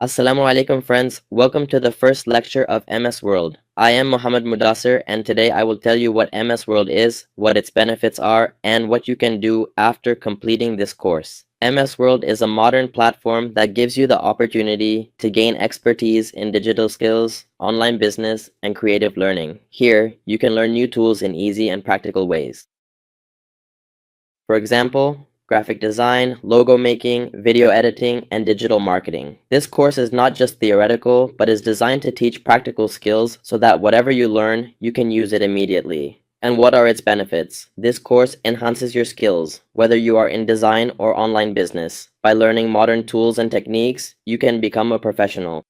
Assalamu alaikum friends, welcome to the first lecture of MS World. I am Muhammad Mudassir and today I will tell you what MS World is, what its benefits are, and what you can do after completing this course. MS World is a modern platform that gives you the opportunity to gain expertise in digital skills, online business, and creative learning. Here, you can learn new tools in easy and practical ways. For example, graphic design, logo making, video editing, and digital marketing. This course is not just theoretical, but is designed to teach practical skills so that whatever you learn, you can use it immediately. And what are its benefits? This course enhances your skills, whether you are in design or online business. By learning modern tools and techniques, you can become a professional.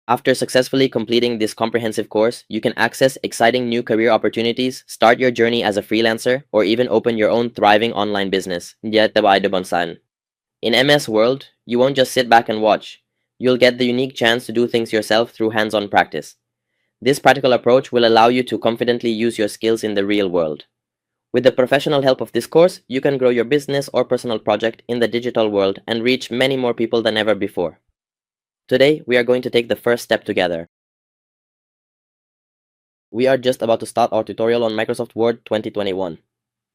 After successfully completing this comprehensive course, you can access exciting new career opportunities, start your journey as a freelancer, or even open your own thriving online business. In MS World, you won't just sit back and watch. You'll get the unique chance to do things yourself through hands-on practice. This practical approach will allow you to confidently use your skills in the real world. With the professional help of this course, you can grow your business or personal project in the digital world and reach many more people than ever before. Today, we are going to take the first step together. We are just about to start our tutorial on Microsoft Word 2021.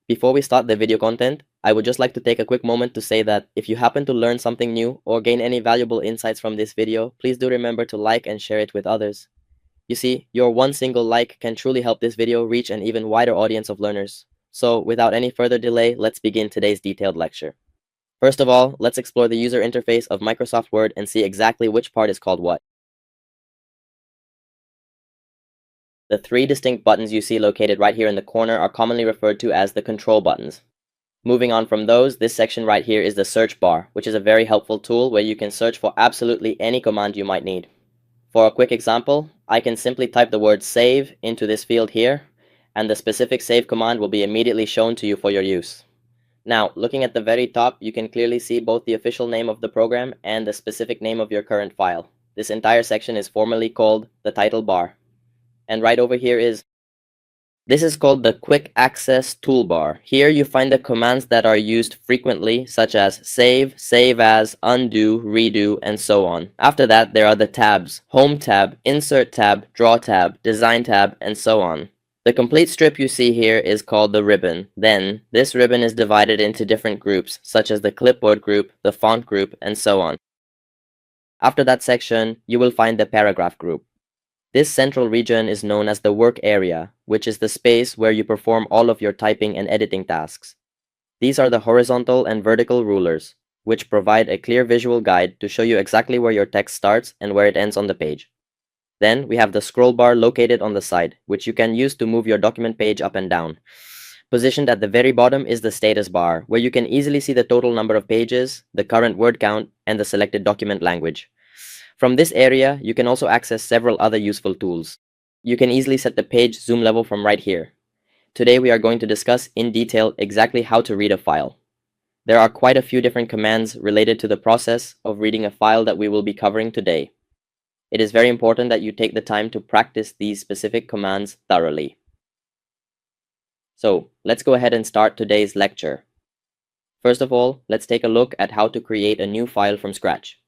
Before we start the video content, I would just like to take a quick moment to say that if you happen to learn something new or gain any valuable insights from this video, please do remember to like and share it with others. You see, your one single like can truly help this video reach an even wider audience of learners. So, without any further delay, let's begin today's detailed lecture. First of all, let's explore the user interface of Microsoft Word and see exactly which part is called what. The three distinct buttons you see located right here in the corner are commonly referred to as the control buttons. Moving on from those, this section right here is the search bar, which is a very helpful tool where you can search for absolutely any command you might need. For a quick example, I can simply type the word save into this field here, and the specific save command will be immediately shown to you for your use. Now, looking at the very top, you can clearly see both the official name of the program and the specific name of your current file. This entire section is formally called the title bar. And right over here this is called the Quick Access Toolbar. Here you find the commands that are used frequently, such as save, save as, undo, redo, and so on. After that, there are the tabs: Home tab, Insert tab, Draw tab, Design tab, and so on. The complete strip you see here is called the ribbon. Then, this ribbon is divided into different groups, such as the clipboard group, the font group, and so on. After that section, you will find the paragraph group. This central region is known as the work area, which is the space where you perform all of your typing and editing tasks. These are the horizontal and vertical rulers, which provide a clear visual guide to show you exactly where your text starts and where it ends on the page. Then we have the scroll bar located on the side, which you can use to move your document page up and down. Positioned at the very bottom is the status bar, where you can easily see the total number of pages, the current word count, and the selected document language. From this area, you can also access several other useful tools. You can easily set the page zoom level from right here. Today we are going to discuss in detail exactly how to read a file. There are quite a few different commands related to the process of reading a file that we will be covering today. It is very important that you take the time to practice these specific commands thoroughly. So, let's go ahead and start today's lecture. First of all, let's take a look at how to create a new file from scratch.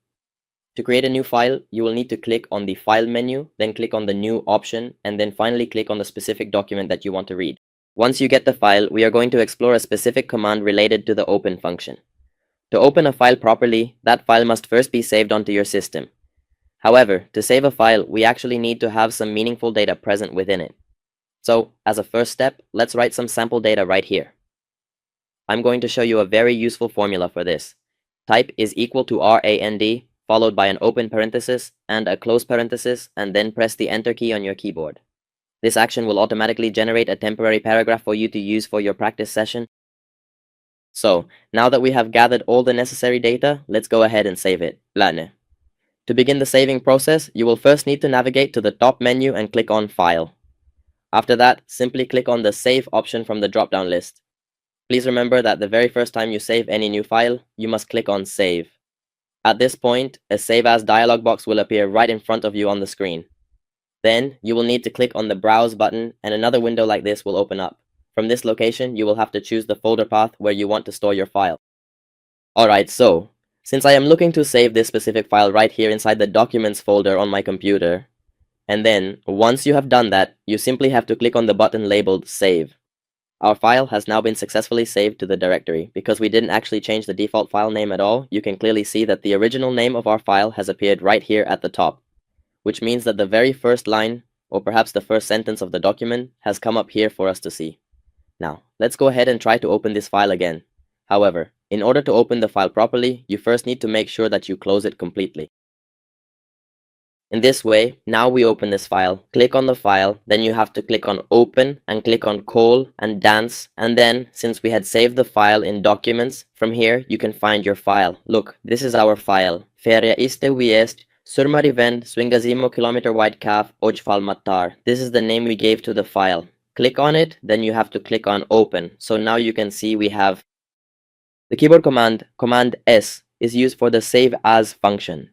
To create a new file, you will need to click on the File menu, then click on the New option, and then finally click on the specific document that you want to read. Once you get the file, we are going to explore a specific command related to the Open function. To open a file properly, that file must first be saved onto your system. However, to save a file, we actually need to have some meaningful data present within it. So, as a first step, let's write some sample data right here. I'm going to show you a very useful formula for this. Type is equal to RAND, followed by an open parenthesis and a close parenthesis, and then press the Enter key on your keyboard. This action will automatically generate a temporary paragraph for you to use for your practice session. So, now that we have gathered all the necessary data, let's go ahead and save it. Lane. To begin the saving process, you will first need to navigate to the top menu and click on File. After that, simply click on the Save option from the drop-down list. Please remember that the very first time you save any new file, you must click on Save. At this point, a Save As dialog box will appear right in front of you on the screen. Then, you will need to click on the Browse button and another window like this will open up. From this location, you will have to choose the folder path where you want to store your file. Alright, so, Since I am looking to save this specific file right here inside the Documents folder on my computer, and then, once you have done that, you simply have to click on the button labeled Save. Our file has now been successfully saved to the directory. Because we didn't actually change the default file name at all, you can clearly see that the original name of our file has appeared right here at the top, which means that the very first line, or perhaps the first sentence of the document, has come up here for us to see. Now, let's go ahead and try to open this file again. However, in order to open the file properly, you first need to make sure that you close it completely. In this way, now we open this file, click on the file, then you have to click on Open and click on Call and Dance, and then, since we had saved the file in Documents, from here you can find your file. Look, this is our file. Feria iste wiest, surmarivend swingazimo kilometer wide calf ojfal matar. This is the name we gave to the file. Click on it, then you have to click on Open. So now you can see we have the keyboard command, Command S, is used for the Save As function.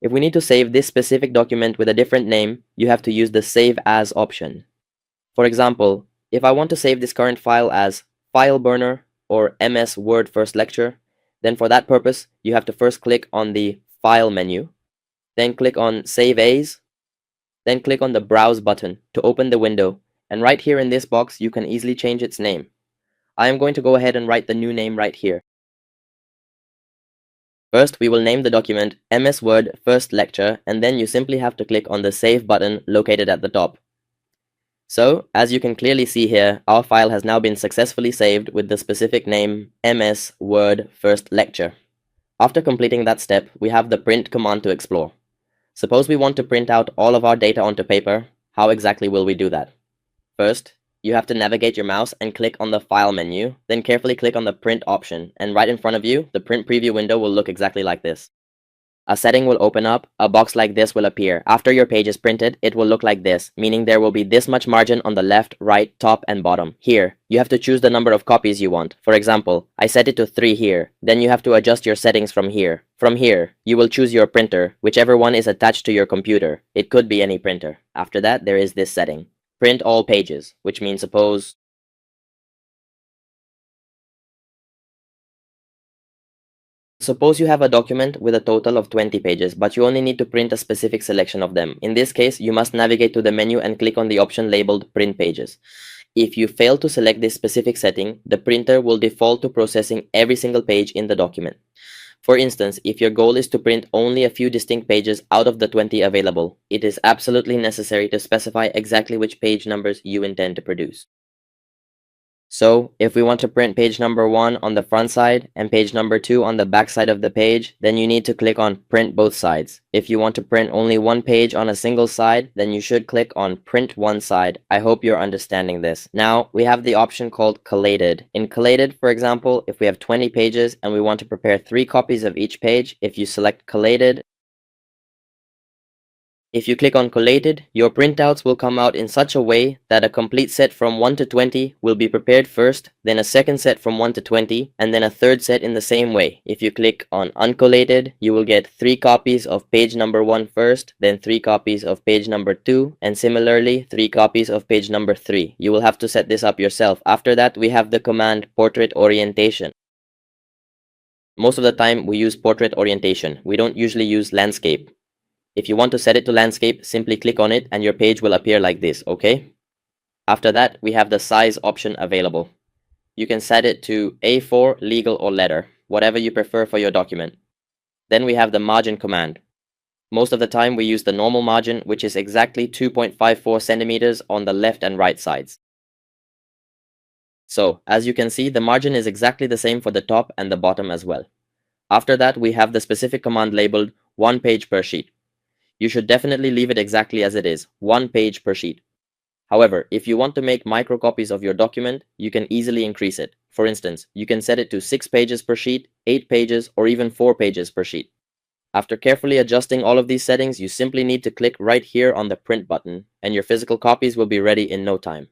If we need to save this specific document with a different name, you have to use the Save As option. For example, if I want to save this current file as File Burner or MS Word First Lecture, then for that purpose, you have to first click on the File menu, then click on Save As, then click on the Browse button to open the window, and right here in this box, you can easily change its name. I am going to go ahead and write the new name right here. First, we will name the document MS Word First Lecture, and then you simply have to click on the Save button located at the top. So, as you can clearly see here, our file has now been successfully saved with the specific name MS Word First Lecture. After completing that step, we have the Print command to explore. Suppose we want to print out all of our data onto paper. How exactly will we do that? First, you have to navigate your mouse and click on the File menu, then carefully click on the Print option, and right in front of you, the print preview window will look exactly like this. A setting will open up, a box like this will appear. After your page is printed, it will look like this, meaning there will be this much margin on the left, right, top, and bottom. Here, you have to choose the number of copies you want. For example, I set it to 3 here. Then you have to adjust your settings from here. From here, you will choose your printer, whichever one is attached to your computer. It could be any printer. After that, there is this setting. Print all pages, which means suppose you have a document with a total of 20 pages, but you only need to print a specific selection of them. In this case, you must navigate to the menu and click on the option labeled Print Pages. If you fail to select this specific setting, the printer will default to processing every single page in the document. For instance, if your goal is to print only a few distinct pages out of the 20 available, it is absolutely necessary to specify exactly which page numbers you intend to produce. So, if we want to print page number 1 on the front side and page number 2 on the back side of the page, then you need to click on Print Both Sides. If you want to print only one page on a single side, then you should click on Print One Side. I hope you're understanding this. Now, we have the option called Collated. In Collated, for example, if we have 20 pages and we want to prepare 3 copies of each page, if you select Collated, if you click on Collated, your printouts will come out in such a way that a complete set from 1 to 20 will be prepared first, then a second set from 1 to 20, and then a third set in the same way. If you click on Uncollated, you will get 3 copies of page number 1 first, then 3 copies of page number 2, and similarly 3 copies of page number 3. You will have to set this up yourself. After that, we have the command Portrait Orientation. Most of the time, we use Portrait Orientation. We don't usually use Landscape. If you want to set it to landscape, simply click on it and your page will appear like this, okay? After that, we have the size option available. You can set it to A4, legal, or letter, whatever you prefer for your document. Then we have the margin command. Most of the time we use the normal margin, which is exactly 2.54 centimeters on the left and right sides. So, as you can see, the margin is exactly the same for the top and the bottom as well. After that, we have the specific command labeled 1 page per sheet. You should definitely leave it exactly as it is, 1 page per sheet. However, if you want to make microcopies of your document, you can easily increase it. For instance, you can set it to 6 pages per sheet, 8 pages, or even 4 pages per sheet. After carefully adjusting all of these settings, you simply need to click right here on the print button, and your physical copies will be ready in no time.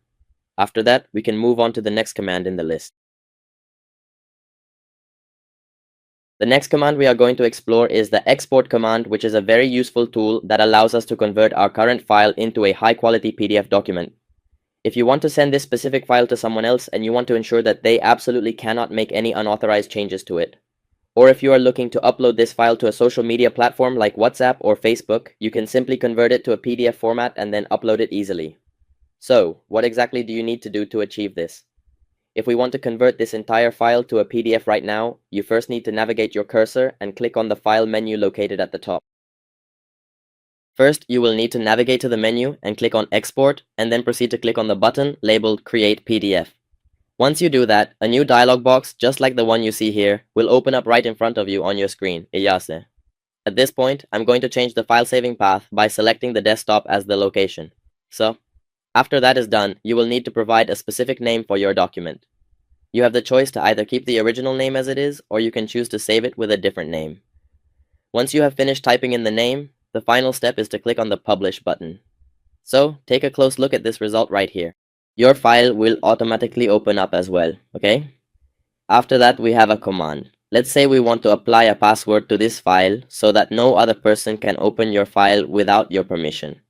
After that, we can move on to the next command in the list. The next command we are going to explore is the export command, which is a very useful tool that allows us to convert our current file into a high-quality PDF document. If you want to send this specific file to someone else and you want to ensure that they absolutely cannot make any unauthorized changes to it, Or if you are looking to upload this file to a social media platform like WhatsApp or Facebook, you can simply convert it to a PDF format and then upload it easily. So, what exactly do you need to do to achieve this? If we want to convert this entire file to a PDF right now, you first need to navigate your cursor and click on the File menu located at the top. First, you will need to navigate to the menu and click on Export, and then proceed to click on the button labeled Create PDF. Once you do that, a new dialog box, just like the one you see here, will open up right in front of you on your screen. Iyase. At this point, I'm going to change the file saving path by selecting the desktop as the location. So, after that is done, you will need to provide a specific name for your document. You have the choice to either keep the original name as it is, or you can choose to save it with a different name. Once you have finished typing in the name, the final step is to click on the Publish button. So, take a close look at this result right here. Your file will automatically open up as well, okay? After that, we have a command. Let's say we want to apply a password to this file so that no other person can open your file without your permission.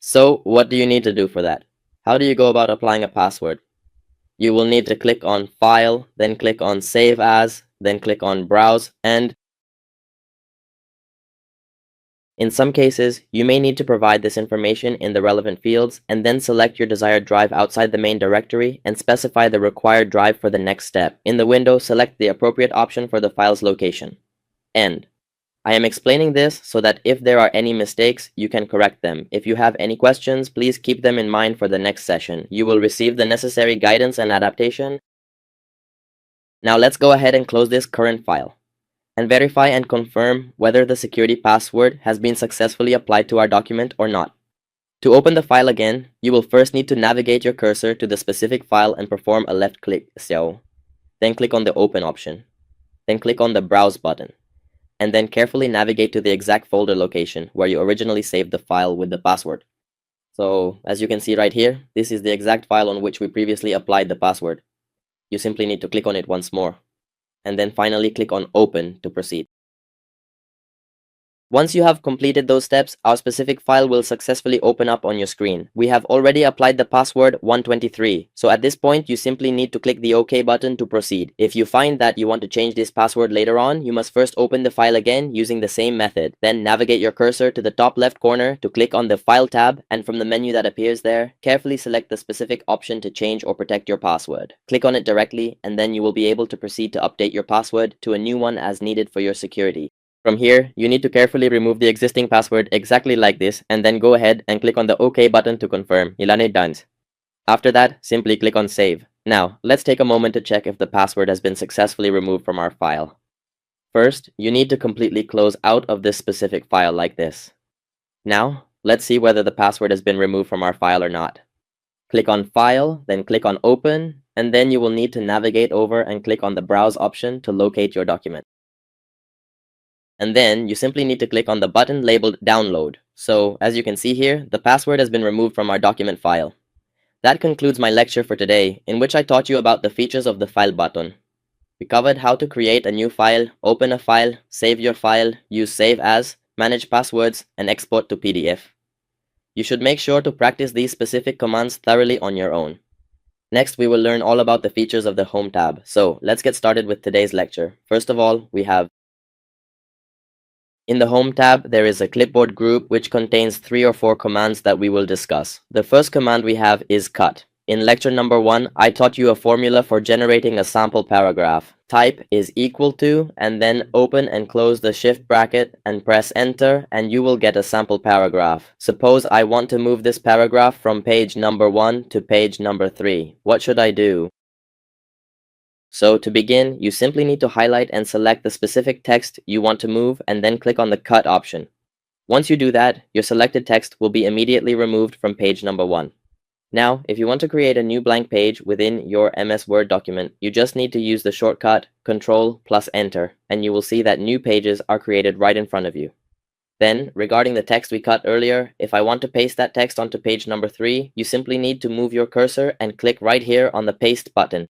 So, what do you need to do for that? How do you go about applying a password? You will need to click on File, then click on Save As, then click on Browse, and in some cases, you may need to provide this information in the relevant fields and then select your desired drive outside the main directory and specify the required drive for the next step. In the window, select the appropriate option for the file's location. End. I am explaining this so that if there are any mistakes, you can correct them. If you have any questions, please keep them in mind for the next session. You will receive the necessary guidance and adaptation. Now let's go ahead and close this current file and verify and confirm whether the security password has been successfully applied to our document or not. To open the file again, you will first need to navigate your cursor to the specific file and perform a left click. Then click on the Open option. Then click on the Browse button. And then carefully navigate to the exact folder location where you originally saved the file with the password. So, as you can see right here, this is the exact file on which we previously applied the password. You simply need to click on it once more, and then finally click on Open to proceed. Once you have completed those steps, our specific file will successfully open up on your screen. We have already applied the password 123, so at this point you simply need to click the OK button to proceed. If you find that you want to change this password later on, you must first open the file again using the same method. Then navigate your cursor to the top left corner to click on the File tab, and from the menu that appears there, carefully select the specific option to change or protect your password. Click on it directly, and then you will be able to proceed to update your password to a new one as needed for your security. From here, you need to carefully remove the existing password exactly like this, and then go ahead and click on the OK button to confirm. Ilane done. After that, simply click on Save. Now, let's take a moment to check if the password has been successfully removed from our file. First, you need to completely close out of this specific file like this. Now, let's see whether the password has been removed from our file or not. Click on File, then click on Open, and then you will need to navigate over and click on the Browse option to locate your document. And then you simply need to click on the button labeled Download. So, as you can see here, the password has been removed from our document file. That concludes my lecture for today, in which I taught you about the features of the File button. We covered how to create a new file, open a file, save your file, use Save As, manage passwords, and export to PDF. You should make sure to practice these specific commands thoroughly on your own. Next, we will learn all about the features of the Home tab. So, let's get started with today's lecture. First of all, we have in the Home tab, there is a clipboard group which contains 3 or 4 commands that we will discuss. The first command we have is cut. In lecture number 1, I taught you a formula for generating a sample paragraph. Type is equal to, and then open and close the shift bracket and press enter, and you will get a sample paragraph. Suppose I want to move this paragraph from page number 1 to page number 3. What should I do? So to begin, you simply need to highlight and select the specific text you want to move and then click on the Cut option. Once you do that, your selected text will be immediately removed from page number 1. Now, if you want to create a new blank page within your MS Word document, you just need to use the shortcut Ctrl plus Enter, and you will see that new pages are created right in front of you. Then, regarding the text we cut earlier, if I want to paste that text onto page number 3, you simply need to move your cursor and click right here on the Paste button.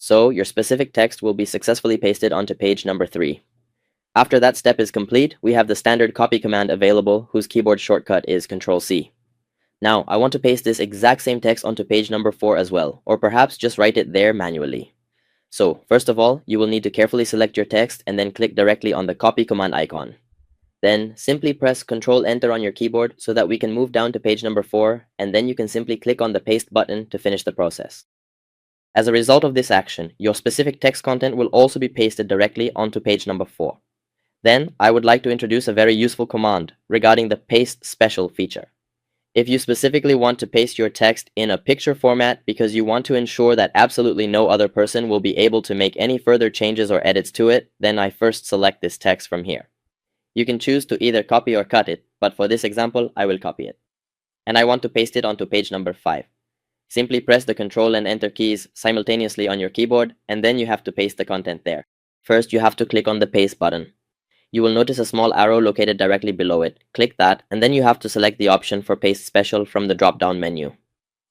So, your specific text will be successfully pasted onto page number 3. After that step is complete, we have the standard copy command available, whose keyboard shortcut is Ctrl-C. Now, I want to paste this exact same text onto page number 4 as well, or perhaps just write it there manually. So, first of all, you will need to carefully select your text and then click directly on the copy command icon. Then, simply press Ctrl Enter on your keyboard so that we can move down to page number 4, and then you can simply click on the paste button to finish the process. As a result of this action, your specific text content will also be pasted directly onto page number 4. Then, I would like to introduce a very useful command regarding the Paste Special feature. If you specifically want to paste your text in a picture format because you want to ensure that absolutely no other person will be able to make any further changes or edits to it, then I first select this text from here. You can choose to either copy or cut it, but for this example, I will copy it. And I want to paste it onto page number 5. Simply press the Ctrl and Enter keys simultaneously on your keyboard, and then you have to paste the content there. First, you have to click on the Paste button. You will notice a small arrow located directly below it. Click that, and then you have to select the option for Paste Special from the drop-down menu.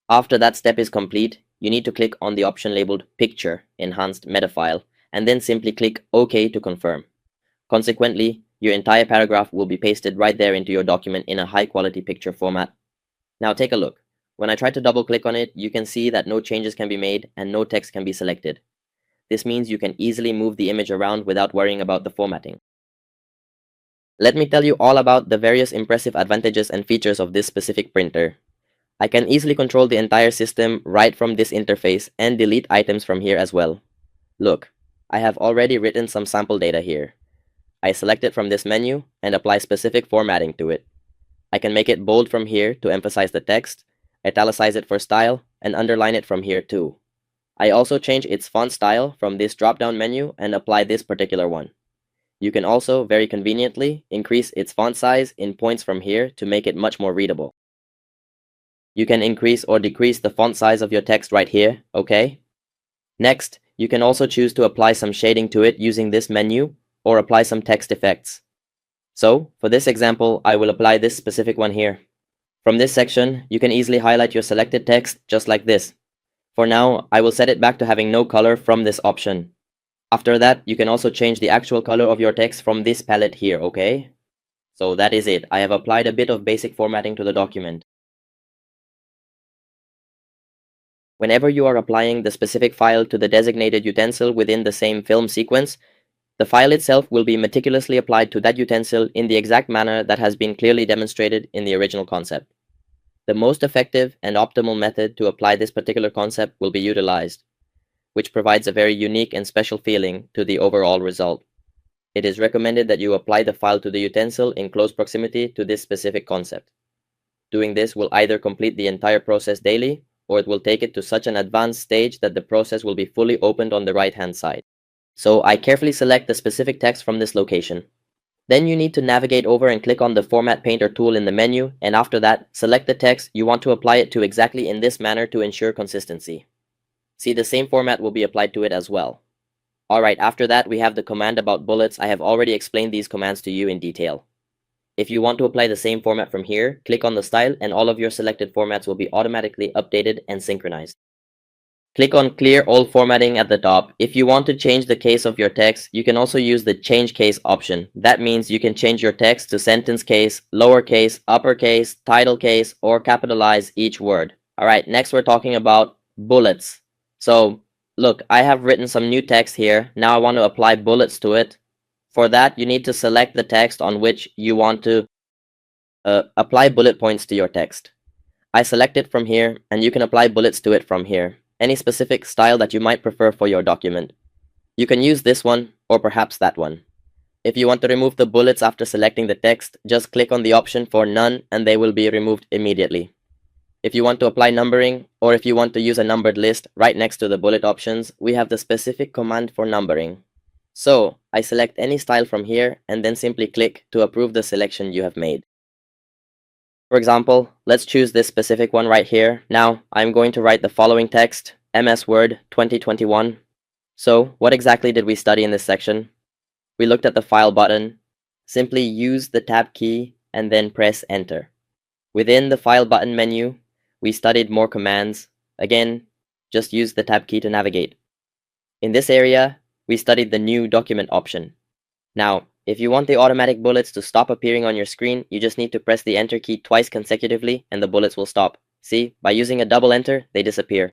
After that step is complete, you need to click on the option labeled Picture Enhanced Meta File, and then simply click OK to confirm. Consequently, your entire paragraph will be pasted right there into your document in a high-quality picture format. Now take a look. When I try to double-click on it, you can see that no changes can be made and no text can be selected. This means you can easily move the image around without worrying about the formatting. Let me tell you all about the various impressive advantages and features of this specific printer. I can easily control the entire system right from this interface and delete items from here as well. Look, I have already written some sample data here. I select it from this menu and apply specific formatting to it. I can make it bold from here to emphasize the text, italicize it for style, and underline it from here too. I also change its font style from this drop-down menu and apply this particular one. You can also, very conveniently, increase its font size in points from here to make it much more readable. You can increase or decrease the font size of your text right here, okay? Next, you can also choose to apply some shading to it using this menu, or apply some text effects. So, for this example, I will apply this specific one here. From this section, you can easily highlight your selected text just like this. For now, I will set it back to having no color from this option. After that, you can also change the actual color of your text from this palette here, okay? So that is it. I have applied a bit of basic formatting to the document. Whenever you are applying the specific file to the designated utensil within the same film sequence, the file itself will be meticulously applied to that utensil in the exact manner that has been clearly demonstrated in the original concept. The most effective and optimal method to apply this particular concept will be utilized, which provides a very unique and special feeling to the overall result. It is recommended that you apply the file to the utensil in close proximity to this specific concept. Doing this will either complete the entire process daily, or it will take it to such an advanced stage that the process will be fully opened on the right-hand side. So I carefully select the specific text from this location. Then you need to navigate over and click on the Format Painter tool in the menu, and after that, select the text you want to apply it to exactly in this manner to ensure consistency. See, the same format will be applied to it as well. Alright, after that we have the command about bullets. I have already explained these commands to you in detail. If you want to apply the same format from here, click on the style and all of your selected formats will be automatically updated and synchronized. Click on Clear All Formatting at the top. If you want to change the case of your text, you can also use the Change Case option. That means you can change your text to sentence case, lowercase, uppercase, title case, or capitalize each word. Alright, next we're talking about bullets. So, look, I have written some new text here. Now I want to apply bullets to it. For that, you need to select the text on which you want to apply bullet points to your text. I select it from here, and you can apply bullets to it from here. Any specific style that you might prefer for your document. You can use this one, or perhaps that one. If you want to remove the bullets after selecting the text, just click on the option for None, and they will be removed immediately. If you want to apply numbering, or if you want to use a numbered list right next to the bullet options, we have the specific command for numbering. So, I select any style from here, and then simply click to approve the selection you have made. For example, let's choose this specific one right here. Now, I'm going to write the following text, MS Word 2021. So, what exactly did we study in this section? We looked at the File button. Simply use the Tab key and then press Enter. Within the File button menu, we studied more commands. Again, just use the Tab key to navigate. In this area, we studied the New Document option. Now, if you want the automatic bullets to stop appearing on your screen, you just need to press the Enter key twice consecutively and the bullets will stop. See, by using a double enter, they disappear.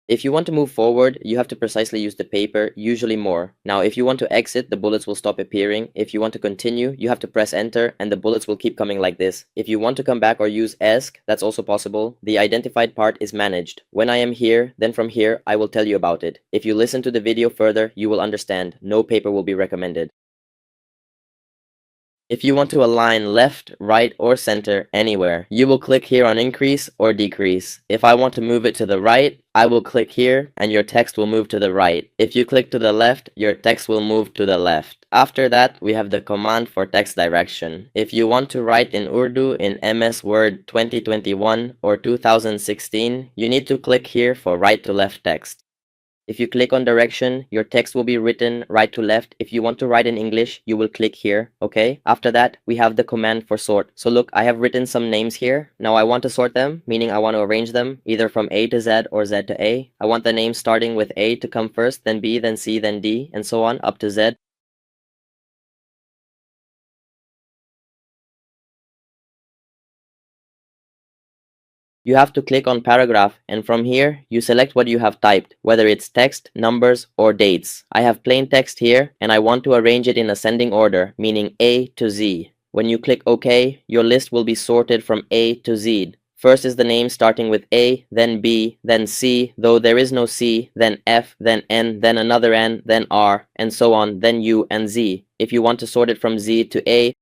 If you want to move forward, you have to precisely use the paper, usually more. Now, if you want to exit, the bullets will stop appearing. If you want to continue, you have to press enter, and the bullets will keep coming like this. If you want to come back or use ESC, that's also possible. The identified part is managed. When I am here, then from here, I will tell you about it. If you listen to the video further, you will understand. No paper will be recommended. If you want to align left, right, or center anywhere, you will click here on increase or decrease. If I want to move it to the right, I will click here and your text will move to the right. If you click to the left, your text will move to the left. After that, we have the command for text direction. If you want to write in Urdu in MS Word 2021 or 2016, you need to click here for right to left text. If you click on direction, your text will be written right to left. If you want to write in English, you will click here, okay? After that, we have the command for sort. So look, I have written some names here. Now I want to sort them, meaning I want to arrange them either from A to Z or Z to A. I want the name starting with A to come first, then B, then C, then D, and so on up to Z. You have to click on paragraph, and from here, you select what you have typed, whether it's text, numbers, or dates. I have plain text here, and I want to arrange it in ascending order, meaning A to Z. When you click OK, your list will be sorted from A to Z. First is the name starting with A, then B, then C, though there is no C, then F, then N, then another N, then R, and so on, then U and Z. If you want to sort it from Z to A,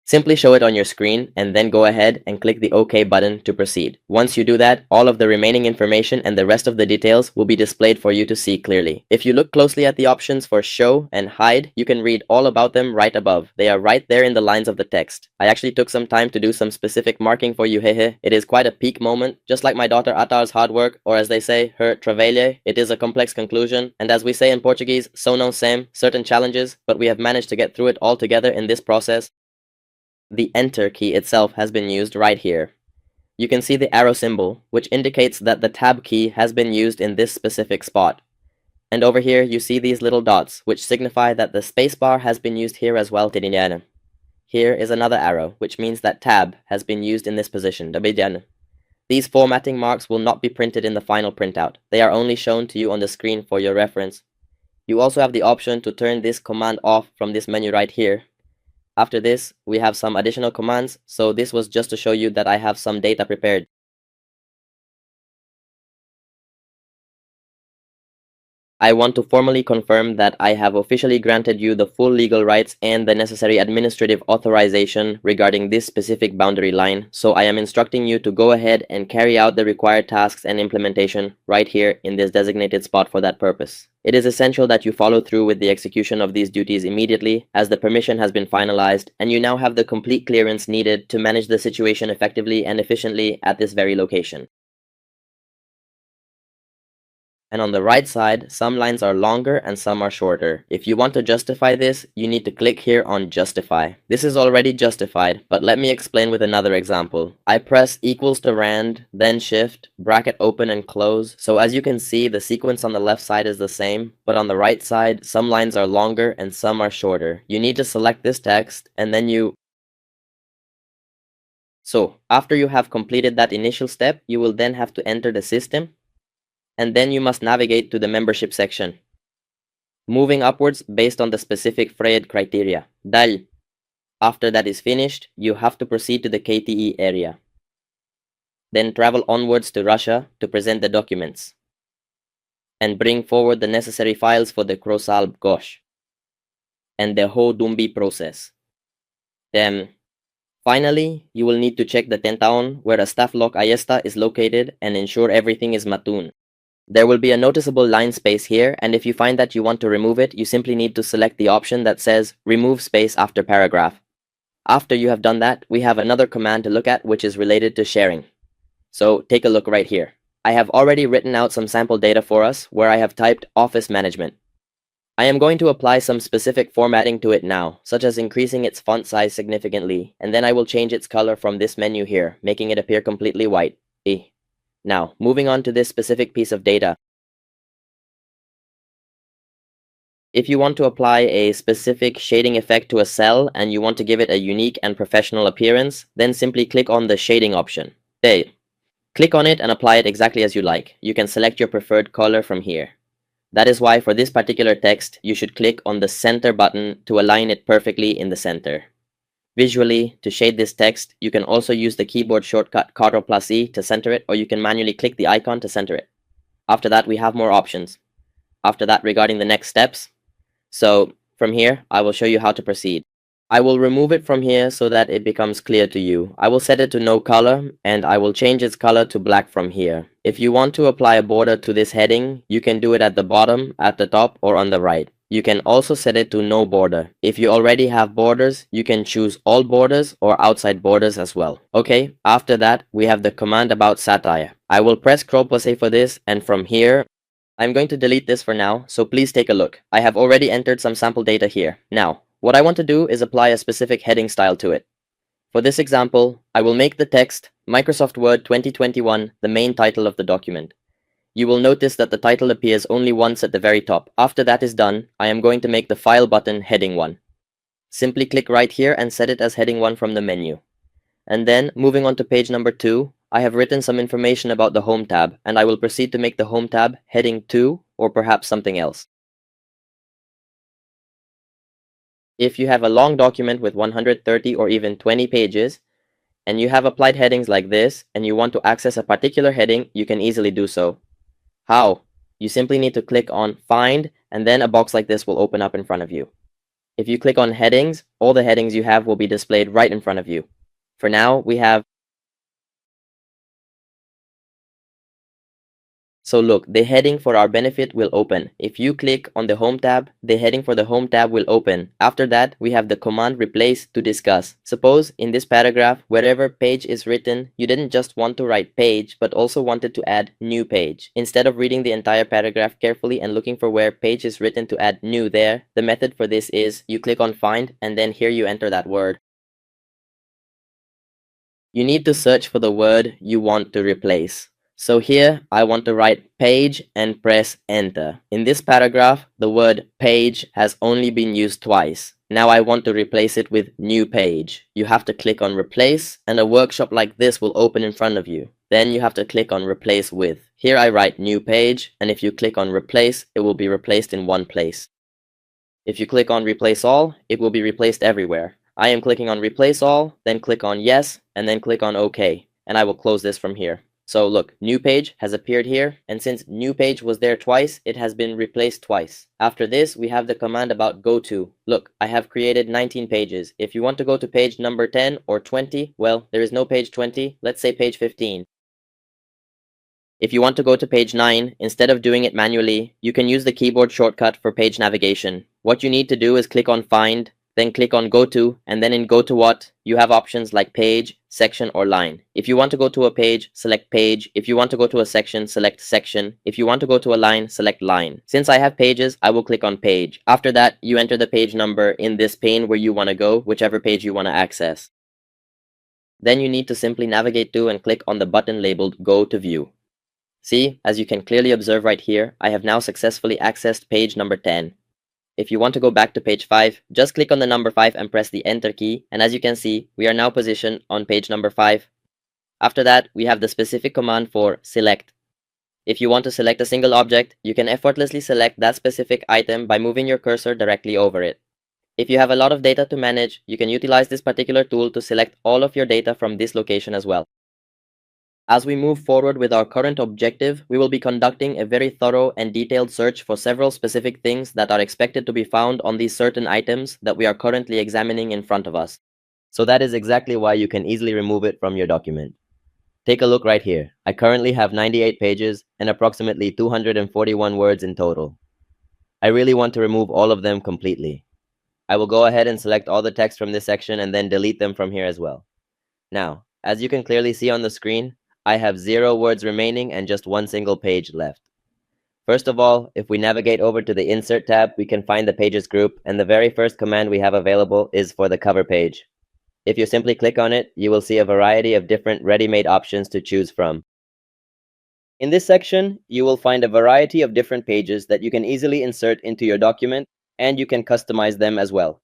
simply show it on your screen and then go ahead and click the OK button to proceed. Once you do that, all of the remaining information and the rest of the details will be displayed for you to see clearly. If you look closely at the options for show and hide, you can read all about them right above. They are right there in the lines of the text. I actually took some time to do some specific marking for you, hehe. It is quite a peak moment, just like my daughter Atar's hard work, or as they say, her trabalho. It is a complex conclusion, and as we say in Portuguese, so não sem, certain challenges, but we have managed to get through it all together in this process. The Enter key itself has been used right here. You can see the arrow symbol, which indicates that the Tab key has been used in this specific spot. And over here you see these little dots, which signify that the spacebar has been used here as well. Here is another arrow, which means that Tab has been used in this position. These formatting marks will not be printed in the final printout. They are only shown to you on the screen for your reference. You also have the option to turn this command off from this menu right here. After this, we have some additional commands, so this was just to show you that I have some data prepared. I want to formally confirm that I have officially granted you the full legal rights and the necessary administrative authorization regarding this specific boundary line, so I am instructing you to go ahead and carry out the required tasks and implementation right here in this designated spot for that purpose. It is essential that you follow through with the execution of these duties immediately, as the permission has been finalized, and you now have the complete clearance needed to manage the situation effectively and efficiently at this very location. And on the right side, some lines are longer and some are shorter. If you want to justify this, you need to click here on Justify. This is already justified, but let me explain with another example. I press equals to rand, then shift, bracket open and close. So as you can see, the sequence on the left side is the same, but on the right side, some lines are longer and some are shorter. You need to select this text, and then So after you have completed that initial step, you will then have to enter the system, and then you must navigate to the membership section, moving upwards based on the specific FRED criteria. After that is finished, you have to proceed to the KTE area. Then travel onwards to Russia to present the documents, and bring forward the necessary files for the Krosal Gosh and the Ho Dumbi process. Then, finally, you will need to check the Tentaon where a staff lock Ayesta is located and ensure everything is matun. There will be a noticeable line space here, and if you find that you want to remove it, you simply need to select the option that says Remove Space After Paragraph. After you have done that, we have another command to look at which is related to sharing. So take a look right here. I have already written out some sample data for us where I have typed Office Management. I am going to apply some specific formatting to it now, such as increasing its font size significantly, and then I will change its color from this menu here, making it appear completely white. Now, moving on to this specific piece of data. If you want to apply a specific shading effect to a cell and you want to give it a unique and professional appearance, then simply click on the shading option. Click on it and apply it exactly as you like. You can select your preferred color from here. That is why for this particular text, you should click on the center button to align it perfectly in the center. Visually, to shade this text, you can also use the keyboard shortcut Ctrl+E to center it, or you can manually click the icon to center it. After that, we have more options. After that, regarding the next steps, so from here, I will show you how to proceed. I will remove it from here so that it becomes clear to you. I will set it to no color, and I will change its color to black from here. If you want to apply a border to this heading, you can do it at the bottom, at the top, or on the right. You can also set it to no border. If you already have borders, you can choose all borders or outside borders as well. Okay, after that, we have the command about satire. I will press Ctrl+A for this, and from here, I'm going to delete this for now, so please take a look. I have already entered some sample data here. Now, what I want to do is apply a specific heading style to it. For this example, I will make the text Microsoft Word 2021 the main title of the document. You will notice that the title appears only once at the very top. After that is done, I am going to make the File button Heading 1. Simply click right here and set it as Heading 1 from the menu. And then, moving on to page number 2, I have written some information about the Home tab, and I will proceed to make the Home tab Heading 2, or perhaps something else. If you have a long document with 130 or even 20 pages, and you have applied headings like this, and you want to access a particular heading, you can easily do so. How? You simply need to click on Find, and then a box like this will open up in front of you. If you click on Headings, all the headings you have will be displayed right in front of you. For now, we have. So look, the heading for our benefit will open. If you click on the Home tab, the heading for the Home tab will open. After that, we have the command Replace to discuss. Suppose in this paragraph, wherever page is written, you didn't just want to write page, but also wanted to add new page. Instead of reading the entire paragraph carefully and looking for where page is written to add new there, the method for this is you click on Find, and then here you enter that word. You need to search for the word you want to replace. So here, I want to write page and press enter. In this paragraph, the word page has only been used twice. Now I want to replace it with new page. You have to click on replace, and a workshop like this will open in front of you. Then you have to click on replace with. Here I write new page, and if you click on replace, it will be replaced in one place. If you click on replace all, it will be replaced everywhere. I am clicking on replace all, then click on yes, and then click on OK, and I will close this from here. So look, new page has appeared here, and since new page was there twice, it has been replaced twice. After this, we have the command about go to. Look, I have created 19 pages. If you want to go to page number 10 or 20, well, there is no page 20, let's say page 15. If you want to go to page 9, instead of doing it manually, you can use the keyboard shortcut for page navigation. What you need to do is click on Find, then click on Go To, and then in Go To What, you have options like page, section, or line. If you want to go to a page, select page. If you want to go to a section, select section. If you want to go to a line, select line. Since I have pages, I will click on page. After that, you enter the page number in this pane where you want to go, whichever page you want to access. Then you need to simply navigate to and click on the button labeled Go to View. See, as you can clearly observe right here, I have now successfully accessed page number 10. If you want to go back to page 5, just click on the number 5 and press the Enter key, and as you can see, we are now positioned on page number 5. After that, we have the specific command for Select. If you want to select a single object, you can effortlessly select that specific item by moving your cursor directly over it. If you have a lot of data to manage, you can utilize this particular tool to select all of your data from this location as well. As we move forward with our current objective, we will be conducting a very thorough and detailed search for several specific things that are expected to be found on these certain items that we are currently examining in front of us. So that is exactly why you can easily remove it from your document. Take a look right here. I currently have 98 pages and approximately 241 words in total. I really want to remove all of them completely. I will go ahead and select all the text from this section and then delete them from here as well. Now, as you can clearly see on the screen, I have 0 words remaining and just one single page left. First of all, if we navigate over to the Insert tab, we can find the Pages group, and the very first command we have available is for the cover page. If you simply click on it, you will see a variety of different ready-made options to choose from. In this section, you will find a variety of different pages that you can easily insert into your document, and you can customize them as well.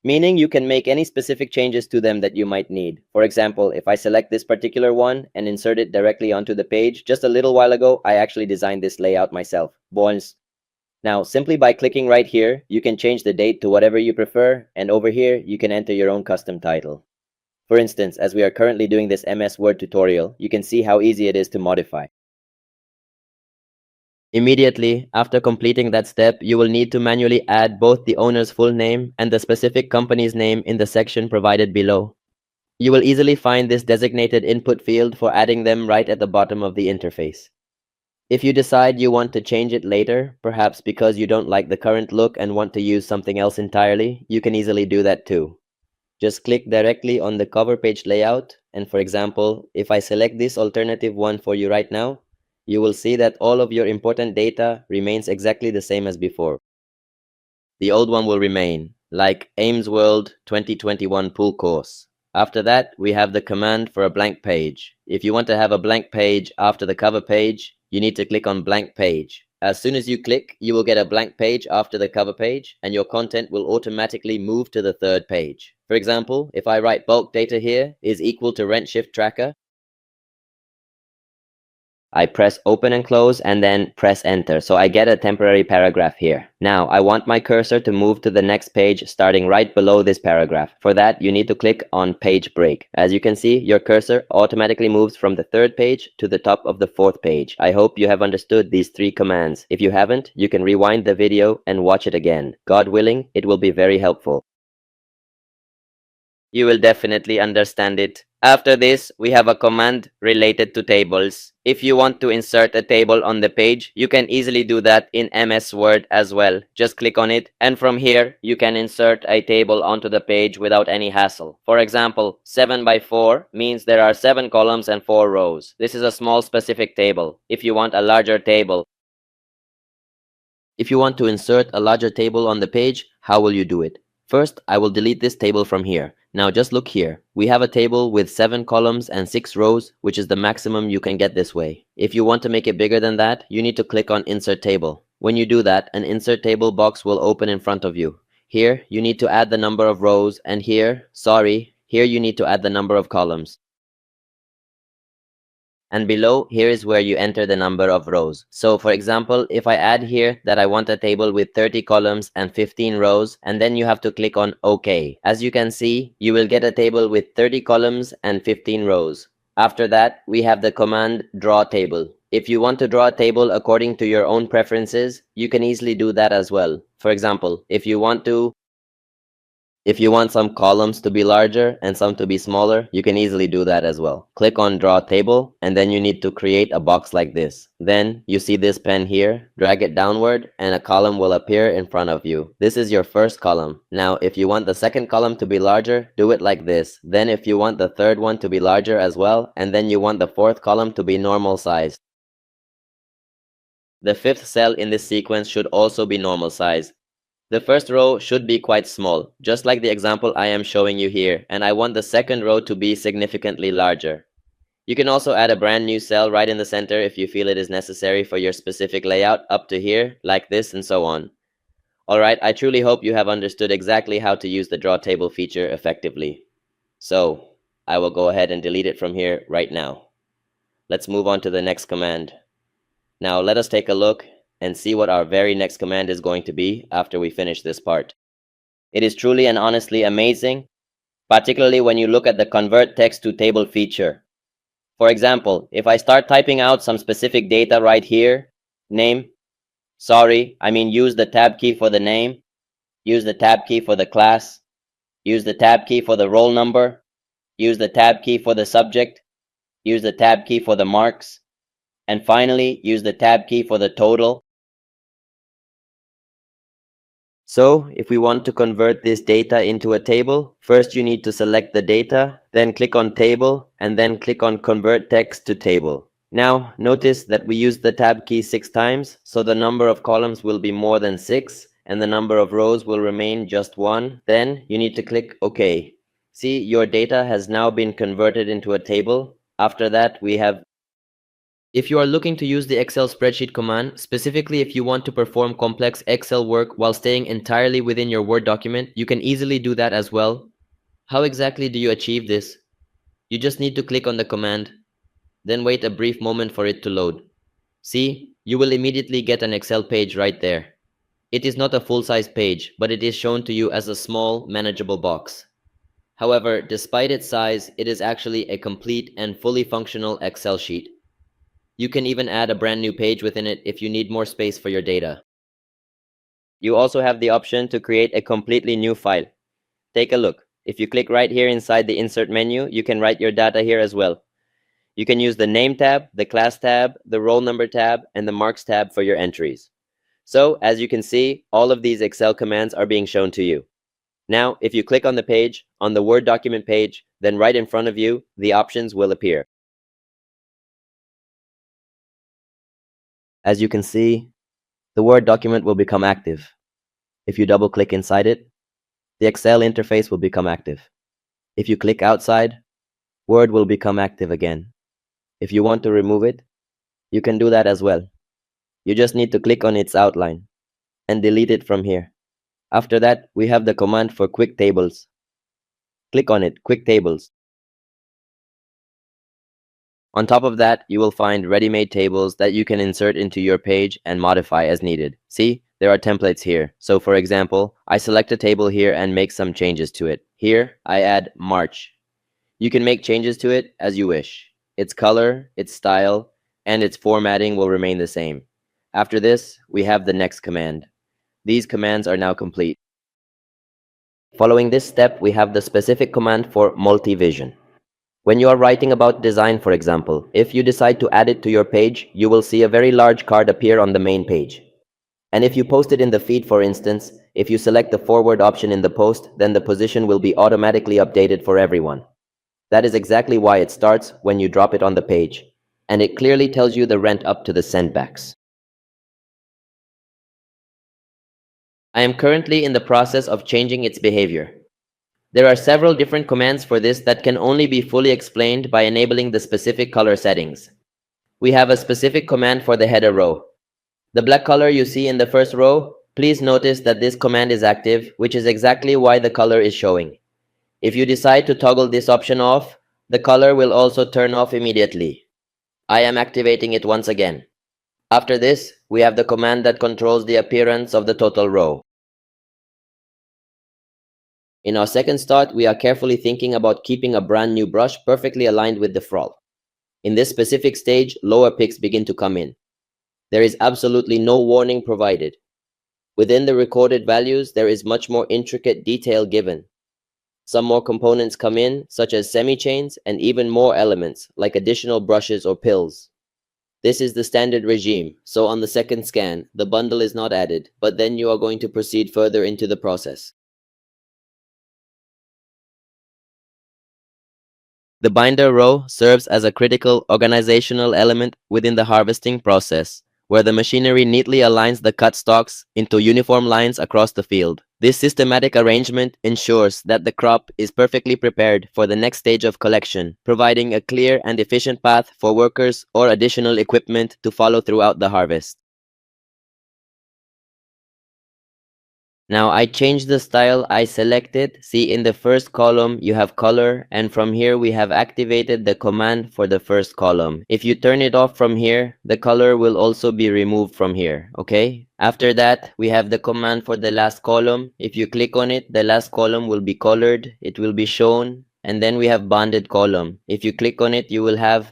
meaning you can make any specific changes to them that you might need. For example, if I select this particular one and insert it directly onto the page, just a little while ago, I actually designed this layout myself. Bones. Now, simply by clicking right here, you can change the date to whatever you prefer, and over here, you can enter your own custom title. For instance, as we are currently doing this MS Word tutorial, you can see how easy it is to modify. Immediately after completing that step, you will need to manually add both the owner's full name and the specific company's name in the section provided below. You will easily find this designated input field for adding them right at the bottom of the interface. If you decide you want to change it later, perhaps because you don't like the current look and want to use something else entirely, you can easily do that too. Just click directly on the cover page layout, and for example, if I select this alternative one for you right now, you will see that all of your important data remains exactly the same as before. The old one will remain, like Ames World 2021 pool course. After that, we have the command for a blank page. If you want to have a blank page after the cover page, you need to click on blank page. As soon as you click, you will get a blank page after the cover page, and your content will automatically move to the third page. For example, if I write bulk data here is equal to rent shift tracker, I press open and close and then press enter. So I get a temporary paragraph here. Now I want my cursor to move to the next page starting right below this paragraph. For that, you need to click on page break. As you can see, your cursor automatically moves from the third page to the top of the fourth page. I hope you have understood these three commands. If you haven't, you can rewind the video and watch it again. God willing, it will be very helpful. You will definitely understand it. After this, we have a command related to tables. If you want to insert a table on the page, you can easily do that in MS Word as well. Just click on it, and from here, you can insert a table onto the page without any hassle. For example, 7 by 4 means there are 7 columns and 4 rows. This is a small specific table. If you want a larger table, if you want to insert a larger table on the page, how will you do it? First, I will delete this table from here. Now just look here. We have a table with 7 columns and 6 rows, which is the maximum you can get this way. If you want to make it bigger than that, you need to click on Insert Table. When you do that, an Insert Table box will open in front of you. Here, you need to add the number of rows, and here you need to add the number of columns. And below, here is where you enter the number of rows. So for example, if I add here that I want a table with 30 columns and 15 rows, and then you have to click on OK. As you can see, you will get a table with 30 columns and 15 rows. After that, we have the command draw table. If you want to draw a table according to your own preferences, you can easily do that as well. For example, if you want some columns to be larger and some to be smaller, you can easily do that as well. Click on Draw Table, and then you need to create a box like this. Then you see this pen here, drag it downward, and a column will appear in front of you. This is your first column. Now, if you want the second column to be larger, do it like this. Then if you want the third one to be larger as well, and then you want the fourth column to be normal size. The fifth cell in this sequence should also be normal size. The first row should be quite small, just like the example I am showing you here, and I want the second row to be significantly larger. You can also add a brand new cell right in the center if you feel it is necessary for your specific layout up to here, like this and so on. Alright, I truly hope you have understood exactly how to use the draw table feature effectively. So, I will go ahead and delete it from here right now. Let's move on to the next command. Now let us take a look and see what our very next command is going to be after we finish this part. It is truly and honestly amazing, particularly when you look at the convert text to table feature. For example, if I start typing out some specific data right here, name, use the tab key for the name, use the tab key for the class, use the tab key for the roll number, use the tab key for the subject, use the tab key for the marks, and finally use the tab key for the total. So, if we want to convert this data into a table, first you need to select the data, then click on Table, and then click on Convert Text to Table. Now, notice that we used the tab key 6 times, so the number of columns will be more than 6, and the number of rows will remain just 1. Then, you need to click OK. See, your data has now been converted into a table. After that, we have If you are looking to use the Excel spreadsheet command, specifically if you want to perform complex Excel work while staying entirely within your Word document, you can easily do that as well. How exactly do you achieve this? You just need to click on the command, then wait a brief moment for it to load. See, you will immediately get an Excel page right there. It is not a full-size page, but it is shown to you as a small, manageable box. However, despite its size, it is actually a complete and fully functional Excel sheet. You can even add a brand new page within it if you need more space for your data. You also have the option to create a completely new file. Take a look. If you click right here inside the Insert menu, you can write your data here as well. You can use the Name tab, the Class tab, the Roll Number tab, and the Marks tab for your entries. So, as you can see, all of these Excel commands are being shown to you. Now, if you click on the page, on the Word document page, then right in front of you, the options will appear. As you can see, the Word document will become active. If you double-click inside it, the Excel interface will become active. If you click outside, Word will become active again. If you want to remove it, you can do that as well. You just need to click on its outline and delete it from here. After that, we have the command for Quick Tables. Click on it, Quick Tables. On top of that, you will find ready-made tables that you can insert into your page and modify as needed. See, there are templates here. So for example, I select a table here and make some changes to it. Here, I add March. You can make changes to it as you wish. Its color, its style, and its formatting will remain the same. After this, we have the next command. These commands are now complete. Following this step, we have the specific command for multi-vision. When you are writing about design, for example, if you decide to add it to your page, you will see a very large card appear on the main page. And if you post it in the feed, for instance, if you select the forward option in the post, then the position will be automatically updated for everyone. That is exactly why it starts when you drop it on the page, and it clearly tells you the rent up to the sendbacks. I am currently in the process of changing its behavior. There are several different commands for this that can only be fully explained by enabling the specific color settings. We have a specific command for the header row. The black color you see in the first row, please notice that this command is active, which is exactly why the color is showing. If you decide to toggle this option off, the color will also turn off immediately. I am activating it once again. After this, we have the command that controls the appearance of the total row. In our second start, we are carefully thinking about keeping a brand new brush perfectly aligned with the frol. In this specific stage, lower picks begin to come in. There is absolutely no warning provided. Within the recorded values, there is much more intricate detail given. Some more components come in, such as semi-chains, and even more elements, like additional brushes or pills. This is the standard regime, so on the second scan, the bundle is not added, but then you are going to proceed further into the process. The binder row serves as a critical organizational element within the harvesting process, where the machinery neatly aligns the cut stalks into uniform lines across the field. This systematic arrangement ensures that the crop is perfectly prepared for the next stage of collection, providing a clear and efficient path for workers or additional equipment to follow throughout the harvest. Now I changed the style I selected. See, in the first column you have color, and from here we have activated the command for the first column. If you turn it off from here, the color will also be removed from here, okay? After that, we have the command for the last column. If you click on it, the last column will be colored, it will be shown, and then we have bonded column. If you click on it, you will have.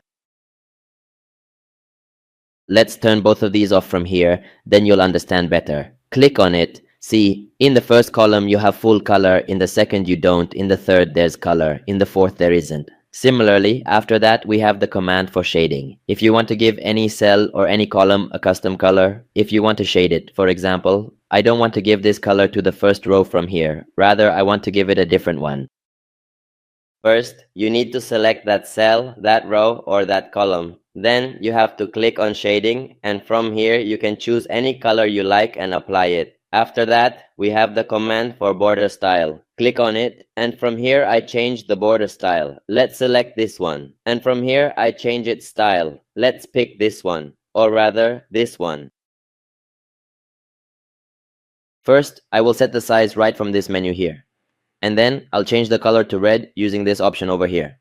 Let's turn both of these off from here, then you'll understand better. Click on it. See, in the first column you have full color, in the second you don't, in the third there's color, in the fourth there isn't. Similarly, after that we have the command for shading. If you want to give any cell or any column a custom color, if you want to shade it, for example, I don't want to give this color to the first row from here, rather I want to give it a different one. First, you need to select that cell, that row, or that column. Then you have to click on shading, and from here you can choose any color you like and apply it. After that, we have the command for border style. Click on it, and from here I change the border style. Let's select this one. And from here I change its style. Let's pick this one, or rather, this one. First, I will set the size right from this menu here. And then I'll change the color to red using this option over here.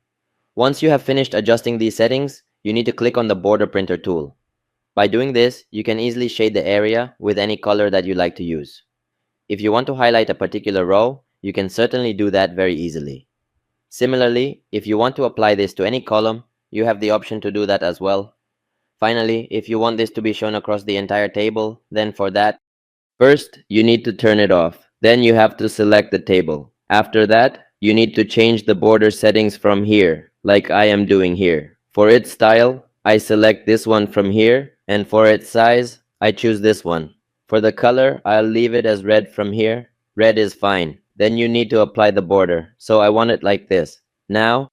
Once you have finished adjusting these settings, you need to click on the border printer tool. By doing this, you can easily shade the area with any color that you like to use. If you want to highlight a particular row, you can certainly do that very easily. Similarly, if you want to apply this to any column, you have the option to do that as well. Finally, if you want this to be shown across the entire table, then for that, first, you need to turn it off. Then you have to select the table. After that, you need to change the border settings from here, like I am doing here. For its style, I select this one from here, and for its size, I choose this one. For the color, I'll leave it as red from here. Red is fine. Then you need to apply the border. So I want it like this. Now,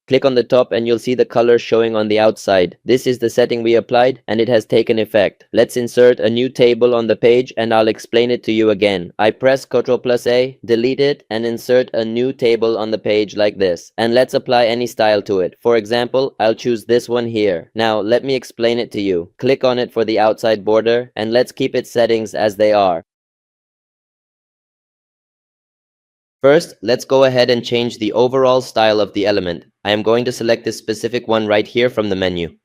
click on the top and you'll see the color showing on the outside. This is the setting we applied and it has taken effect. Let's insert a new table on the page and I'll explain it to you again. I press Ctrl+A, delete it and insert a new table on the page like this. And let's apply any style to it. For example, I'll choose this one here. Now let me explain it to you. Click on it for the outside border and let's keep its settings as they are. First, let's go ahead and change the overall style of the element. I am going to select this specific one right here from the menu.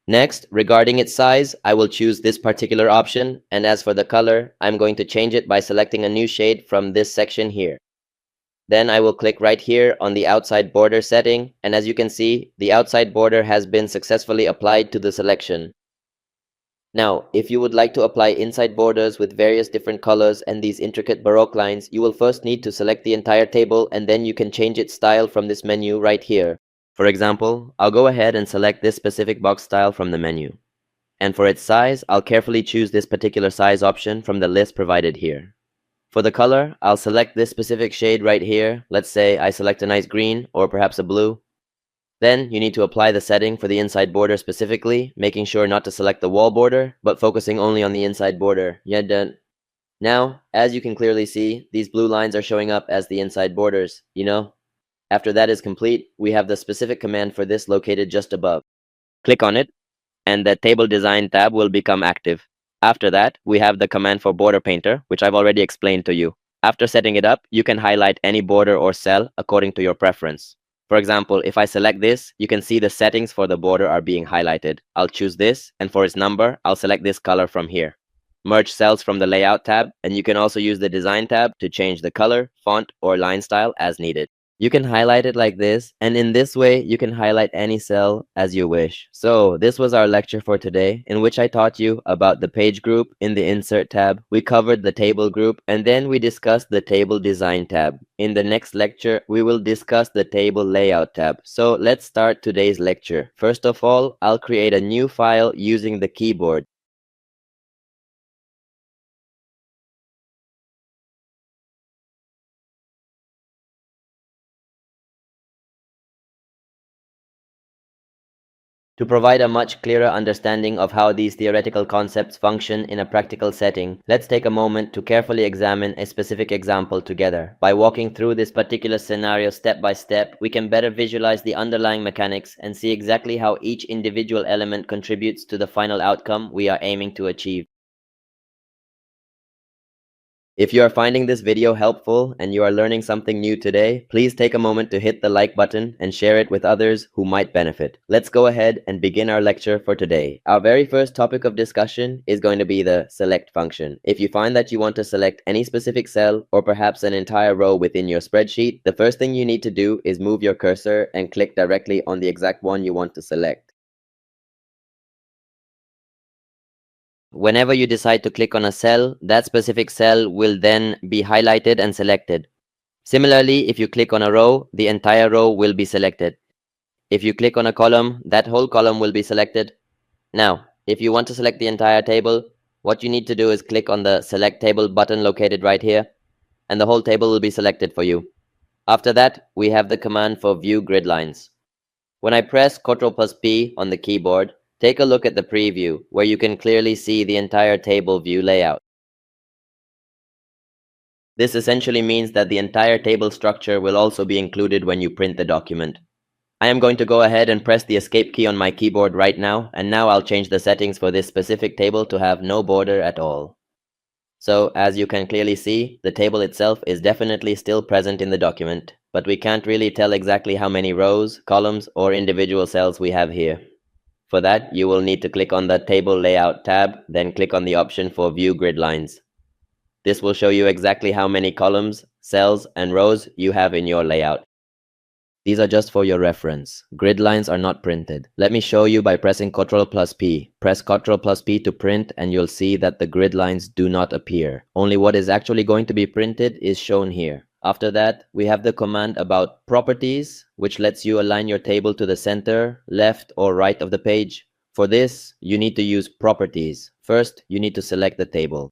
Next, regarding its size, I will choose this particular option, and as for the color, I'm going to change it by selecting a new shade from this section here. Then I will click right here on the outside border setting, and as you can see, the outside border has been successfully applied to the selection. Now, if you would like to apply inside borders with various different colors and these intricate Baroque lines, you will first need to select the entire table and then you can change its style from this menu right here. For example, I'll go ahead and select this specific box style from the menu. And for its size, I'll carefully choose this particular size option from the list provided here. For the color, I'll select this specific shade right here. Let's say I select a nice green or perhaps a blue. Then you need to apply the setting for the inside border specifically, making sure not to select the wall border, but focusing only on the inside border. Yeah, done. Now, as you can clearly see, these blue lines are showing up as the inside borders, you know? After that is complete, we have the specific command for this located just above. Click on it, and the Table Design tab will become active. After that, we have the command for Border Painter, which I've already explained to you. After setting it up, you can highlight any border or cell according to your preference. For example, if I select this, you can see the settings for the border are being highlighted. I'll choose this, and for its number, I'll select this color from here. Merge cells from the Layout tab, and you can also use the Design tab to change the color, font, or line style as needed. You can highlight it like this, and in this way, you can highlight any cell as you wish. So, this was our lecture for today, in which I taught you about the page group in the Insert tab. We covered the table group, and then we discussed the Table Design tab. In the next lecture, we will discuss the Table Layout tab. So, let's start today's lecture. First of all, I'll create a new file using the keyboard. To provide a much clearer understanding of how these theoretical concepts function in a practical setting, let's take a moment to carefully examine a specific example together. By walking through this particular scenario step by step, we can better visualize the underlying mechanics and see exactly how each individual element contributes to the final outcome we are aiming to achieve. If you are finding this video helpful and you are learning something new today, please take a moment to hit the like button and share it with others who might benefit. Let's go ahead and begin our lecture for today. Our very first topic of discussion is going to be the select function. If you find that you want to select any specific cell or perhaps an entire row within your spreadsheet, the first thing you need to do is move your cursor and click directly on the exact one you want to select. Whenever you decide to click on a cell, that specific cell will then be highlighted and selected. Similarly, if you click on a row, the entire row will be selected. If you click on a column, that whole column will be selected. Now, if you want to select the entire table, what you need to do is click on the Select Table button located right here, and the whole table will be selected for you. After that, we have the command for View Grid Lines. When I press Ctrl+P on the keyboard, Take a look at the preview, where you can clearly see the entire table view layout. This essentially means that the entire table structure will also be included when you print the document. I am going to go ahead and press the escape key on my keyboard right now, and now I'll change the settings for this specific table to have no border at all. So, as you can clearly see, the table itself is definitely still present in the document, but we can't really tell exactly how many rows, columns, or individual cells we have here. For that, you will need to click on the Table Layout tab, then click on the option for View Grid Lines. This will show you exactly how many columns, cells, and rows you have in your layout. These are just for your reference. Grid lines are not printed. Let me show you by pressing Ctrl+P. Press Ctrl+P to print and you'll see that the grid lines do not appear. Only what is actually going to be printed is shown here. After that, we have the command about properties, which lets you align your table to the center, left, or right of the page. For this, you need to use properties. First, you need to select the table.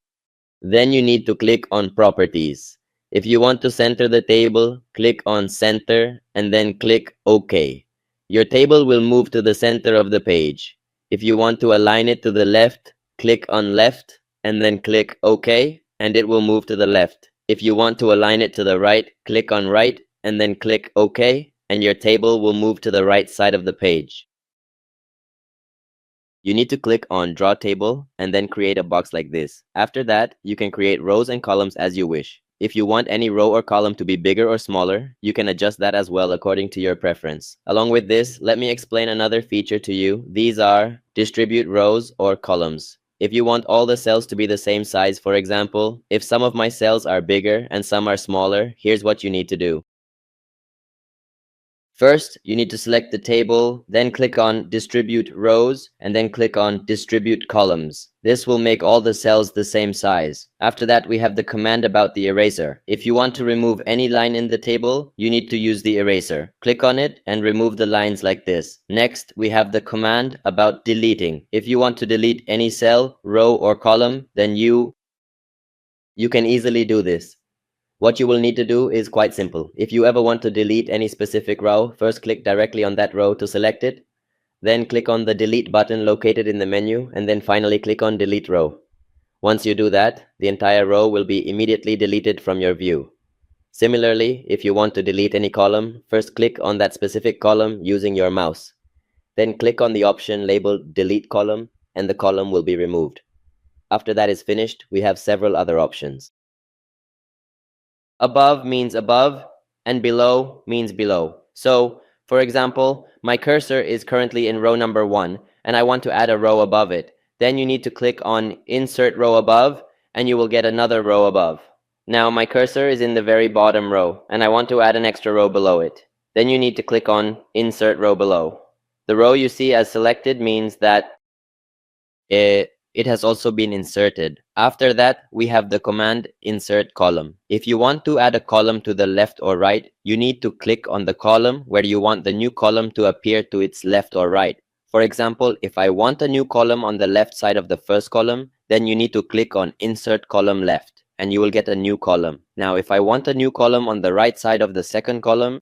Then you need to click on Properties. If you want to center the table, click on Center and then click OK. Your table will move to the center of the page. If you want to align it to the left, click on Left and then click OK and it will move to the left. If you want to align it to the right, click on Right and then click OK and your table will move to the right side of the page. You need to click on Draw Table and then create a box like this. After that, you can create rows and columns as you wish. If you want any row or column to be bigger or smaller, you can adjust that as well according to your preference. Along with this, let me explain another feature to you. These are distribute rows or columns. If you want all the cells to be the same size, for example, if some of my cells are bigger and some are smaller, here's what you need to do. First, you need to select the table, then click on Distribute Rows, and then click on Distribute Columns. This will make all the cells the same size. After that, we have the command about the eraser. If you want to remove any line in the table, you need to use the eraser. Click on it and remove the lines like this. Next, we have the command about deleting. If you want to delete any cell, row, or column, then you can easily do this. What you will need to do is quite simple. If you ever want to delete any specific row, first click directly on that row to select it, then click on the delete button located in the menu, and then finally click on delete row. Once you do that, the entire row will be immediately deleted from your view. Similarly, if you want to delete any column, first click on that specific column using your mouse. Then click on the option labeled delete column, and the column will be removed. After that is finished, we have several other options. Above means above, and below means below. So, for example, my cursor is currently in row number 1, and I want to add a row above it. Then you need to click on Insert Row Above, and you will get another row above. Now my cursor is in the very bottom row, and I want to add an extra row below it. Then you need to click on Insert Row Below. The row you see as selected means that it has also been inserted. After that, we have the command Insert Column. If you want to add a column to the left or right, you need to click on the column where you want the new column to appear to its left or right. For example, if I want a new column on the left side of the first column, then you need to click on Insert Column Left, and you will get a new column. Now, if I want a new column on the right side of the second column,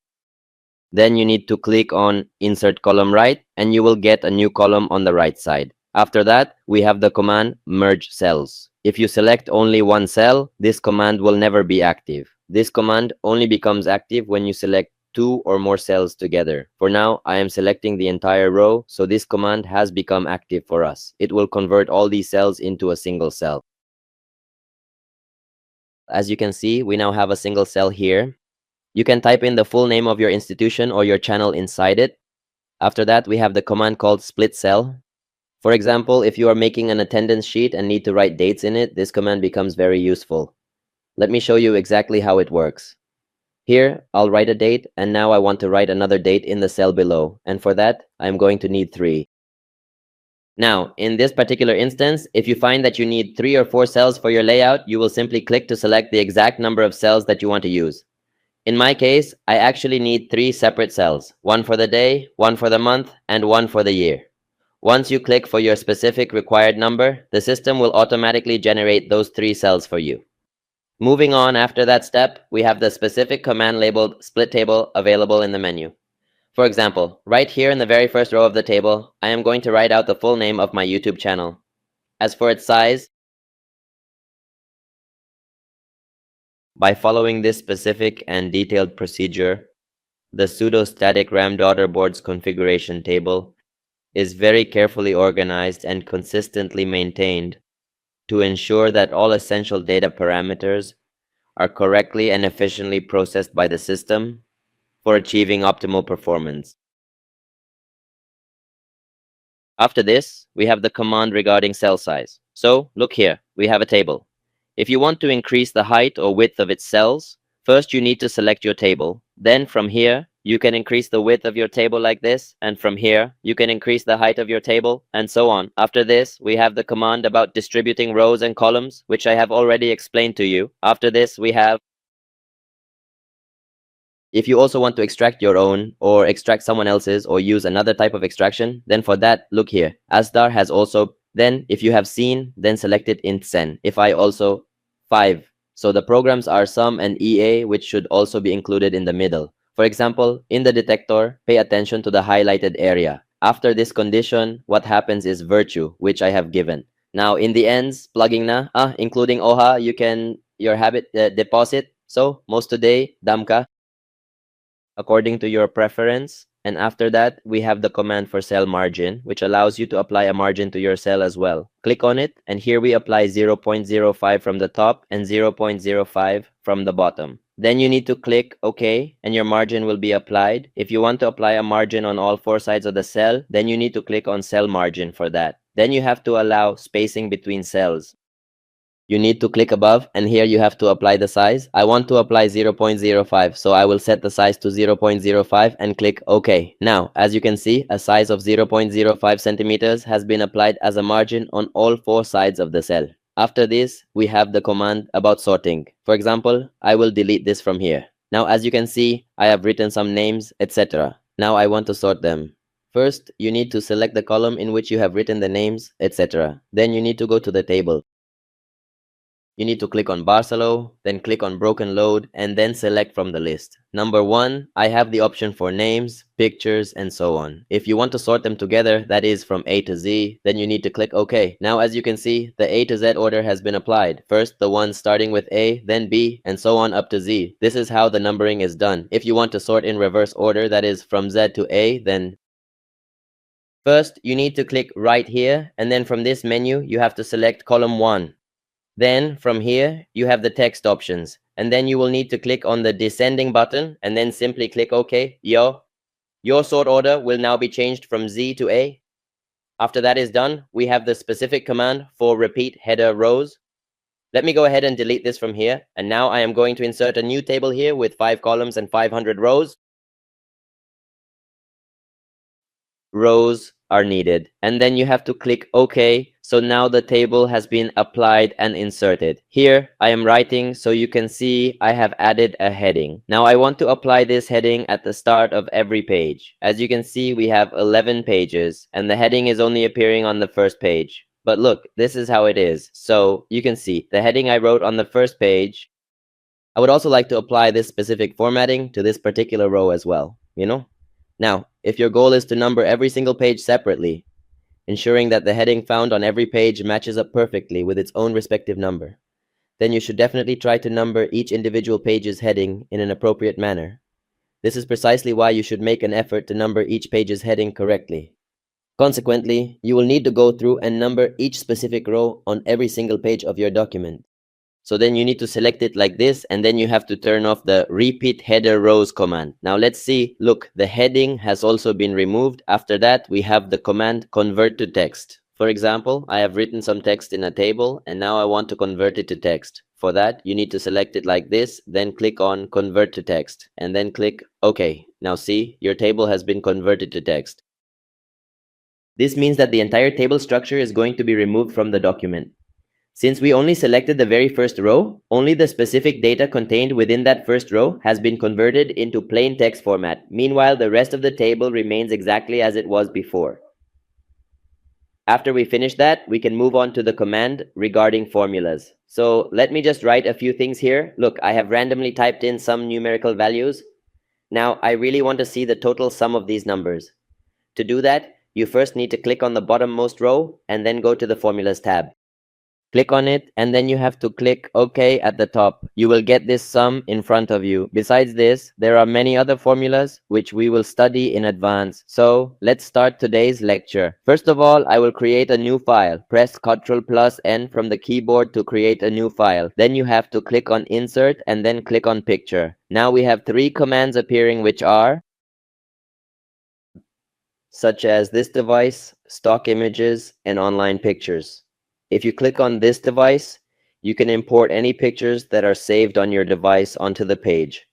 then you need to click on Insert Column Right, and you will get a new column on the right side. After that, we have the command Merge Cells. If you select only one cell, this command will never be active. This command only becomes active when you select 2 or more cells together. For now, I am selecting the entire row, so this command has become active for us. It will convert all these cells into a single cell. As you can see, we now have a single cell here. You can type in the full name of your institution or your channel inside it. After that, we have the command called Split Cell. For example, if you are making an attendance sheet and need to write dates in it, this command becomes very useful. Let me show you exactly how it works. Here, I'll write a date, and now I want to write another date in the cell below, and for that, I'm going to need 3. Now, in this particular instance, if you find that you need 3 or 4 cells for your layout, you will simply click to select the exact number of cells that you want to use. In my case, I actually need 3 separate cells, one for the day, one for the month, and one for the year. Once you click for your specific required number, the system will automatically generate those 3 cells for you. Moving on after that step, we have the specific command labeled Split Table available in the menu. For example, right here in the very first row of the table, I am going to write out the full name of my YouTube channel. As for its size, by following this specific and detailed procedure, the pseudo-static RAM daughter board's configuration table is very carefully organized and consistently maintained to ensure that all essential data parameters are correctly and efficiently processed by the system for achieving optimal performance. After this, we have the command regarding cell size. So, look here, we have a table. If you want to increase the height or width of its cells, first you need to select your table. Then from here, you can increase the width of your table like this, and from here, you can increase the height of your table, and so on. After this, we have the command about distributing rows and columns, which I have already explained to you. After this, we have if you also want to extract your own or extract someone else's or use another type of extraction, then for that, look here. Asdar has also, then if you have seen, then select it in sen. If I also 5. So the programs are sum and EA, which should also be included in the middle. For example, in the detector, pay attention to the highlighted area. After this condition, what happens is virtue, which I have given. Now in the ends, plugging na, including OHA, you can, your habit deposit. So most today, damka according to your preference. And after that, we have the command for cell margin, which allows you to apply a margin to your cell as well. Click on it, and here we apply 0.05 from the top and 0.05 from the bottom. Then you need to click OK, and your margin will be applied. If you want to apply a margin on all 4 sides of the cell, then you need to click on cell margin for that. Then you have to allow spacing between cells. You need to click above, and here you have to apply the size. I want to apply 0.05, so I will set the size to 0.05 and click OK. Now, as you can see, a size of 0.05 centimeters has been applied as a margin on all 4 sides of the cell. After this, we have the command about sorting. For example, I will delete this from here. Now, as you can see, I have written some names, etc. Now I want to sort them. First, you need to select the column in which you have written the names, etc. Then you need to go to the table. You need to click on Barcelo, then click on Broken Load, and then select from the list. Number 1, I have the option for names, pictures, and so on. If you want to sort them together, that is from A to Z, then you need to click OK. Now as you can see, the A to Z order has been applied. First, the one starting with A, then B, and so on up to Z. This is how the numbering is done. If you want to sort in reverse order, that is from Z to A, then first, you need to click right here, and then from this menu, you have to select column 1. Then from here, you have the text options, and then you will need to click on the descending button and then simply click OK. Your sort order will now be changed from Z to A. After that is done, we have the specific command for repeat header rows. Let me go ahead and delete this from here, and now I am going to insert a new table here with 5 columns and 500 rows. Rows are needed, and then you have to click OK. So now the table has been applied and inserted. Here I am writing, so you can see I have added a heading. Now I want to apply this heading at the start of every page. As you can see, we have 11 pages, and the heading is only appearing on the first page. But look, this is how it is. So you can see the heading I wrote on the first page. I would also like to apply this specific formatting to this particular row as well, Now, if your goal is to number every single page separately, ensuring that the heading found on every page matches up perfectly with its own respective number, then you should definitely try to number each individual page's heading in an appropriate manner. This is precisely why you should make an effort to number each page's heading correctly. Consequently, you will need to go through and number each specific row on every single page of your document. So then you need to select it like this, and then you have to turn off the repeat header rows command. Now let's see, look, the heading has also been removed. After that, we have the command convert to text. For example, I have written some text in a table, and now I want to convert it to text. For that, you need to select it like this, then click on convert to text, and then click OK. Now see, your table has been converted to text. This means that the entire table structure is going to be removed from the document. Since we only selected the very first row, only the specific data contained within that first row has been converted into plain text format. Meanwhile, the rest of the table remains exactly as it was before. After we finish that, we can move on to the command regarding formulas. So let me just write a few things here. Look, I have randomly typed in some numerical values. Now, I really want to see the total sum of these numbers. To do that, you first need to click on the bottommost row and then go to the Formulas tab. Click on it, and then you have to click OK at the top. You will get this sum in front of you. Besides this, there are many other formulas which we will study in advance. So let's start today's lecture. First of all, I will create a new file. Press Ctrl+N from the keyboard to create a new file. Then you have to click on Insert and then click on Picture. Now we have three commands appearing, which are such as this device, stock images, and online pictures. If you click on this device, you can import any pictures that are saved on your device onto the page.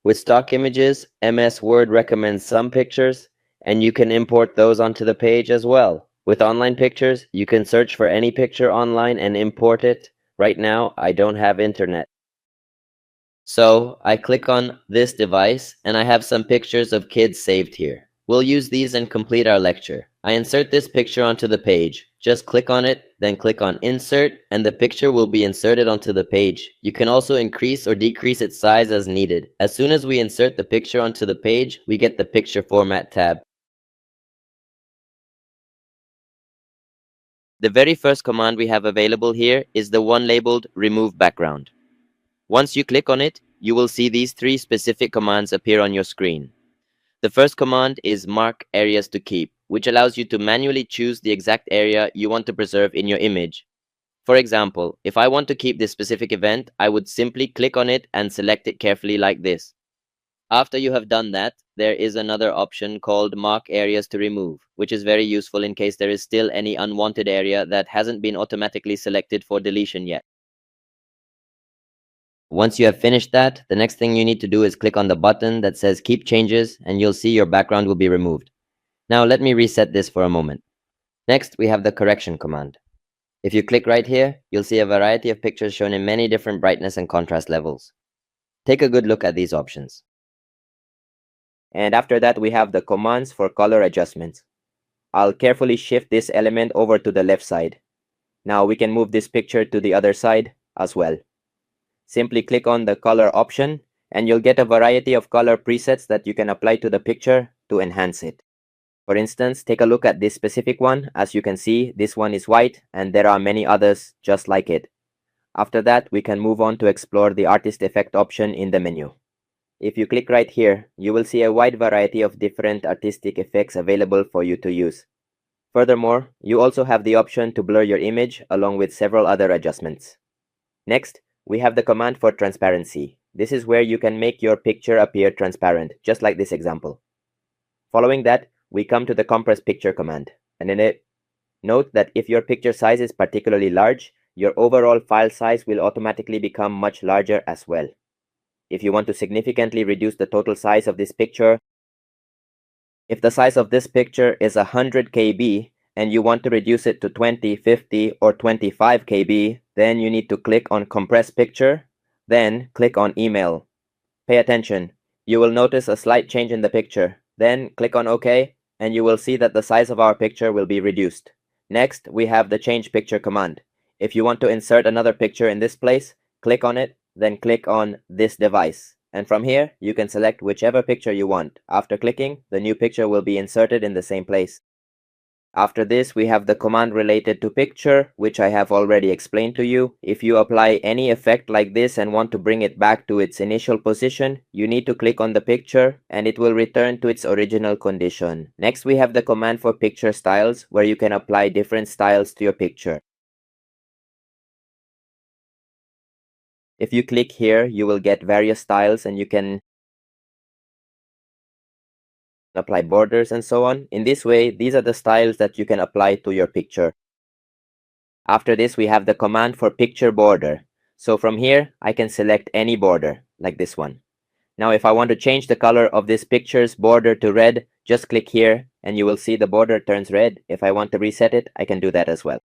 With stock images, MS Word recommends some pictures, and you can import those onto the page as well. With online pictures, you can search for any picture online and import it. Right now, I don't have internet. So I click on this device and I have some pictures of kids saved here. We'll use these and complete our lecture. I insert this picture onto the page. Just click on it, then click on Insert, and the picture will be inserted onto the page. You can also increase or decrease its size as needed. As soon as we insert the picture onto the page, we get the Picture Format tab. The very first command we have available here is the one labeled Remove Background. Once you click on it, you will see these three specific commands appear on your screen. The first command is Mark Areas to Keep, which allows you to manually choose the exact area you want to preserve in your image. For example, if I want to keep this specific event, I would simply click on it and select it carefully like this. After you have done that, there is another option called Mark Areas to Remove, which is very useful in case there is still any unwanted area that hasn't been automatically selected for deletion yet. Once you have finished that, the next thing you need to do is click on the button that says Keep Changes, and you'll see your background will be removed. Now let me reset this for a moment. Next, we have the Correction command. If you click right here, you'll see a variety of pictures shown in many different brightness and contrast levels. Take a good look at these options. And after that, we have the commands for color adjustments. I'll carefully shift this element over to the left side. Now we can move this picture to the other side as well. Simply click on the color option and you'll get a variety of color presets that you can apply to the picture to enhance it. For instance, take a look at this specific one. As you can see, this one is white and there are many others just like it. After that, we can move on to explore the artist effect option in the menu. If you click right here, you will see a wide variety of different artistic effects available for you to use. Furthermore, you also have the option to blur your image along with several other adjustments. Next, we have the command for transparency. This is where you can make your picture appear transparent, just like this example. Following that, we come to the compress picture command. And in it, note that if your picture size is particularly large, your overall file size will automatically become much larger as well. If you want to significantly reduce the total size of this picture, if the size of this picture is 100 KB and you want to reduce it to 20, 50, or 25 KB, then you need to click on Compress Picture, then click on Email. Pay attention. You will notice a slight change in the picture. Then click on OK, and you will see that the size of our picture will be reduced. Next, we have the Change Picture command. If you want to insert another picture in this place, click on it, then click on this device. And from here, you can select whichever picture you want. After clicking, the new picture will be inserted in the same place. After this, we have the command related to picture, which I have already explained to you. If you apply any effect like this and want to bring it back to its initial position, you need to click on the picture and it will return to its original condition. Next, we have the command for picture styles, where you can apply different styles to your picture. If you click here, you will get various styles and you can apply borders and so on. In this way, these are the styles that you can apply to your picture. After this, we have the command for picture border. So from here, I can select any border, like this one. Now, if I want to change the color of this picture's border to red, just click here and you will see the border turns red. If I want to reset it, I can do that as well.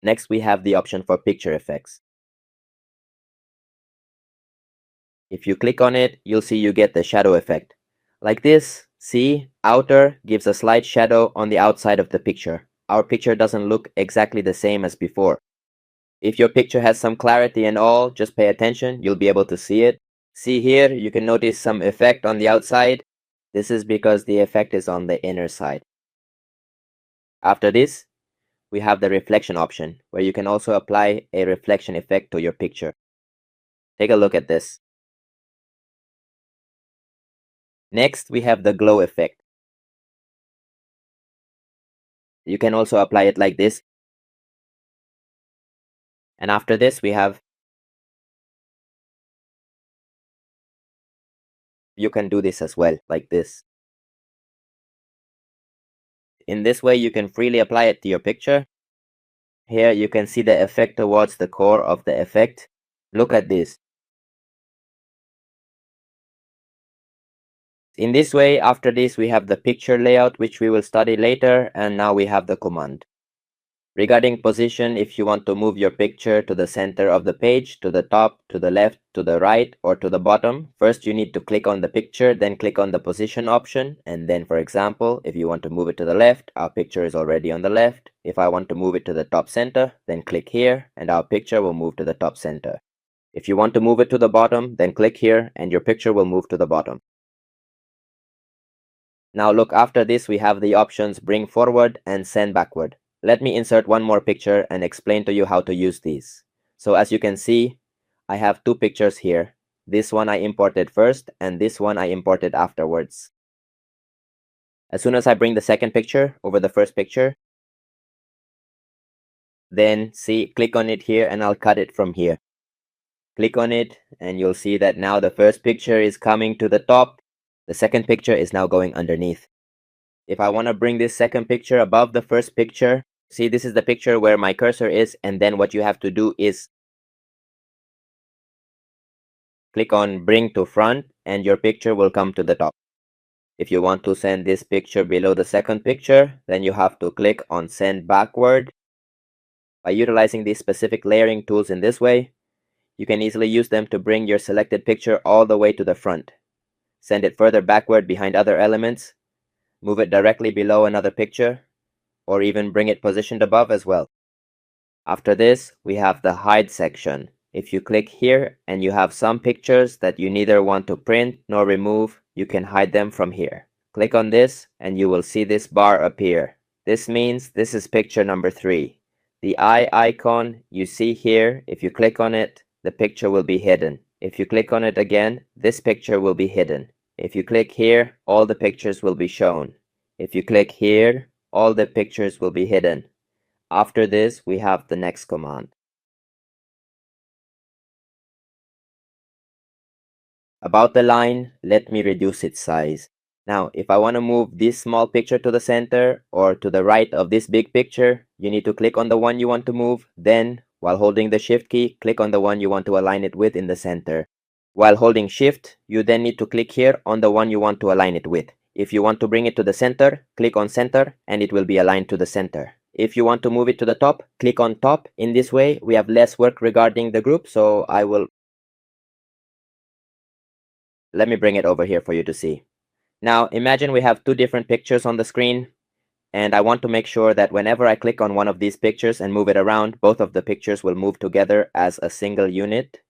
Next, we have the option for picture effects. If you click on it, you'll see you get the shadow effect. Like this, see, outer gives a slight shadow on the outside of the picture. Our picture doesn't look exactly the same as before. If your picture has some clarity and all, just pay attention, you'll be able to see it. See here, you can notice some effect on the outside. This is because the effect is on the inner side. After this, we have the reflection option, where you can also apply a reflection effect to your picture. Take a look at this. Next, we have the glow effect. You can also apply it like this. And after this, you can do this as well, like this. In this way, you can freely apply it to your picture. Here, you can see the effect towards the core of the effect. Look at this. In this way, after this, we have the picture layout, which we will study later, and now we have the command. Regarding position, if you want to move your picture to the center of the page, to the top, to the left, to the right, or to the bottom, first you need to click on the picture, then click on the position option, and then for example, if you want to move it to the left, our picture is already on the left. If I want to move it to the top center, then click here, and our picture will move to the top center. If you want to move it to the bottom, then click here, and your picture will move to the bottom. Now look, after this we have the options bring forward and send backward. Let me insert one more picture and explain to you how to use these. So as you can see, I have two pictures here. This one I imported first and this one I imported afterwards. As soon as I bring the second picture over the first picture, then see, click on it here and I'll cut it from here. Click on it and you'll see that now the first picture is coming to the top. The second picture is now going underneath. If I want to bring this second picture above the first picture, see, this is the picture where my cursor is, and then what you have to do is click on bring to front and your picture will come to the top. If you want to send this picture below the second picture, then you have to click on send backward. By utilizing these specific layering tools in this way, you can easily use them to bring your selected picture all the way to the front. Send it further backward behind other elements, move it directly below another picture, or even bring it positioned above as well. After this, we have the hide section. If you click here and you have some pictures that you neither want to print nor remove, you can hide them from here. Click on this and you will see this bar appear. This means this is picture number 3. The eye icon you see here, if you click on it, the picture will be hidden. If you click on it again, this picture will be hidden. If you click here, all the pictures will be shown. If you click here, all the pictures will be hidden. After this, we have the next command. About the line, let me reduce its size. Now, if I want to move this small picture to the center or to the right of this big picture, you need to click on the one you want to move. Then, while holding the Shift key, click on the one you want to align it with in the center. While holding Shift, you then need to click here on the one you want to align it with. If you want to bring it to the center, click on center and it will be aligned to the center. If you want to move it to the top, click on top. In this way, we have less work regarding the group, so let me bring it over here for you to see. Now, imagine we have two different pictures on the screen, and I want to make sure that whenever I click on one of these pictures and move it around, both of the pictures will move together as a single unit.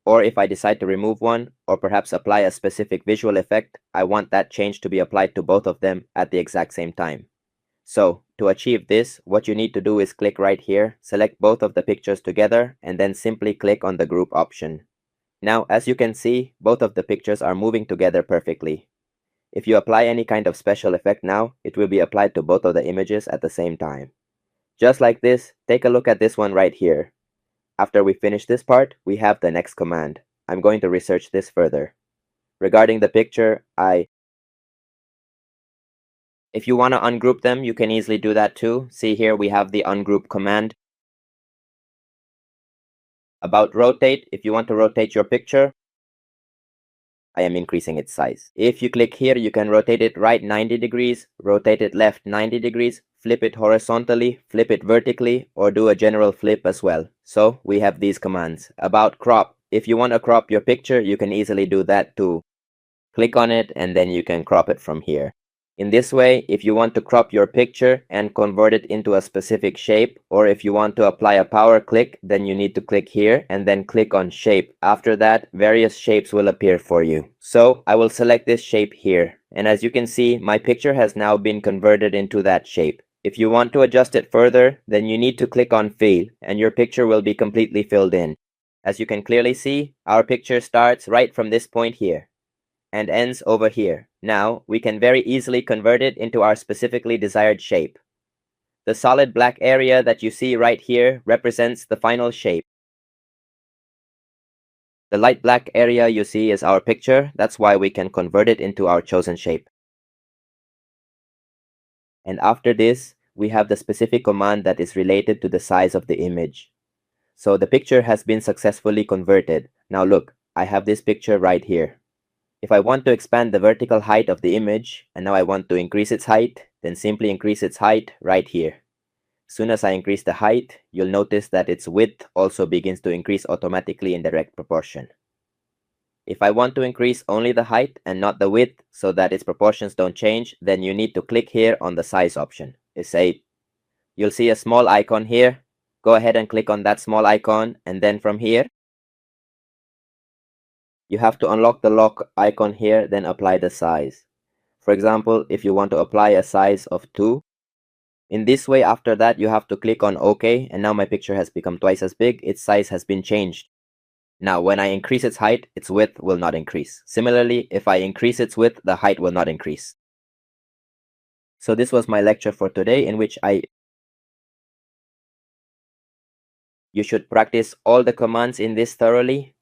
Or if I decide to remove one, or perhaps apply a specific visual effect, I want that change to be applied to both of them at the exact same time. So, to achieve this, what you need to do is click right here, select both of the pictures together, and then simply click on the group option. Now, as you can see, both of the pictures are moving together perfectly. If you apply any kind of special effect now, it will be applied to both of the images at the same time. Just like this, take a look at this one right here. After we finish this part, we have the next command. I'm going to research this further. Regarding the picture, if you want to ungroup them, you can easily do that too. See here, we have the ungroup command. About rotate, if you want to rotate your picture, I am increasing its size. If you click here, you can rotate it right 90 degrees, rotate it left 90 degrees, flip it horizontally, flip it vertically, or do a general flip as well. So we have these commands. About crop, if you want to crop your picture, you can easily do that too. Click on it and then you can crop it from here. In this way, if you want to crop your picture and convert it into a specific shape, or if you want to apply a power click, then you need to click here and then click on shape. After that, various shapes will appear for you. So I will select this shape here. And as you can see, my picture has now been converted into that shape. If you want to adjust it further, then you need to click on fill and your picture will be completely filled in. As you can clearly see, our picture starts right from this point here and ends over here. Now, we can very easily convert it into our specifically desired shape. The solid black area that you see right here represents the final shape. The light black area you see is our picture. That's why we can convert it into our chosen shape. And after this, we have the specific command that is related to the size of the image. So the picture has been successfully converted. Now look, I have this picture right here. If I want to expand the vertical height of the image, and now I want to increase its height, then simply increase its height right here. As soon as I increase the height, you'll notice that its width also begins to increase automatically in direct proportion. If I want to increase only the height and not the width so that its proportions don't change, then you need to click here on the size option. You'll see a small icon here. Go ahead and click on that small icon, and then from here, you have to unlock the lock icon here, then apply the size. For example, if you want to apply a size of 2, in this way, after that, you have to click on OK, and now my picture has become twice as big. Its size has been changed. Now, when I increase its height, its width will not increase. Similarly, if I increase its width, the height will not increase. So this was my lecture for today, in which you should practice all the commands in this thoroughly.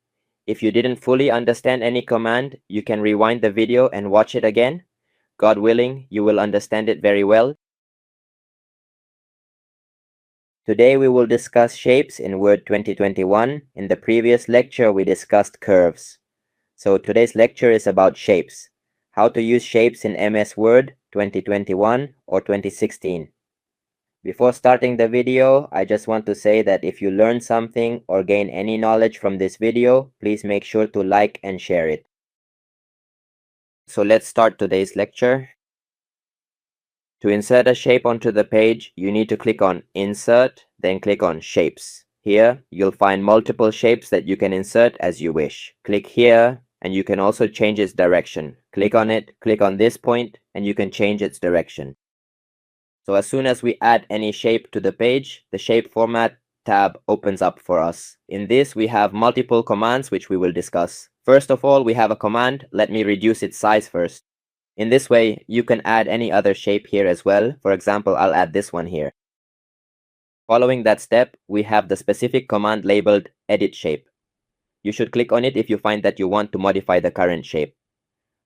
If you didn't fully understand any command, you can rewind the video and watch it again. God willing, you will understand it very well. Today we will discuss shapes in Word 2021. In the previous lecture, we discussed curves. So today's lecture is about shapes. How to use shapes in MS Word 2021 or 2016. Before starting the video, I just want to say that if you learn something or gain any knowledge from this video, please make sure to like and share it. So let's start today's lecture. To insert a shape onto the page, you need to click on Insert, then click on Shapes. Here, you'll find multiple shapes that you can insert as you wish. Click here, and you can also change its direction. Click on it, click on this point, and you can change its direction. So as soon as we add any shape to the page, the Shape Format tab opens up for us. In this, we have multiple commands which we will discuss. First of all, we have a command. Let me reduce its size first. In this way, you can add any other shape here as well. For example, I'll add this one here. Following that step, we have the specific command labeled Edit Shape. You should click on it if you find that you want to modify the current shape.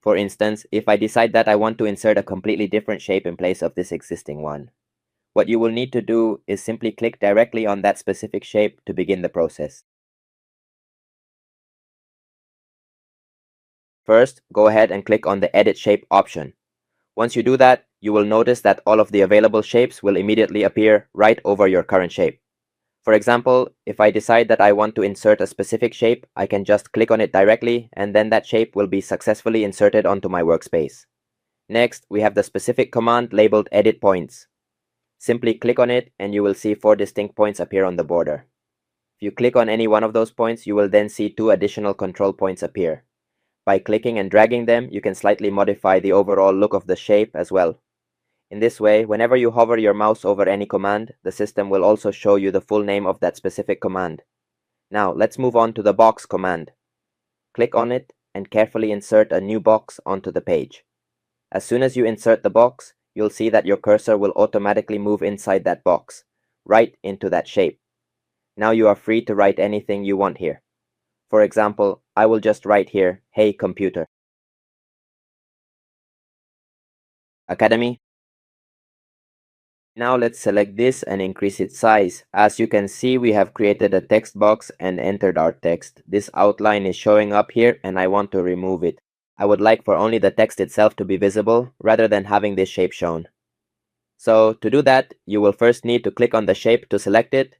For instance, if I decide that I want to insert a completely different shape in place of this existing one, what you will need to do is simply click directly on that specific shape to begin the process. First, go ahead and click on the Edit Shape option. Once you do that, you will notice that all of the available shapes will immediately appear right over your current shape. For example, if I decide that I want to insert a specific shape, I can just click on it directly, and then that shape will be successfully inserted onto my workspace. Next, we have the specific command labeled Edit Points. Simply click on it, and you will see 4 distinct points appear on the border. If you click on any one of those points, you will then see 2 additional control points appear. By clicking and dragging them, you can slightly modify the overall look of the shape as well. In this way, whenever you hover your mouse over any command, the system will also show you the full name of that specific command. Now, let's move on to the box command. Click on it and carefully insert a new box onto the page. As soon as you insert the box, you'll see that your cursor will automatically move inside that box, right into that shape. Now you are free to write anything you want here. For example, I will just write here, "Hey computer." Academy. Now let's select this and increase its size. As you can see, we have created a text box and entered our text. This outline is showing up here and I want to remove it. I would like for only the text itself to be visible rather than having this shape shown. So to do that, you will first need to click on the shape to select it,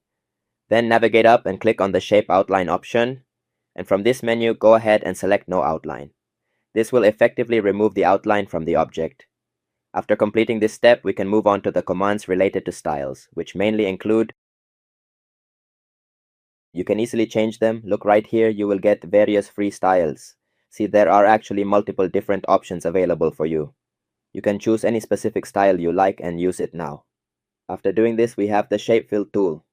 then navigate up and click on the shape outline option. And from this menu, go ahead and select no outline. This will effectively remove the outline from the object. After completing this step, we can move on to the commands related to styles, which mainly include you can easily change them. Look right here, you will get various free styles. See, there are actually multiple different options available for you. You can choose any specific style you like and use it now. After doing this, we have the shape fill tool.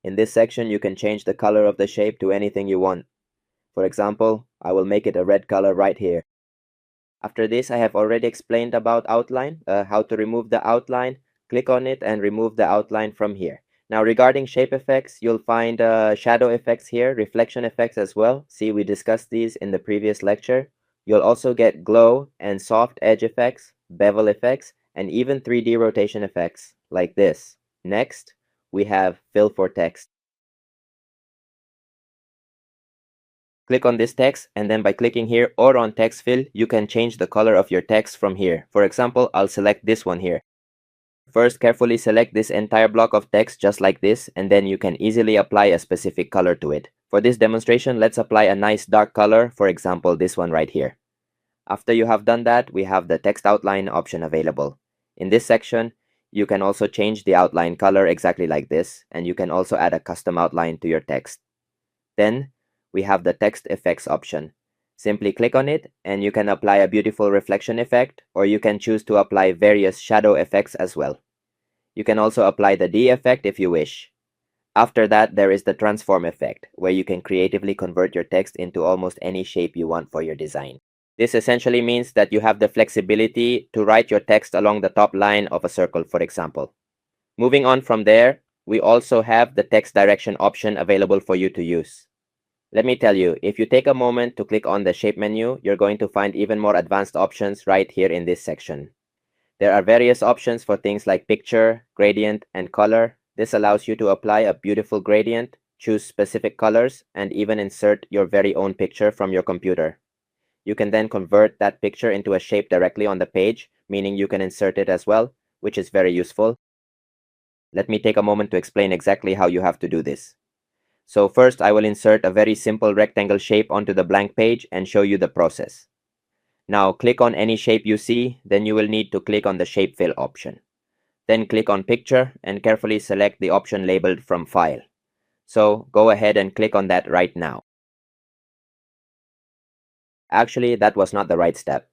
In this section, you can change the color of the shape to anything you want. For example, I will make it a red color right here. After this, I have already explained about outline, how to remove the outline. Click on it and remove the outline from here. Now regarding shape effects, you'll find shadow effects here, reflection effects as well. See, we discussed these in the previous lecture. You'll also get glow and soft edge effects, bevel effects, and even 3D rotation effects, like this. Next, we have fill for text. Click on this text, and then by clicking here or on text fill, you can change the color of your text from here. For example, I'll select this one here. First, carefully select this entire block of text just like this, and then you can easily apply a specific color to it. For this demonstration, let's apply a nice dark color, for example, this one right here. After you have done that, we have the text outline option available. In this section, you can also change the outline color exactly like this, and you can also add a custom outline to your text. Then, we have the text effects option. Simply click on it, and you can apply a beautiful reflection effect, or you can choose to apply various shadow effects as well. You can also apply the D effect if you wish. After that, there is the transform effect, where you can creatively convert your text into almost any shape you want for your design. This essentially means that you have the flexibility to write your text along the top line of a circle, for example. Moving on from there, we also have the text direction option available for you to use. Let me tell you, if you take a moment to click on the shape menu, you're going to find even more advanced options right here in this section. There are various options for things like picture, gradient, and color. This allows you to apply a beautiful gradient, choose specific colors, and even insert your very own picture from your computer. You can then convert that picture into a shape directly on the page, meaning you can insert it as well, which is very useful. Let me take a moment to explain exactly how you have to do this. So first, I will insert a very simple rectangle shape onto the blank page and show you the process. Now click on any shape you see, then you will need to click on the shape fill option. Then click on picture and carefully select the option labeled from file. So go ahead and click on that right now. Actually, that was not the right step.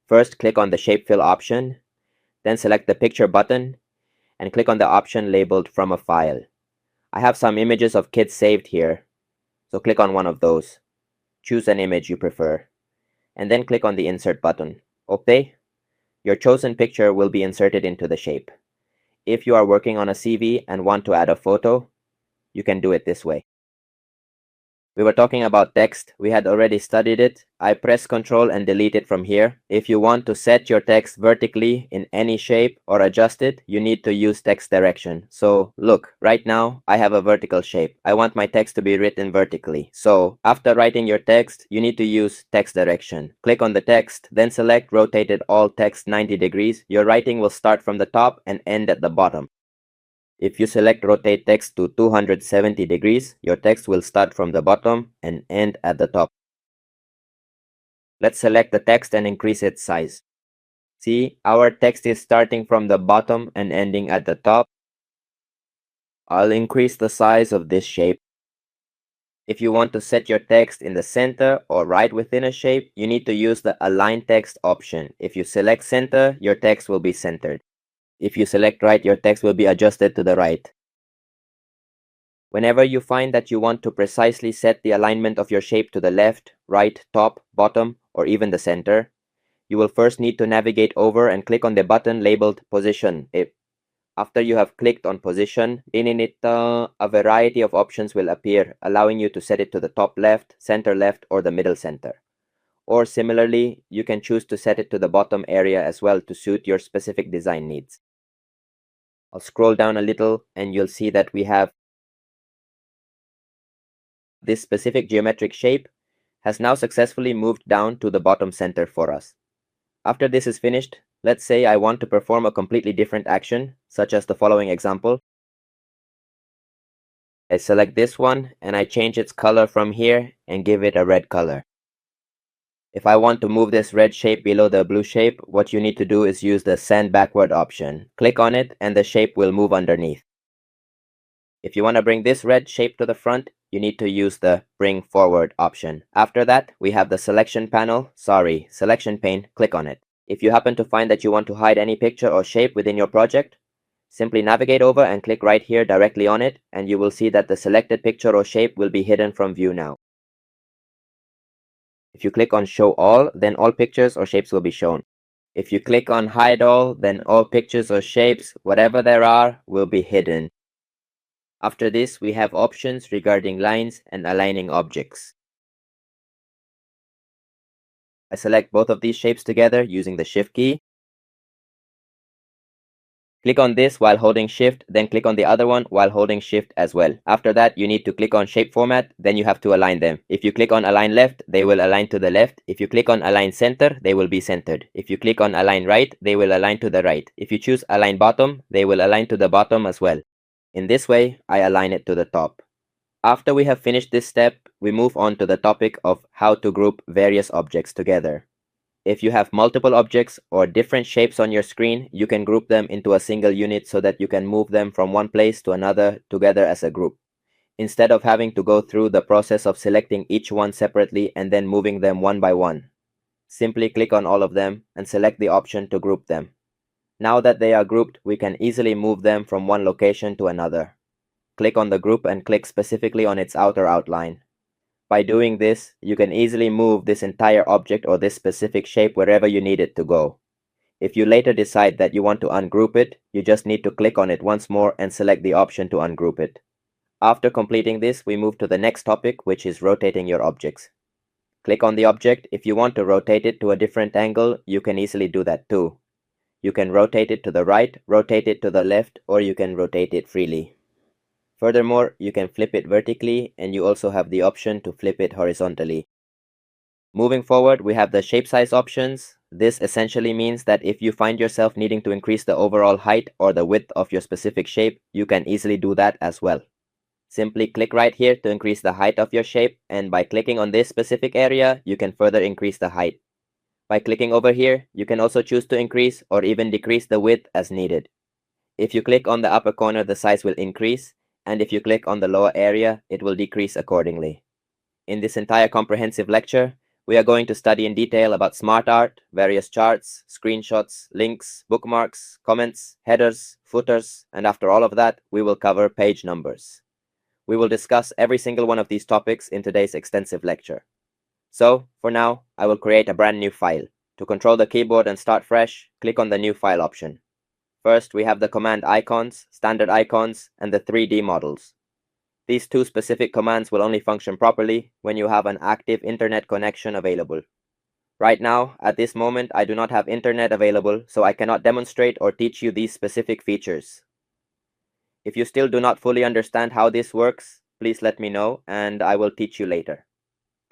First, click on the shape fill option, then select the picture button and click on the option labeled from a file. I have some images of kids saved here, so click on one of those. Choose an image you prefer, and then click on the insert button. Okay? Your chosen picture will be inserted into the shape. If you are working on a CV and want to add a photo, you can do it this way. We were talking about text. We had already studied it. I press Ctrl and delete it from here. If you want to set your text vertically in any shape or adjust it, you need to use text direction. So look, right now I have a vertical shape. I want my text to be written vertically. So after writing your text, you need to use text direction. Click on the text, then select rotated all text 90 degrees. Your writing will start from the top and end at the bottom. If you select rotate text to 270 degrees, your text will start from the bottom and end at the top. Let's select the text and increase its size. See, our text is starting from the bottom and ending at the top. I'll increase the size of this shape. If you want to set your text in the center or right within a shape, you need to use the Align Text option. If you select center, your text will be centered. If you select right, your text will be adjusted to the right. Whenever you find that you want to precisely set the alignment of your shape to the left, right, top, bottom, or even the center, you will first need to navigate over and click on the button labeled Position. After you have clicked on Position, in it, a variety of options will appear, allowing you to set it to the top left, or the middle center. Or similarly, you can choose to set it to the bottom area as well to suit your specific design needs. I'll scroll down a little and you'll see that we have this specific geometric shape has now successfully moved down to the bottom center for us. After this is finished, let's say I want to perform a completely different action, such as the following example. I select this one and I change its color from here and give it a red color. If I want to move this red shape below the blue shape, what you need to do is use the send backward option. Click on it and the shape will move underneath. If you want to bring this red shape to the front, you need to use the bring forward option. After that, we have the selection pane. Click on it. If you happen to find that you want to hide any picture or shape within your project, simply navigate over and click right here directly on it, and you will see that the selected picture or shape will be hidden from view now. If you click on show all, then all pictures or shapes will be shown. If you click on hide all, then all pictures or shapes, whatever there are, will be hidden. After this, we have options regarding lines and aligning objects. I select both of these shapes together using the Shift key. Click on this while holding Shift, then click on the other one while holding Shift as well. After that, you need to click on Shape Format, then you have to align them. If you click on Align Left, they will align to the left. If you click on Align Center, they will be centered. If you click on Align Right, they will align to the right. If you choose Align Bottom, they will align to the bottom as well. In this way, I align it to the top. After we have finished this step, we move on to the topic of how to group various objects together. If you have multiple objects or different shapes on your screen, you can group them into a single unit so that you can move them from one place to another together as a group, instead of having to go through the process of selecting each one separately and then moving them one by one. Simply click on all of them and select the option to group them. Now that they are grouped, we can easily move them from one location to another. Click on the group and click specifically on its outer outline. By doing this, you can easily move this entire object or this specific shape wherever you need it to go. If you later decide that you want to ungroup it, you just need to click on it once more and select the option to ungroup it. After completing this, we move to the next topic, which is rotating your objects. Click on the object. If you want to rotate it to a different angle, you can easily do that too. You can rotate it to the right, rotate it to the left, or you can rotate it freely. Furthermore, you can flip it vertically, and you also have the option to flip it horizontally. Moving forward, we have the shape size options. This essentially means that if you find yourself needing to increase the overall height or the width of your specific shape, you can easily do that as well. Simply click right here to increase the height of your shape, and by clicking on this specific area, you can further increase the height. By clicking over here, you can also choose to increase or even decrease the width as needed. If you click on the upper corner, the size will increase, and if you click on the lower area, it will decrease accordingly. In this entire comprehensive lecture, we are going to study in detail about smart art, various charts, screenshots, links, bookmarks, comments, headers, footers, and after all of that, we will cover page numbers. We will discuss every single one of these topics in today's extensive lecture. So, for now, I will create a brand new file. To control the keyboard and start fresh, click on the New File option. First, we have the command icons, standard icons, and the 3D models. These two specific commands will only function properly when you have an active internet connection available. Right now, at this moment, I do not have internet available, so I cannot demonstrate or teach you these specific features. If you still do not fully understand how this works, please let me know and I will teach you later.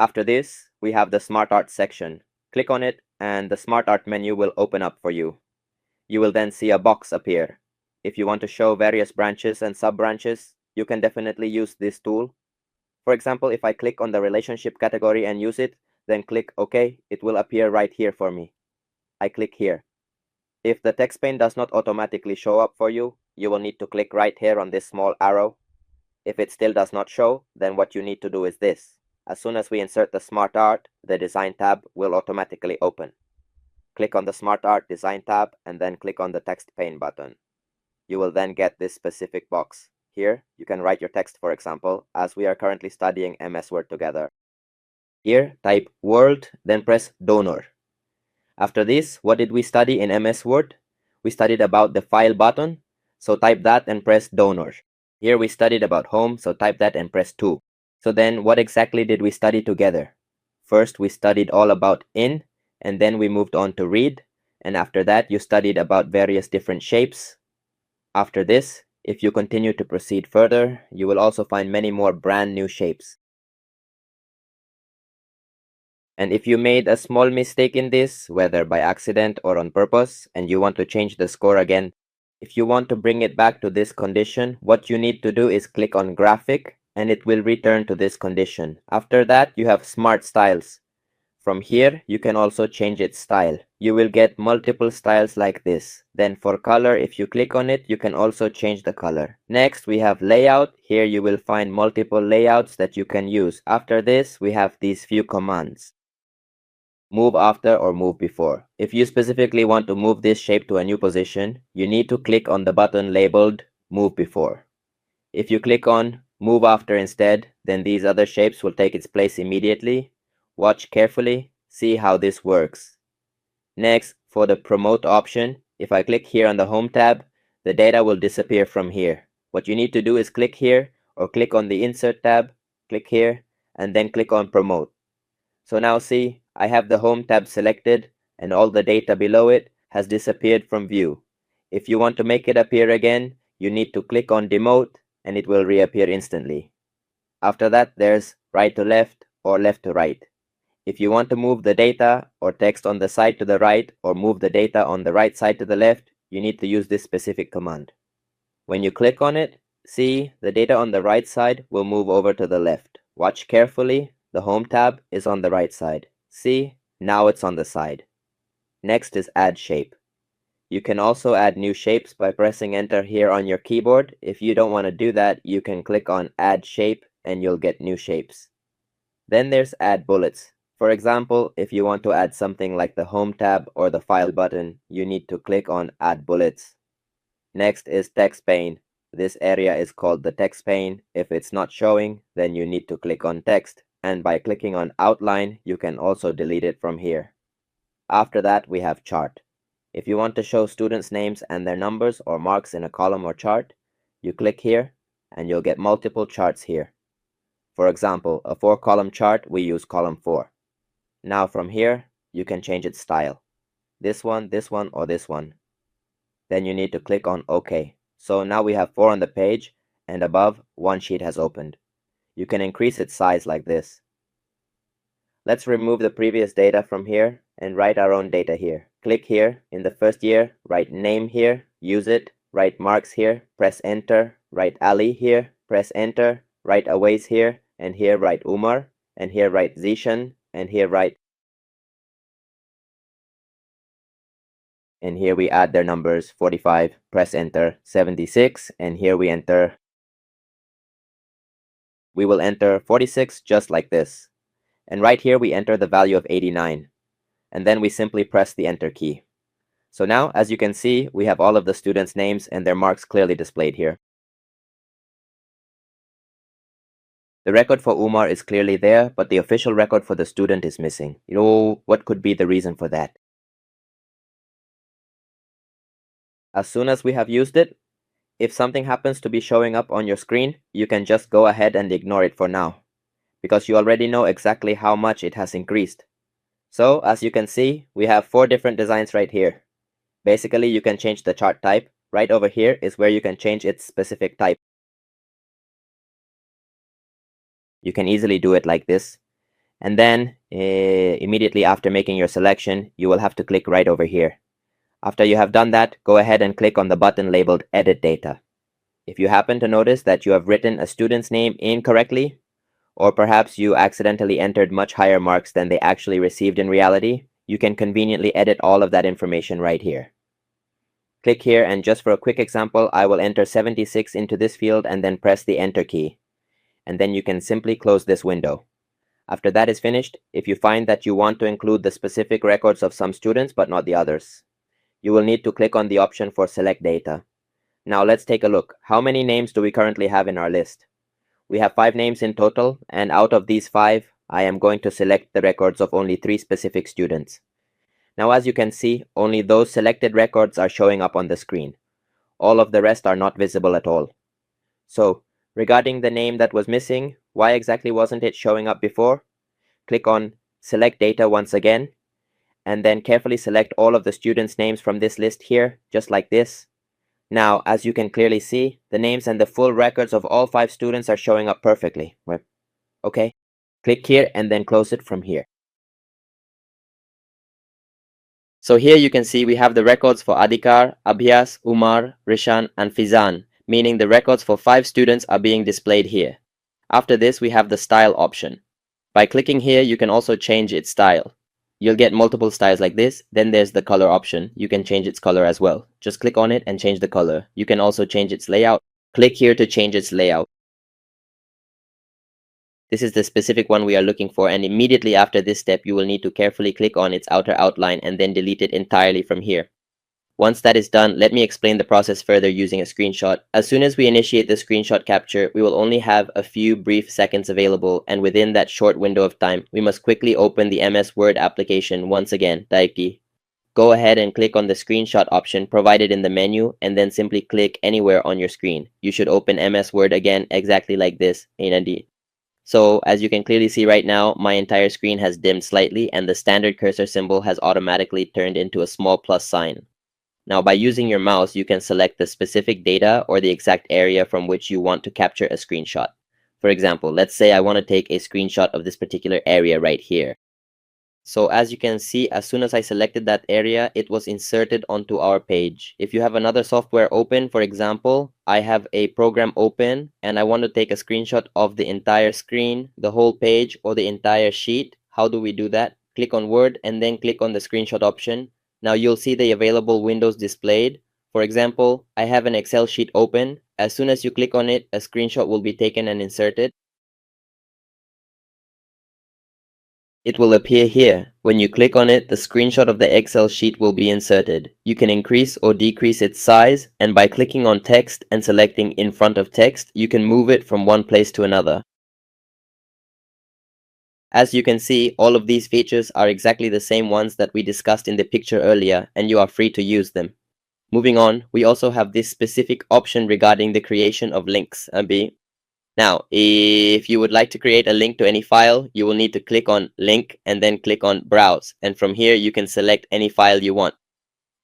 After this, we have the Smart Art section. Click on it and the Smart Art menu will open up for you. You will then see a box appear. If you want to show various branches and sub-branches, you can definitely use this tool. For example, if I click on the relationship category and use it, then click OK, it will appear right here for me. I click here. If the text pane does not automatically show up for you, you will need to click right here on this small arrow. If it still does not show, then what you need to do is this. As soon as we insert the Smart Art, the Design tab will automatically open. Click on the Smart Art Design tab and then click on the Text Pane button. You will then get this specific box. Here, you can write your text, for example, as we are currently studying MS Word together. Here, type World, then press Donor. After this, what did we study in MS Word? We studied about the File button, so type that and press Donor. Here we studied about Home, so type that and press 2. So then, what exactly did we study together? First, we studied all about In, and then we moved on to Read, and after that, you studied about various different shapes. After this, if you continue to proceed further, you will also find many more brand new shapes. And if you made a small mistake in this, whether by accident or on purpose, and you want to change the score again, if you want to bring it back to this condition, what you need to do is click on Graphic, and it will return to this condition. After that, you have Smart Styles. From here, you can also change its style. You will get multiple styles like this. Then for color, if you click on it, you can also change the color. Next, we have layout. Here you will find multiple layouts that you can use. After this, we have these few commands. Move after or move before. If you specifically want to move this shape to a new position, you need to click on the button labeled Move Before. If you click on Move After instead, then these other shapes will take its place immediately. Watch carefully, see how this works. Next, for the Promote option, if I click here on the Home tab, the data will disappear from here. What you need to do is click here or click on the Insert tab, click here, and then click on Promote. So now see, I have the Home tab selected and all the data below it has disappeared from view. If you want to make it appear again, you need to click on Demote and it will reappear instantly. After that, there's right to left or left to right. If you want to move the data or text on the side to the right or move the data on the right side to the left, you need to use this specific command. When you click on it, see the data on the right side will move over to the left. Watch carefully, the Home tab is on the right side. See, now it's on the side. Next is Add Shape. You can also add new shapes by pressing Enter here on your keyboard. If you don't want to do that, you can click on Add Shape and you'll get new shapes. Then there's Add Bullets. For example, if you want to add something like the Home tab or the File button, you need to click on Add Bullets. Next is Text Pane. This area is called the text pane. If it's not showing, then you need to click on Text, and by clicking on Outline, you can also delete it from here. After that, we have Chart. If you want to show students' names and their numbers or marks in a column or chart, you click here, and you'll get multiple charts here. For example, a 4-column chart, we use column 4. Now from here, you can change its style. This one, or this one. Then you need to click on OK. So now we have 4 on the page, and above, one sheet has opened. You can increase its size like this. Let's remove the previous data from here and write our own data here. Click here, in the first year, write name here, use it, write marks here, press enter, write Ali here, press enter, write Awais here, and here write Umar, and here write Zishan, and here write, and here we add their numbers, 45, press enter, 76, and here we enter, we will enter 46 just like this. And right here we enter the value of 89, and then we simply press the enter key. So now, as you can see, we have all of the students' names and their marks clearly displayed here. The record for Umar is clearly there, but the official record for the student is missing. You know, what could be the reason for that? As soon as we have used it, if something happens to be showing up on your screen, you can just go ahead and ignore it for now, because you already know exactly how much it has increased. So, as you can see, we have 4 different designs right here. Basically, you can change the chart type. Right over here is where you can change its specific type. You can easily do it like this. And then, immediately after making your selection, you will have to click right over here. After you have done that, go ahead and click on the button labeled Edit Data. If you happen to notice that you have written a student's name incorrectly, or perhaps you accidentally entered much higher marks than they actually received in reality, you can conveniently edit all of that information right here. Click here, and just for a quick example, I will enter 76 into this field and then press the Enter key. And then you can simply close this window. After that is finished, if you find that you want to include the specific records of some students but not the others, you will need to click on the option for Select Data. Now let's take a look. How many names do we currently have in our list? We have 5 names in total, and out of these 5, I am going to select the records of only 3 specific students. Now as you can see, only those selected records are showing up on the screen. All of the rest are not visible at all. So, regarding the name that was missing, why exactly wasn't it showing up before? Click on Select Data once again, and then carefully select all of the students' names from this list here, just like this. Now, as you can clearly see, the names and the full records of all 5 students are showing up perfectly. Okay, click here and then close it from here. So here you can see we have the records for Adhikar, Abhyas, Umar, Rishan, and Fizan, meaning the records for 5 students are being displayed here. After this, we have the Style option. By clicking here, you can also change its style. You'll get multiple styles like this. Then there's the color option. You can change its color as well. Just click on it and change the color. You can also change its layout. Click here to change its layout. This is the specific one we are looking for, and immediately after this step you will need to carefully click on its outer outline and then delete it entirely from here. Once that is done, let me explain the process further using a screenshot. As soon as we initiate the screenshot capture, we will only have a few brief seconds available, and within that short window of time, we must quickly open the MS Word application once again, Daiki. Go ahead and click on the screenshot option provided in the menu, and then simply click anywhere on your screen. You should open MS Word again exactly like this, Ainadi. So as you can clearly see right now, my entire screen has dimmed slightly and the standard cursor symbol has automatically turned into a small plus sign. Now by using your mouse, you can select the specific data or the exact area from which you want to capture a screenshot. For example, let's say I want to take a screenshot of this particular area right here. So as you can see, as soon as I selected that area, it was inserted onto our page. If you have another software open, for example, I have a program open and I want to take a screenshot of the entire screen, the whole page, or the entire sheet. How do we do that? Click on Word and then click on the screenshot option. Now you'll see the available windows displayed. For example, I have an Excel sheet open. As soon as you click on it, a screenshot will be taken and inserted. It will appear here. When you click on it, the screenshot of the Excel sheet will be inserted. You can increase or decrease its size, and by clicking on text and selecting in front of text, you can move it from one place to another. As you can see, all of these features are exactly the same ones that we discussed in the picture earlier, and you are free to use them. Moving on, we also have this specific option regarding the creation of links, Abi. Now, if you would like to create a link to any file, you will need to click on Link and then click on Browse. And from here, you can select any file you want.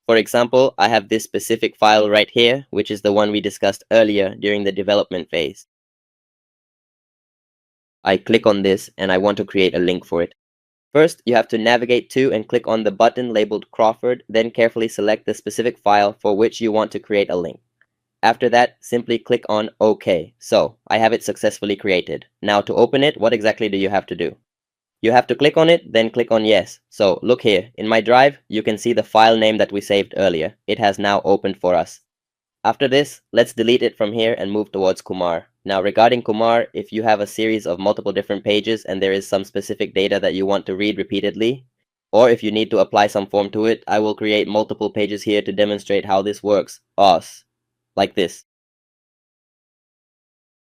For example, I have this specific file right here, which is the one we discussed earlier during the development phase. I click on this and I want to create a link for it. First, you have to navigate to and click on the button labeled Crawford, then carefully select the specific file for which you want to create a link. After that, simply click on OK. So, I have it successfully created. Now to open it, what exactly do you have to do? You have to click on it, then click on Yes. So, look here. In my drive, you can see the file name that we saved earlier. It has now opened for us. After this, let's delete it from here and move towards Kumar. Now regarding Kumar, if you have a series of multiple different pages and there is some specific data that you want to read repeatedly, or if you need to apply some form to it, I will create multiple pages here to demonstrate how this works. Os. Like this.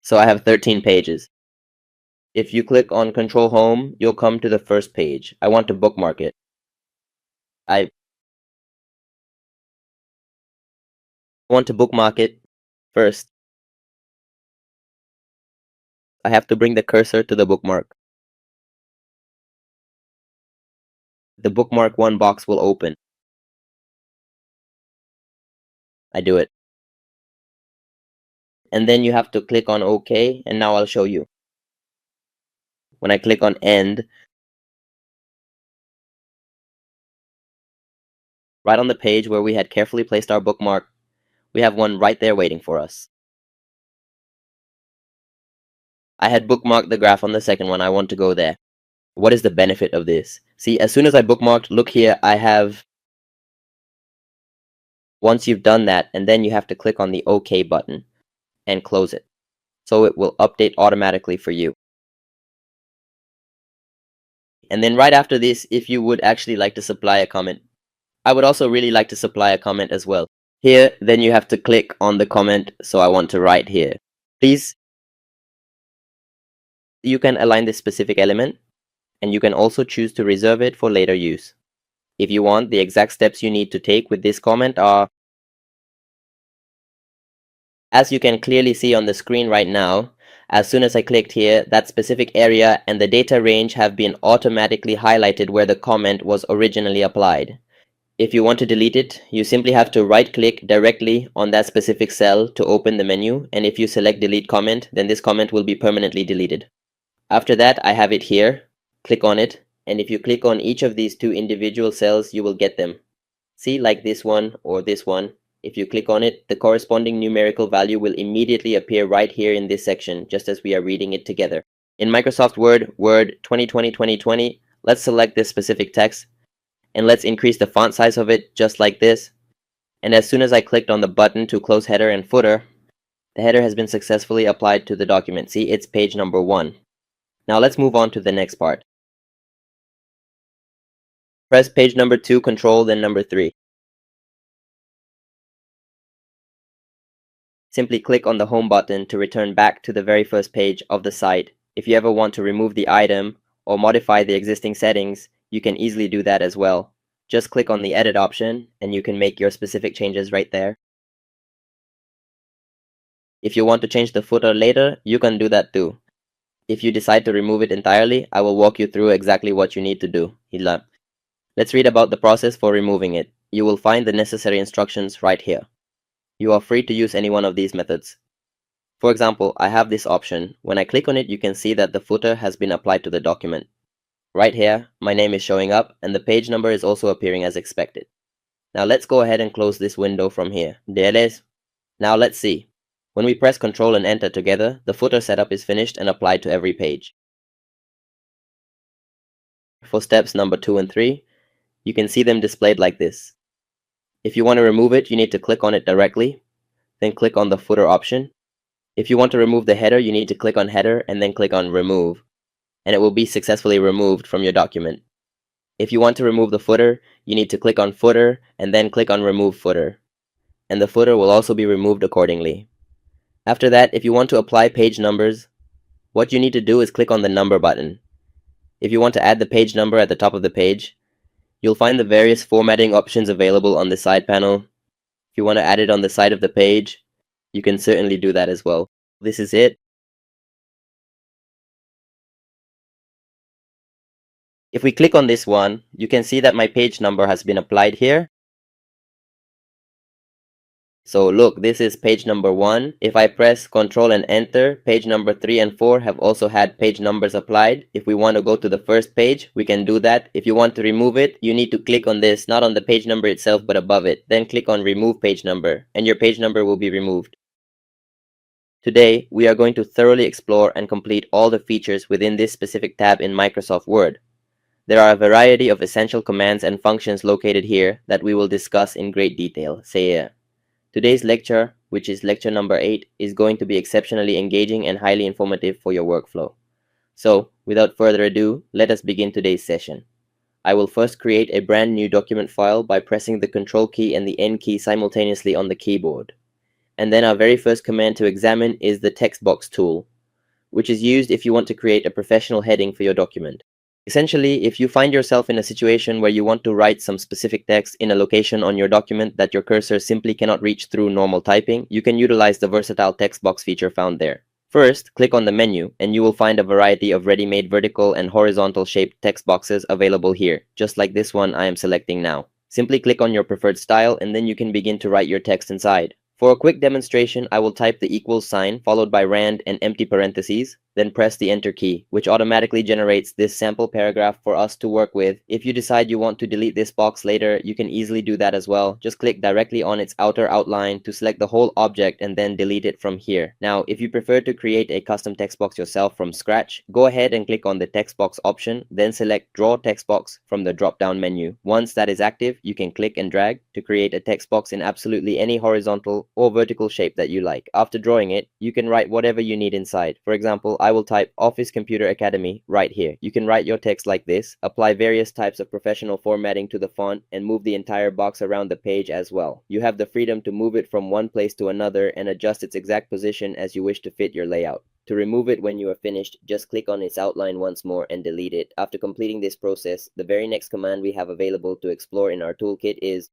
So I have 13 pages. If you click on Control Home, you'll come to the first page. I want to bookmark it. I want to bookmark it. First, I have to bring the cursor to the bookmark. The bookmark 1 box will open. I do it. And then you have to click on OK, and now I'll show you. When I click on End, right on the page where we had carefully placed our bookmark, we have one right there waiting for us. I had bookmarked the graph on the second one. I want to go there. What is the benefit of this? See, as soon as I bookmarked, look here, I have... Once you've done that, and then you have to click on the OK button and close it. So it will update automatically for you. And then right after this, if you would actually like to supply a comment, I would also really like to supply a comment as well. Here, then you have to click on the comment, so I want to write here. Please, you can align this specific element, and you can also choose to reserve it for later use. If you want, the exact steps you need to take with this comment are, as you can clearly see on the screen right now, as soon as I clicked here, that specific area and the data range have been automatically highlighted where the comment was originally applied. If you want to delete it, you simply have to right-click directly on that specific cell to open the menu, and if you select Delete Comment, then this comment will be permanently deleted. After that, I have it here. Click on it, and if you click on each of these 2 individual cells, you will get them. See, like this one or this one. If you click on it, the corresponding numerical value will immediately appear right here in this section, just as we are reading it together. In Microsoft Word, Word 2020-2020, let's select this specific text. And let's increase the font size of it just like this. And as soon as I clicked on the button to close header and footer, the header has been successfully applied to the document. See, it's page number 1. Now let's move on to the next part. Press page number 2, Control, then number 3. Simply click on the Home button to return back to the very first page of the site. If you ever want to remove the item or modify the existing settings, you can easily do that as well. Just click on the Edit option and you can make your specific changes right there. If you want to change the footer later, you can do that too. If you decide to remove it entirely, I will walk you through exactly what you need to do. Let's read about the process for removing it. You will find the necessary instructions right here. You are free to use any one of these methods. For example, I have this option. When I click on it, you can see that the footer has been applied to the document. Right here, my name is showing up and the page number is also appearing as expected. Now let's go ahead and close this window from here. Now let's see. When we press Ctrl and Enter together, the footer setup is finished and applied to every page. For steps number 2 and 3, you can see them displayed like this. If you want to remove it, you need to click on it directly, then click on the footer option. If you want to remove the header, you need to click on Header and then click on Remove, and it will be successfully removed from your document. If you want to remove the footer, you need to click on Footer and then click on Remove Footer, and the footer will also be removed accordingly. After that, if you want to apply page numbers, what you need to do is click on the Number button. If you want to add the page number at the top of the page, you'll find the various formatting options available on the side panel. If you want to add it on the side of the page, you can certainly do that as well. This is it. If we click on this one, you can see that my page number has been applied here. So look, this is page number 1. If I press Ctrl and Enter, page number 3 and 4 have also had page numbers applied. If we want to go to the first page, we can do that. If you want to remove it, you need to click on this, not on the page number itself, but above it. Then click on Remove Page Number, and your page number will be removed. Today, we are going to thoroughly explore and complete all the features within this specific tab in Microsoft Word. There are a variety of essential commands and functions located here that we will discuss in great detail. Today's lecture, which is lecture number 8, is going to be exceptionally engaging and highly informative for your workflow. So, without further ado, let us begin today's session. I will first create a brand new document file by pressing the Control key and the N key simultaneously on the keyboard. And then our very first command to examine is the text box tool, which is used if you want to create a professional heading for your document. Essentially, if you find yourself in a situation where you want to write some specific text in a location on your document that your cursor simply cannot reach through normal typing, you can utilize the versatile text box feature found there. First, click on the menu and you will find a variety of ready-made vertical and horizontal shaped text boxes available here, just like this one I am selecting now. Simply click on your preferred style and then you can begin to write your text inside. For a quick demonstration, I will type the equals sign followed by rand and empty parentheses, then press the enter key, which automatically generates this sample paragraph for us to work with. If you decide you want to delete this box later, you can easily do that as well. Just click directly on its outer outline to select the whole object and then delete it from here. Now, if you prefer to create a custom text box yourself from scratch, go ahead and click on the text box option, then select draw text box from the drop-down menu. Once that is active, you can click and drag to create a text box in absolutely any horizontal or vertical shape that you like. After drawing it, you can write whatever you need inside. For example, I will type Office Computer Academy right here. You can write your text like this, apply various types of professional formatting to the font, and move the entire box around the page as well. You have the freedom to move it from one place to another and adjust its exact position as you wish to fit your layout. To remove it when you are finished, just click on its outline once more and delete it. After completing this process, the very next command we have available to explore in our toolkit is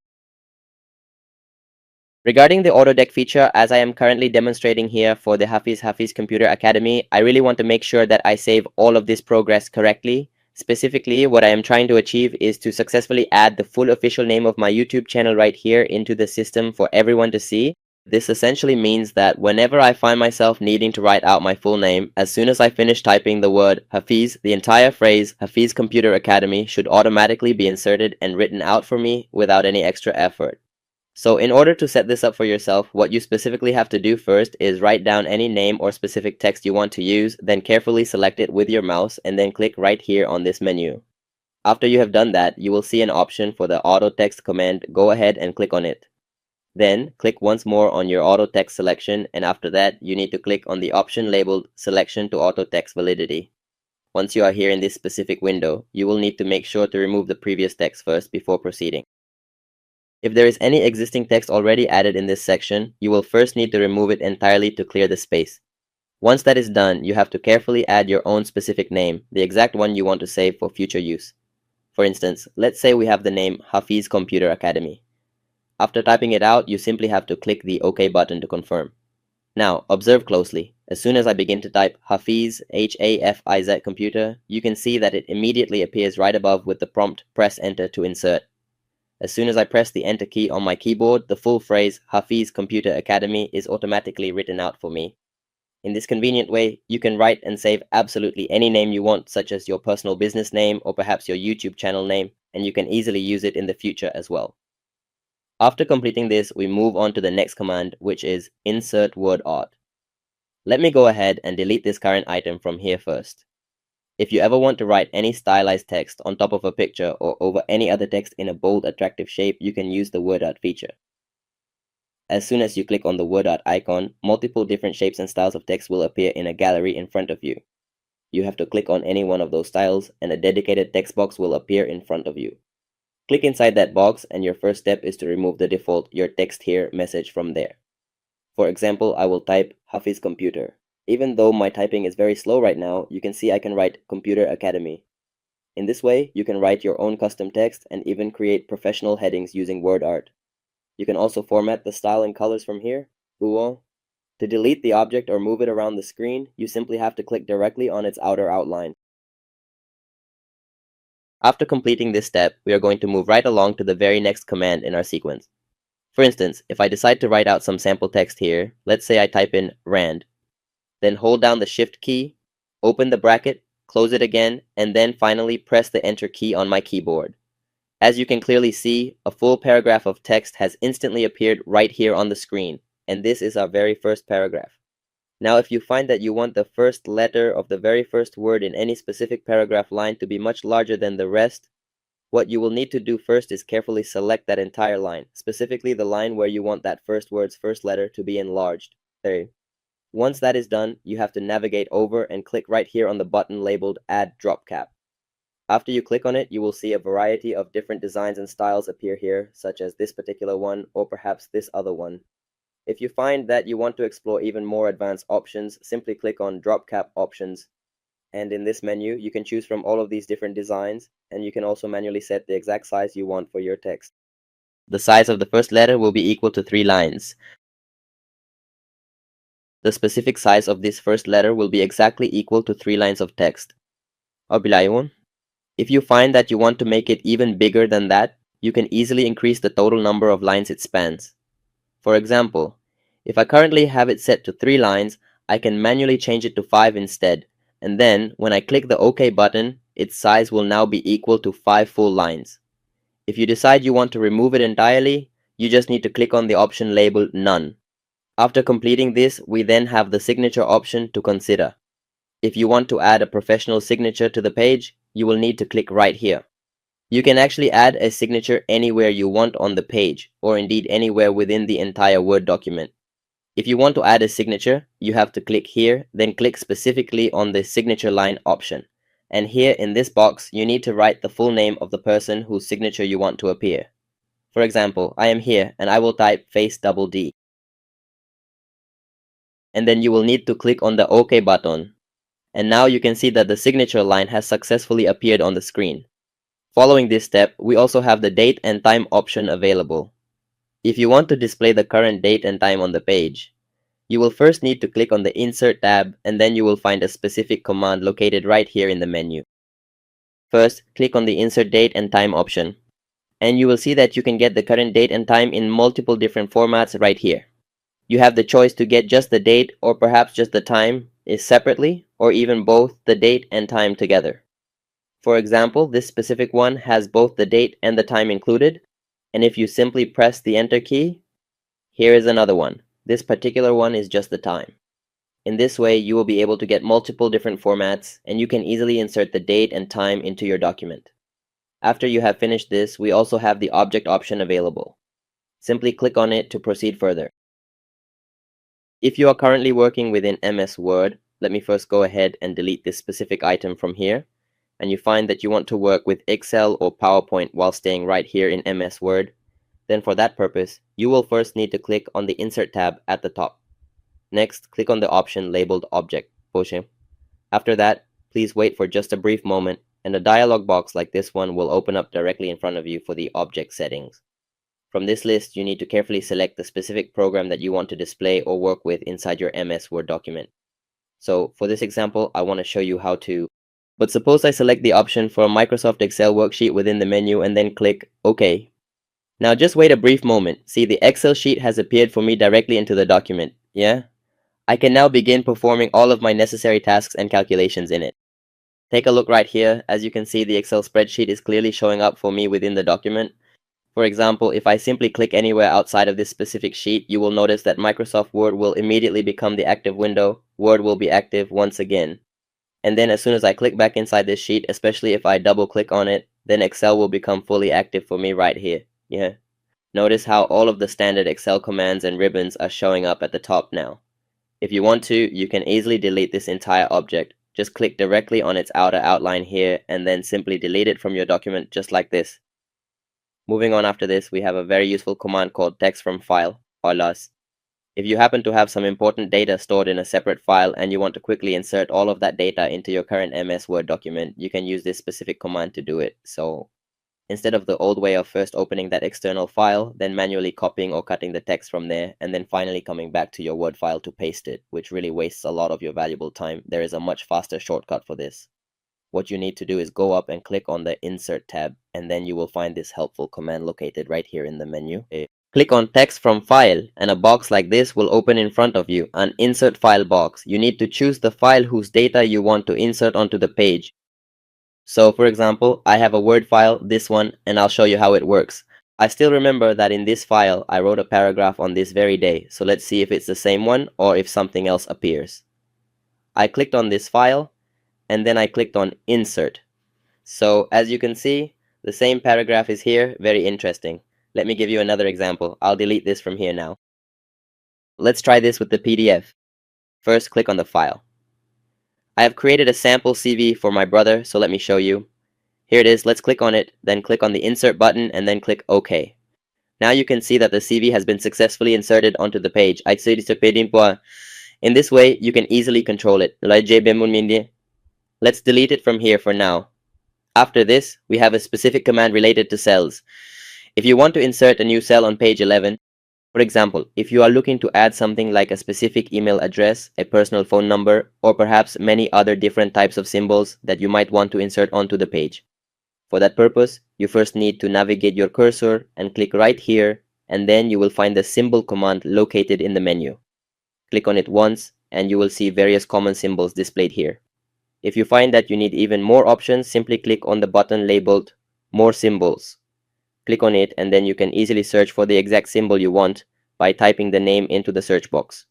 regarding the AutoDeck feature, as I am currently demonstrating here for the Hafiz Computer Academy, I really want to make sure that I save all of this progress correctly. Specifically, what I am trying to achieve is to successfully add the full official name of my YouTube channel right here into the system for everyone to see. This essentially means that whenever I find myself needing to write out my full name, as soon as I finish typing the word Hafiz, the entire phrase Hafiz Computer Academy should automatically be inserted and written out for me without any extra effort. So in order to set this up for yourself, what you specifically have to do first is write down any name or specific text you want to use, then carefully select it with your mouse and then click right here on this menu. After you have done that, you will see an option for the auto text command. Go ahead and click on it. Then, click once more on your auto text selection, and after that, you need to click on the option labeled Selection to Auto Text Validity. Once you are here in this specific window, you will need to make sure to remove the previous text first before proceeding. If there is any existing text already added in this section, you will first need to remove it entirely to clear the space. Once that is done, you have to carefully add your own specific name, the exact one you want to save for future use. For instance, let's say we have the name Hafiz Computer Academy. After typing it out, you simply have to click the OK button to confirm. Now, observe closely. As soon as I begin to type Hafiz, H-A-F-I-Z Computer, you can see that it immediately appears right above with the prompt Press Enter to insert. As soon as I press the Enter key on my keyboard, the full phrase Hafiz Computer Academy is automatically written out for me. In this convenient way, you can write and save absolutely any name you want, such as your personal business name or perhaps your YouTube channel name, and you can easily use it in the future as well. After completing this, we move on to the next command, which is Insert Word Art. Let me go ahead and delete this current item from here first. If you ever want to write any stylized text on top of a picture or over any other text in a bold, attractive shape, you can use the Word Art feature. As soon as you click on the Word Art icon, multiple different shapes and styles of text will appear in a gallery in front of you. You have to click on any one of those styles, and a dedicated text box will appear in front of you. Click inside that box, and your first step is to remove the default "Your text here" message from there. For example, I will type Hafiz Computer. Even though my typing is very slow right now, you can see I can write Computer Academy. In this way, you can write your own custom text and even create professional headings using Word Art. You can also format the style and colors from here. To delete the object or move it around the screen, you simply have to click directly on its outer outline. After completing this step, we are going to move right along to the very next command in our sequence. For instance, if I decide to write out some sample text here, let's say I type in RAND, then hold down the Shift key, open the bracket, close it again, and then finally press the Enter key on my keyboard. As you can clearly see, a full paragraph of text has instantly appeared right here on the screen, and this is our very first paragraph. Now, if you find that you want the first letter of the very first word in any specific paragraph line to be much larger than the rest, what you will need to do first is carefully select that entire line, specifically the line where you want that first word's first letter to be enlarged. There. Once that is done, you have to navigate over and click right here on the button labeled Add Drop Cap. After you click on it, you will see a variety of different designs and styles appear here, such as this particular one or perhaps this other one. If you find that you want to explore even more advanced options, simply click on Drop Cap Options. And in this menu, you can choose from all of these different designs, and you can also manually set the exact size you want for your text. The size of the first letter will be equal to 3 lines. The specific size of this first letter will be exactly equal to 3 lines of text. If you find that you want to make it even bigger than that, you can easily increase the total number of lines it spans. For example, if I currently have it set to 3 lines, I can manually change it to 5 instead, and then when I click the OK button, its size will now be equal to 5 full lines. If you decide you want to remove it entirely, you just need to click on the option labeled None. After completing this, we then have the signature option to consider. If you want to add a professional signature to the page, you will need to click right here. You can actually add a signature anywhere you want on the page, or indeed anywhere within the entire Word document. If you want to add a signature, you have to click here, then click specifically on the signature line option. And here in this box, you need to write the full name of the person whose signature you want to appear. For example, I am here and I will type Face Double D. And then you will need to click on the OK button. And now you can see that the signature line has successfully appeared on the screen. Following this step, we also have the date and time option available. If you want to display the current date and time on the page, you will first need to click on the Insert tab, and then you will find a specific command located right here in the menu. First, click on the Insert Date and Time option, and you will see that you can get the current date and time in multiple different formats right here. You have the choice to get just the date or perhaps just the time is separately, or even both the date and time together. For example, this specific one has both the date and the time included, and if you simply press the Enter key, here is another one. This particular one is just the time. In this way, you will be able to get multiple different formats, and you can easily insert the date and time into your document. After you have finished this, we also have the object option available. Simply click on it to proceed further. If you are currently working within MS Word, let me first go ahead and delete this specific item from here, and you find that you want to work with Excel or PowerPoint while staying right here in MS Word, then for that purpose, you will first need to click on the Insert tab at the top. Next, click on the option labeled Object. After that, please wait for just a brief moment, and a dialog box like this one will open up directly in front of you for the object settings. From this list, you need to carefully select the specific program that you want to display or work with inside your MS Word document. So for this example, I want to show you how to. But suppose I select the option for a Microsoft Excel worksheet within the menu and then click OK. Now just wait a brief moment. See, the Excel sheet has appeared for me directly into the document. Yeah? I can now begin performing all of my necessary tasks and calculations in it. Take a look right here. As you can see, the Excel spreadsheet is clearly showing up for me within the document. For example, if I simply click anywhere outside of this specific sheet, you will notice that Microsoft Word will immediately become the active window. Word will be active once again. And then as soon as I click back inside this sheet, especially if I double click on it, then Excel will become fully active for me right here. Yeah. Notice how all of the standard Excel commands and ribbons are showing up at the top now. If you want to, you can easily delete this entire object. Just click directly on its outer outline here and then simply delete it from your document just like this. Moving on after this, we have a very useful command called text from file, or LUS. If you happen to have some important data stored in a separate file and you want to quickly insert all of that data into your current MS Word document, you can use this specific command to do it. So instead of the old way of first opening that external file, then manually copying or cutting the text from there, and then finally coming back to your Word file to paste it, which really wastes a lot of your valuable time, there is a much faster shortcut for this. What you need to do is go up and click on the Insert tab, and then you will find this helpful command located right here in the menu. Click on Text from File, and a box like this will open in front of you, an Insert File box. You need to choose the file whose data you want to insert onto the page. So for example, I have a Word file, this one, and I'll show you how it works. I still remember that in this file, I wrote a paragraph on this very day, so let's see if it's the same one or if something else appears. I clicked on this file, and then I clicked on Insert. So as you can see, the same paragraph is here, very interesting. Let me give you another example. I'll delete this from here now. Let's try this with the PDF. First, click on the file. I have created a sample CV for my brother, so let me show you. Here it is, let's click on it, then click on the Insert button, and then click OK. Now you can see that the CV has been successfully inserted onto the page. In this way, you can easily control it. Let's delete it from here for now. After this, we have a specific command related to cells. If you want to insert a new cell on page 11, for example, if you are looking to add something like a specific email address, a personal phone number, or perhaps many other different types of symbols that you might want to insert onto the page. For that purpose, you first need to navigate your cursor and click right here, and then you will find the symbol command located in the menu. Click on it once, and you will see various common symbols displayed here. If you find that you need even more options, simply click on the button labeled More Symbols. Click on it and then you can easily search for the exact symbol you want by typing the name into the search box.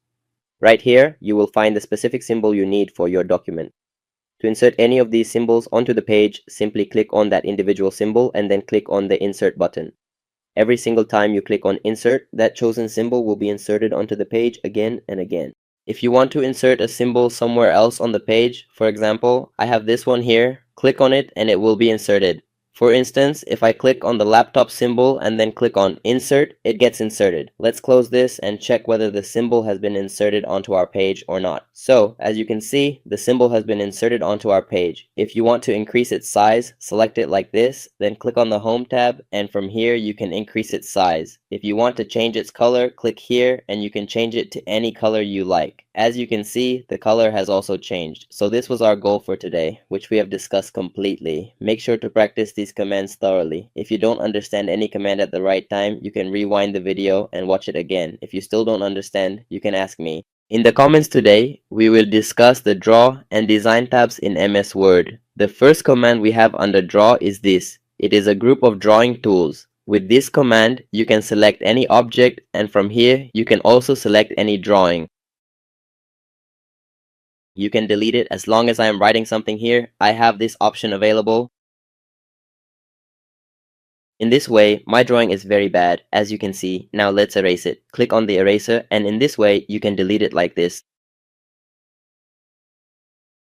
Right here, you will find the specific symbol you need for your document. To insert any of these symbols onto the page, simply click on that individual symbol and then click on the Insert button. Every single time you click on Insert, that chosen symbol will be inserted onto the page again and again. If you want to insert a symbol somewhere else on the page, for example, I have this one here, click on it and it will be inserted. For instance, if I click on the laptop symbol and then click on Insert, it gets inserted. Let's close this and check whether the symbol has been inserted onto our page or not. So, as you can see, the symbol has been inserted onto our page. If you want to increase its size, select it like this, then click on the Home tab, and from here you can increase its size. If you want to change its color, click here and you can change it to any color you like. As you can see, the color has also changed. So this was our goal for today, which we have discussed completely. Make sure to practice these commands thoroughly. If you don't understand any command at the right time, you can rewind the video and watch it again. If you still don't understand, you can ask me. In the comments today, we will discuss the Draw and Design tabs in MS Word. The first command we have under Draw is this. It is a group of drawing tools. With this command, you can select any object, and from here, you can also select any drawing. You can delete it as long as I am writing something here. I have this option available. In this way, my drawing is very bad, as you can see. Now let's erase it. Click on the eraser, and in this way, you can delete it like this.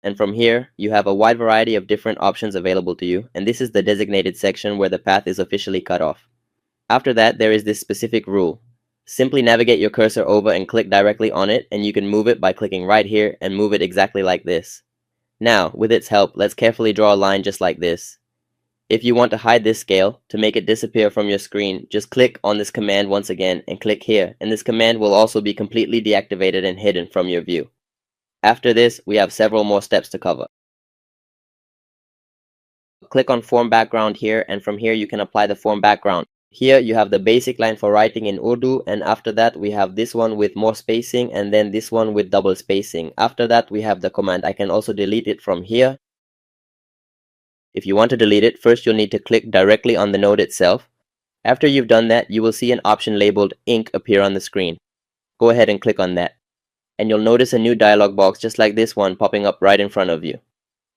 And from here, you have a wide variety of different options available to you, and this is the designated section where the path is officially cut off. After that, there is this specific rule. Simply navigate your cursor over and click directly on it, and you can move it by clicking right here and move it exactly like this. Now, with its help, let's carefully draw a line just like this. If you want to hide this scale, to make it disappear from your screen, just click on this command once again and click here, and this command will also be completely deactivated and hidden from your view. After this, we have several more steps to cover. Click on Form Background here, and from here you can apply the form background. Here you have the basic line for writing in Urdu, and after that we have this one with more spacing, and then this one with double spacing. After that we have the command. I can also delete it from here. If you want to delete it, first you'll need to click directly on the node itself. After you've done that, you will see an option labeled Ink appear on the screen. Go ahead and click on that. And you'll notice a new dialog box just like this one popping up right in front of you.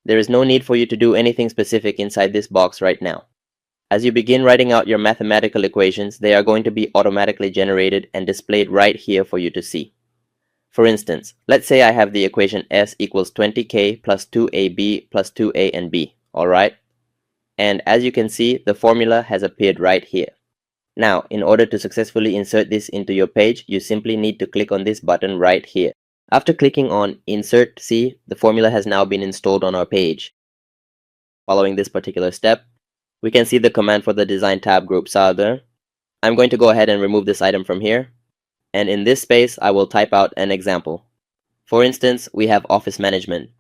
There is no need for you to do anything specific inside this box right now. As you begin writing out your mathematical equations, they are going to be automatically generated and displayed right here for you to see. For instance, let's say I have the equation S equals 20k plus 2ab plus 2a and b, alright? And as you can see, the formula has appeared right here. Now, in order to successfully insert this into your page, you simply need to click on this button right here. After clicking on Insert, see, the formula has now been installed on our page. Following this particular step, we can see the command for the Design tab group Salder. I'm going to go ahead and remove this item from here. And in this space, I will type out an example. For instance, we have Office Management.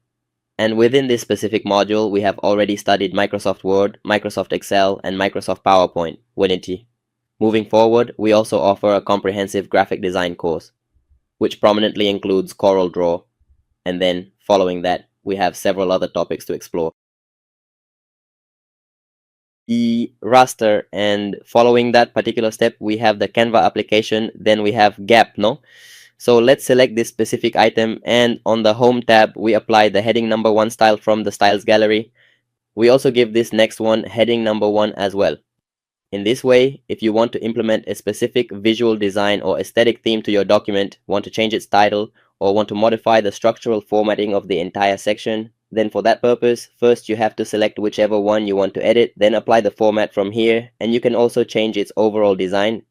And within this specific module, we have already studied Microsoft Word, Microsoft Excel, and Microsoft PowerPoint, wouldn't you? Moving forward, we also offer a comprehensive graphic design course, which prominently includes CorelDRAW, and then following that, we have several other topics to explore. The raster, and following that particular step, we have the Canva application, then we have Gap, no? So let's select this specific item, and on the Home tab, we apply the heading number 1 style from the Styles Gallery. We also give this next one heading number 1 as well. In this way, if you want to implement a specific visual design or aesthetic theme to your document, want to change its title, or want to modify the structural formatting of the entire section, then for that purpose, first you have to select whichever one you want to edit, then apply the format from here, and you can also change its overall design.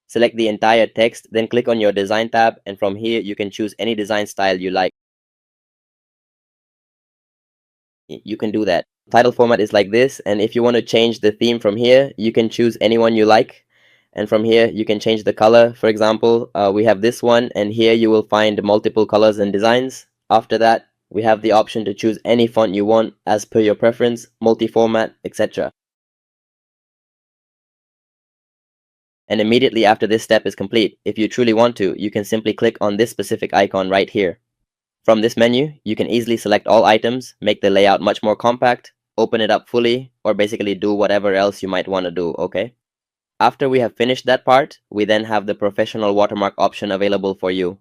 Select the entire text, then click on your Design tab, and from here you can choose any design style you like. You can do that. Title format is like this, and if you want to change the theme from here, you can choose any one you like, and from here you can change the color. For example, we have this one, and here you will find multiple colors and designs. After that, we have the option to choose any font you want as per your preference, multi-format, etc. And immediately after this step is complete, if you truly want to, you can simply click on this specific icon right here. From this menu, you can easily select all items, make the layout much more compact, open it up fully, or basically do whatever else you might want to do, okay? After we have finished that part, we then have the professional watermark option available for you.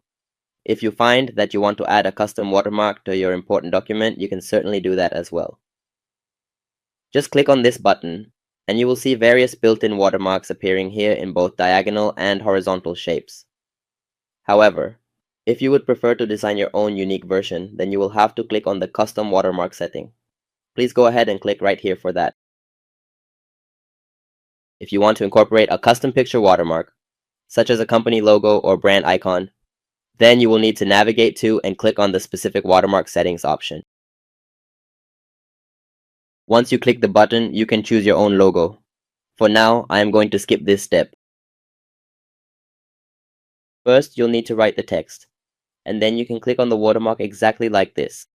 If you find that you want to add a custom watermark to your important document, you can certainly do that as well. Just click on this button, and you will see various built-in watermarks appearing here in both diagonal and horizontal shapes. However, if you would prefer to design your own unique version, then you will have to click on the Custom Watermark setting. Please go ahead and click right here for that. If you want to incorporate a custom picture watermark, such as a company logo or brand icon, then you will need to navigate to and click on the specific watermark settings option. Once you click the button, you can choose your own logo. For now, I am going to skip this step. First, you'll need to write the text, and then you can click on the watermark exactly like this.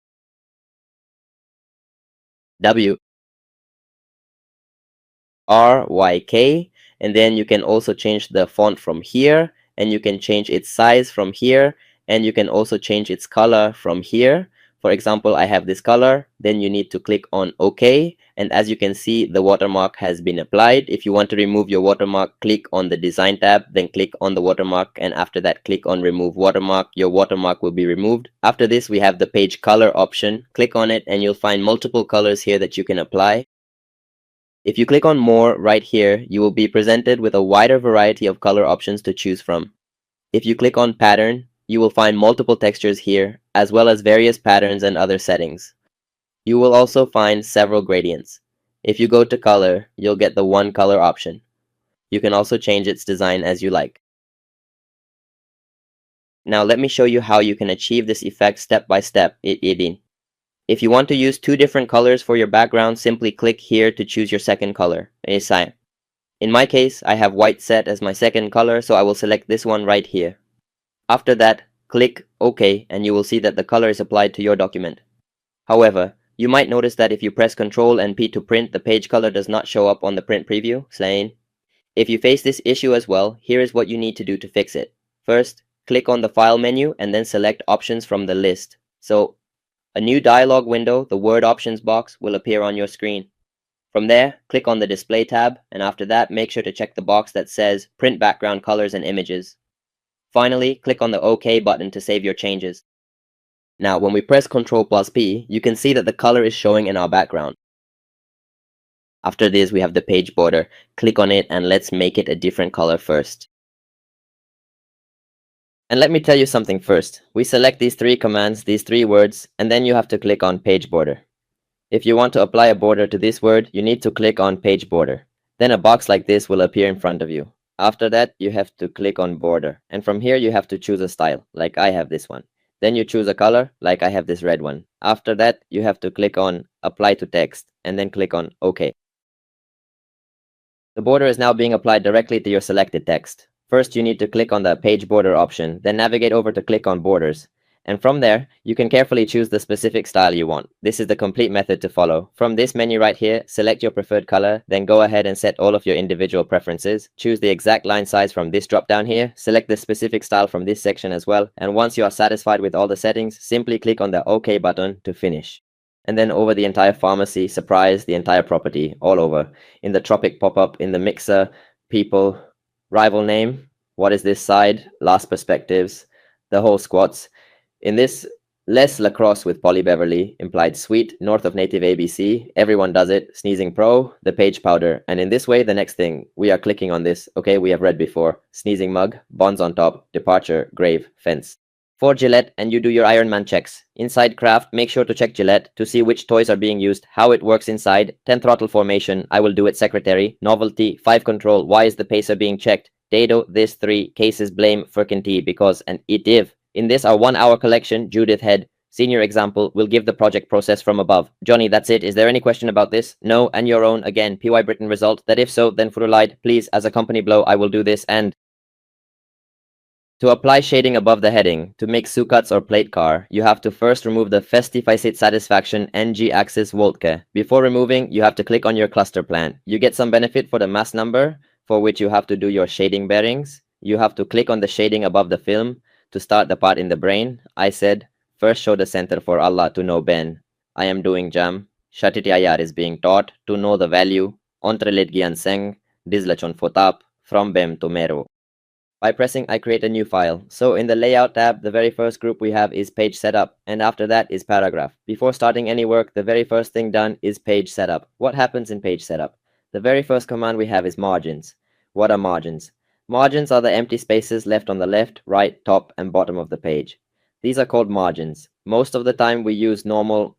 WRYK, and then you can also change the font from here, and you can change its size from here, and you can also change its color from here. For example, I have this color, then you need to click on OK, and as you can see, the watermark has been applied. If you want to remove your watermark, click on the Design tab, then click on the watermark, and after that, click on Remove Watermark. Your watermark will be removed. After this, we have the Page Color option. Click on it, and you'll find multiple colors here that you can apply. If you click on More right here, you will be presented with a wider variety of color options to choose from. If you click on Pattern, you will find multiple textures here, as well as various patterns and other settings. You will also find several gradients. If you go to Color, you'll get the one color option. You can also change its design as you like. Now let me show you how you can achieve this effect step by step. If you want to use two different colors for your background, simply click here to choose your second color. In my case, I have white set as my second color, so I will select this one right here. After that, click OK and you will see that the color is applied to your document. However, you might notice that if you press Ctrl and P to print, the page color does not show up on the print preview. If you face this issue as well, here is what you need to do to fix it. First, click on the File menu and then select Options from the list. So, a new dialog window, the Word Options box, will appear on your screen. From there, click on the Display tab, and after that, make sure to check the box that says Print Background Colors and Images. Finally, click on the OK button to save your changes. Now, when we press Ctrl plus P, you can see that the color is showing in our background. After this, we have the page border. Click on it and let's make it a different color first. And let me tell you something first. We select these three commands, these three words, and then you have to click on page border. If you want to apply a border to this word, you need to click on page border. Then a box like this will appear in front of you. After that, you have to click on border. And from here, you have to choose a style, like I have this one. Then you choose a color, like I have this red one. After that, you have to click on apply to text, and then click on OK. The border is now being applied directly to your selected text. First, you need to click on the page border option, then navigate over to click on borders. And from there, you can carefully choose the specific style you want. This is the complete method to follow. From this menu right here, select your preferred color, then go ahead and set all of your individual preferences. Choose the exact line size from this drop down here, select the specific style from this section as well, and once you are satisfied with all the settings, simply click on the OK button to finish. And then over the entire pharmacy, surprise, the entire property, all over. In the Tropic pop-up, in the mixer, people, rival name, what is this side, last perspectives, the whole squats. In this, less lacrosse with Polly Beverly, implied sweet, north of native ABC, everyone does it, sneezing pro, the page powder. And in this way, the next thing, we are clicking on this, okay, we have read before, sneezing mug, bonds on top, departure, grave, fence. For Gillette, and you do your Iron Man checks. Inside craft, make sure to check Gillette to see which toys are being used, how it works inside, 10 throttle formation, I will do it secretary, novelty, 5 control, why is the pacer being checked, dado, this 3, cases blame, Firkin because, and it if. In this our 1 hour collection, Judith Head, senior example, will give the project process from above. Johnny, that's it. Is there any question about this? No, and your own, again, PY Britain result, that if so, then Furulide, please, as a company blow, I will do this, and to apply shading above the heading, to make Sukats or plate car, you have to first remove the Festifacit Satisfaction NG Axis Voltke. Before removing, you have to click on your cluster plan. You get some benefit for the mass number, for which you have to do your shading bearings. You have to click on the shading above the film to start the part in the brain. I said, first show the center for Allah to know Ben. I am doing jam. Shatiti Ayar is being taught to know the value. Entrelet Gian Seng, Dislachon Fotap, from Bem to Mero. By pressing I create a new file. So in the layout tab, the very first group we have is page setup, and after that is paragraph. Before starting any work, the very first thing done is page setup. What happens in page setup? The very first command we have is margins. What are margins? Margins are the empty spaces left on the left, right, top, and bottom of the page. These are called margins. Most of the time we use normal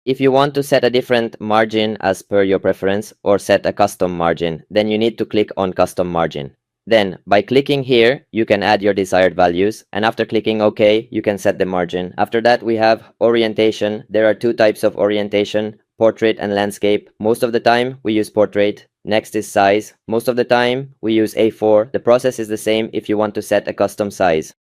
If you want to set a different margin as per your preference or set a custom margin, then you need to click on custom margin. Then, by clicking here, you can add your desired values, and after clicking OK, you can set the margin. After that, we have orientation. There are 2 types of orientation, portrait and landscape. Most of the time, we use portrait. Next is size. Most of the time, we use A4. The process is the same if you want to set a custom size.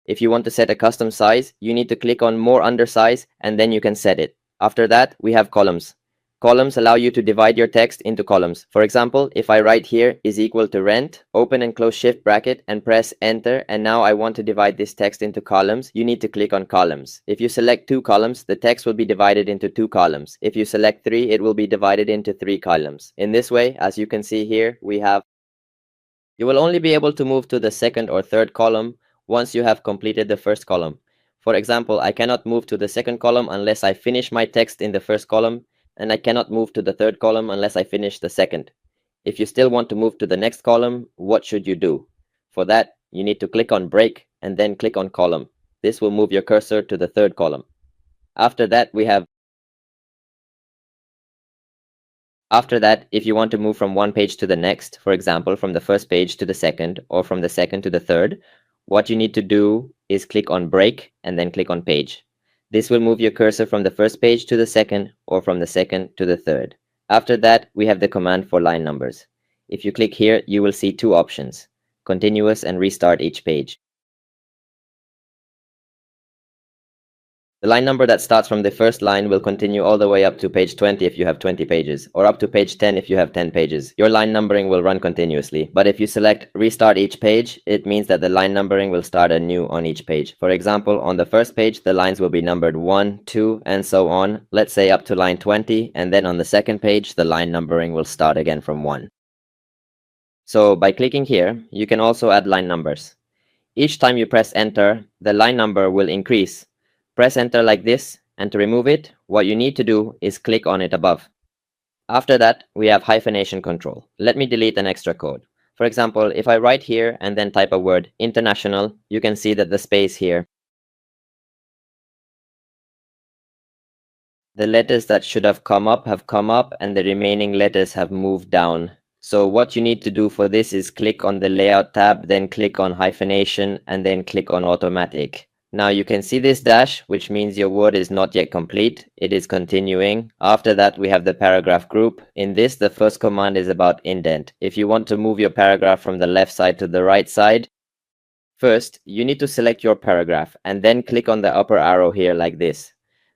If you want to set a custom size, you need to click on more under size, and then you can set it. After that, we have columns. Columns allow you to divide your text into columns. For example, if I write here is equal to rent, open and close shift bracket and press enter, and now I want to divide this text into columns, you need to click on columns. If you select 2 columns, the text will be divided into 2 columns. If you select 3, it will be divided into 3 columns. In this way, as you can see here, you will only be able to move to the second or third column once you have completed the first column. For example, I cannot move to the second column unless I finish my text in the first column, and I cannot move to the third column unless I finish the second. If you still want to move to the next column, what should you do? For that, you need to click on break and then click on column. This will move your cursor to the third column. After that, if you want to move from one page to the next, for example, from the first page to the second, or from the second to the third, what you need to do is click on break and then click on page. This will move your cursor from the first page to the second, or from the second to the third. After that, we have the command for line numbers. If you click here, you will see two options: continuous and restart each page. The line number that starts from the first line will continue all the way up to page 20 if you have 20 pages, or up to page 10 if you have 10 pages. Your line numbering will run continuously, but if you select restart each page, it means that the line numbering will start anew on each page. For example, on the first page, the lines will be numbered 1, 2, and so on, let's say up to line 20, and then on the second page, the line numbering will start again from 1. So by clicking here, you can also add line numbers. Each time you press enter, the line number will increase. Press enter like this, and to remove it, what you need to do is click on it above. After that, we have hyphenation control. Let me delete an extra code. For example, if I write here and then type a word international, you can see that the space here, the letters that should have come up, and the remaining letters have moved down. So what you need to do for this is click on the layout tab, then click on hyphenation, and then click on automatic. Now you can see this dash, which means your word is not yet complete. It is continuing. After that, we have the paragraph group. In this, the first command is about indent. If you want to move your paragraph from the left side to the right side, first, you need to select your paragraph and then click on the upper arrow here like this.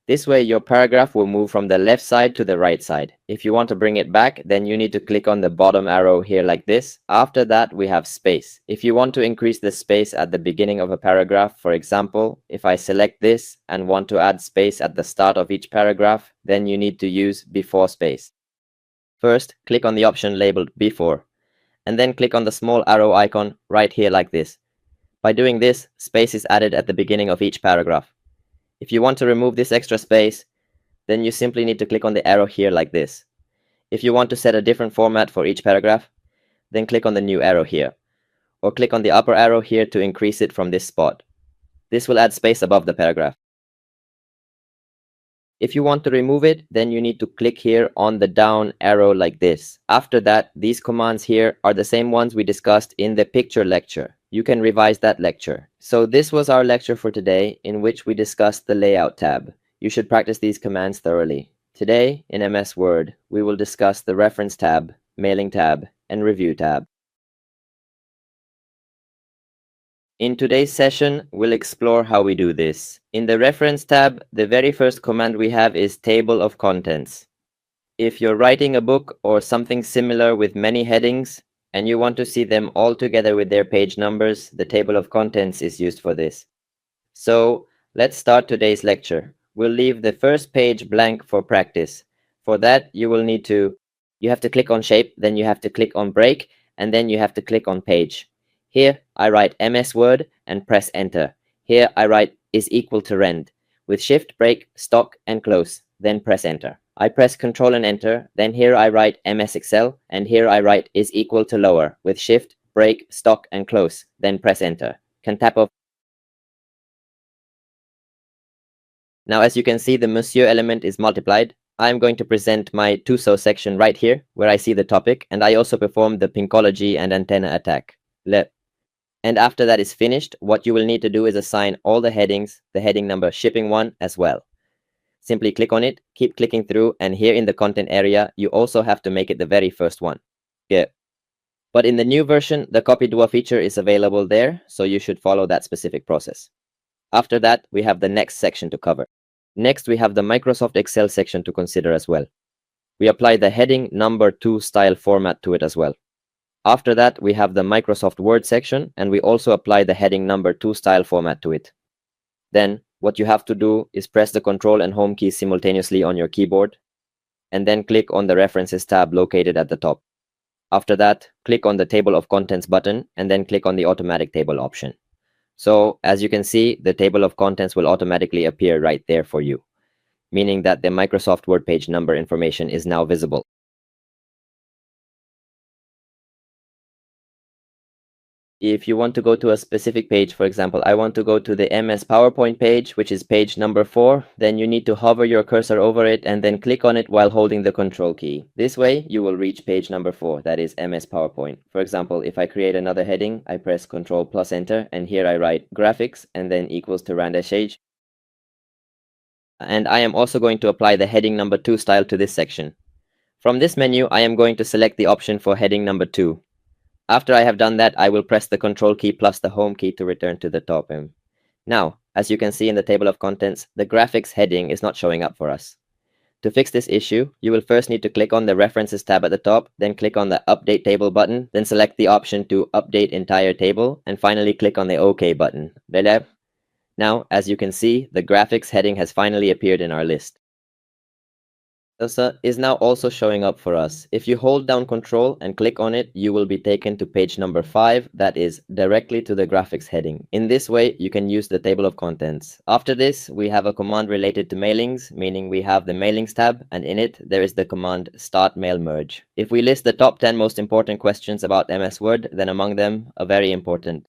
This way, your paragraph will move from the left side to the right side. If you want to bring it back, then you need to click on the bottom arrow here like this. After that, we have space. If you want to increase the space at the beginning of a paragraph, for example, if I select this and want to add space at the start of each paragraph, then you need to use before space. First, click on the option labeled before, and then click on the small arrow icon right here like this. By doing this, space is added at the beginning of each paragraph. If you want to remove this extra space, then you simply need to click on the arrow here like this. If you want to set a different format for each paragraph, then click on the new arrow here, or click on the upper arrow here to increase it from this spot. This will add space above the paragraph. If you want to remove it, then you need to click here on the down arrow like this. After that, these commands here are the same ones we discussed in the picture lecture. You can revise that lecture. So this was our lecture for today, in which we discussed the layout tab. You should practice these commands thoroughly. Today, in MS Word, we will discuss the reference tab, mailing tab, and review tab. In today's session, we'll explore how we do this. In the reference tab, the very first command we have is table of contents. If you're writing a book or something similar with many headings, and you want to see them all together with their page numbers, the table of contents is used for this. So let's start today's lecture. We'll leave the first page blank for practice. For that, you have to click on shape, then you have to click on break, and then you have to click on page. Here, I write MS Word and press enter. Here, I write is equal to rend. With shift, break, stop, and close, then press enter. I press Ctrl and enter, then here I write MS Excel, and here I write is equal to lower. With shift, break, stop, and close, then press enter. Can tap off. Now as you can see, the Monsieur element is multiplied. I'm going to present my TUSO section right here, where I see the topic, and I also perform the Pinkology and antenna attack. And after that is finished, what you will need to do is assign all the headings, the heading number shipping 1 as well. Simply click on it, keep clicking through, and here in the content area, you also have to make it the very first one. Yeah. But in the new version, the copy duo feature is available there, so you should follow that specific process. After that, we have the next section to cover. Next, we have the Microsoft Excel section to consider as well. We apply the heading number 2 style format to it as well. After that, we have the Microsoft Word section, and we also apply the heading number 2 style format to it. Then, what you have to do is press the Control and Home keys simultaneously on your keyboard, and then click on the References tab located at the top. After that, click on the Table of Contents button, and then click on the Automatic Table option. So, as you can see, the table of contents will automatically appear right there for you. meaning that the Microsoft Word page number information is now visible. If you want to go to a specific page, for example, I want to go to the MS PowerPoint page, which is page number 4, then you need to hover your cursor over it and then click on it while holding the control key. This way, you will reach page number 4, that is MS PowerPoint. For example, if I create another heading, I press Ctrl plus Enter, and here I write graphics and then equals to Randashage. And I am also going to apply the heading number 2 style to this section. From this menu, I am going to select the option for heading number 2. After I have done that, I will press the Control key plus the Home key to return to the top. Now, as you can see in the table of contents, the graphics heading is not showing up for us. To fix this issue, you will first need to click on the References tab at the top, then click on the Update Table button, then select the option to Update Entire Table, and finally click on the OK button. Now, as you can see, the graphics heading has finally appeared in our list. Is now also showing up for us. If you hold down Control and click on it, you will be taken to page number 5, that is directly to the graphics heading. In this way, you can use the table of contents. After this, we have a command related to mailings, meaning we have the Mailings tab, and in it, there is the command Start Mail Merge. If we list the top 10 most important questions about MS Word, then among them, a very important.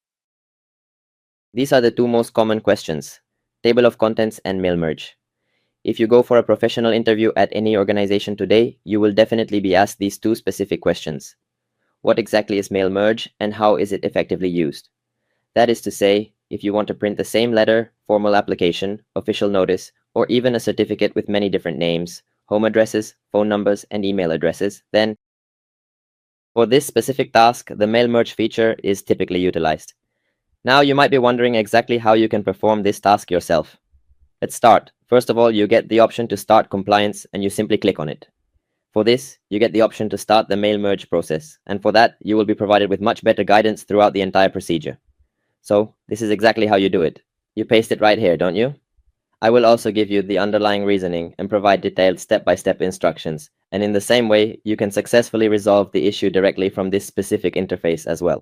These are the two most common questions: table of contents and mail merge. If you go for a professional interview at any organization today, you will definitely be asked these two specific questions. What exactly is mail merge and how is it effectively used? That is to say, if you want to print the same letter, formal application, official notice, or even a certificate with many different names, home addresses, phone numbers, and email addresses, then for this specific task, the mail merge feature is typically utilized. Now you might be wondering exactly how you can perform this task yourself. Let's start. First of all, you get the option to start compliance and you simply click on it. For this, you get the option to start the mail merge process, and for that, you will be provided with much better guidance throughout the entire procedure. So, this is exactly how you do it. You paste it right here, don't you? I will also give you the underlying reasoning and provide detailed step-by-step instructions, and in the same way, you can successfully resolve the issue directly from this specific interface as well.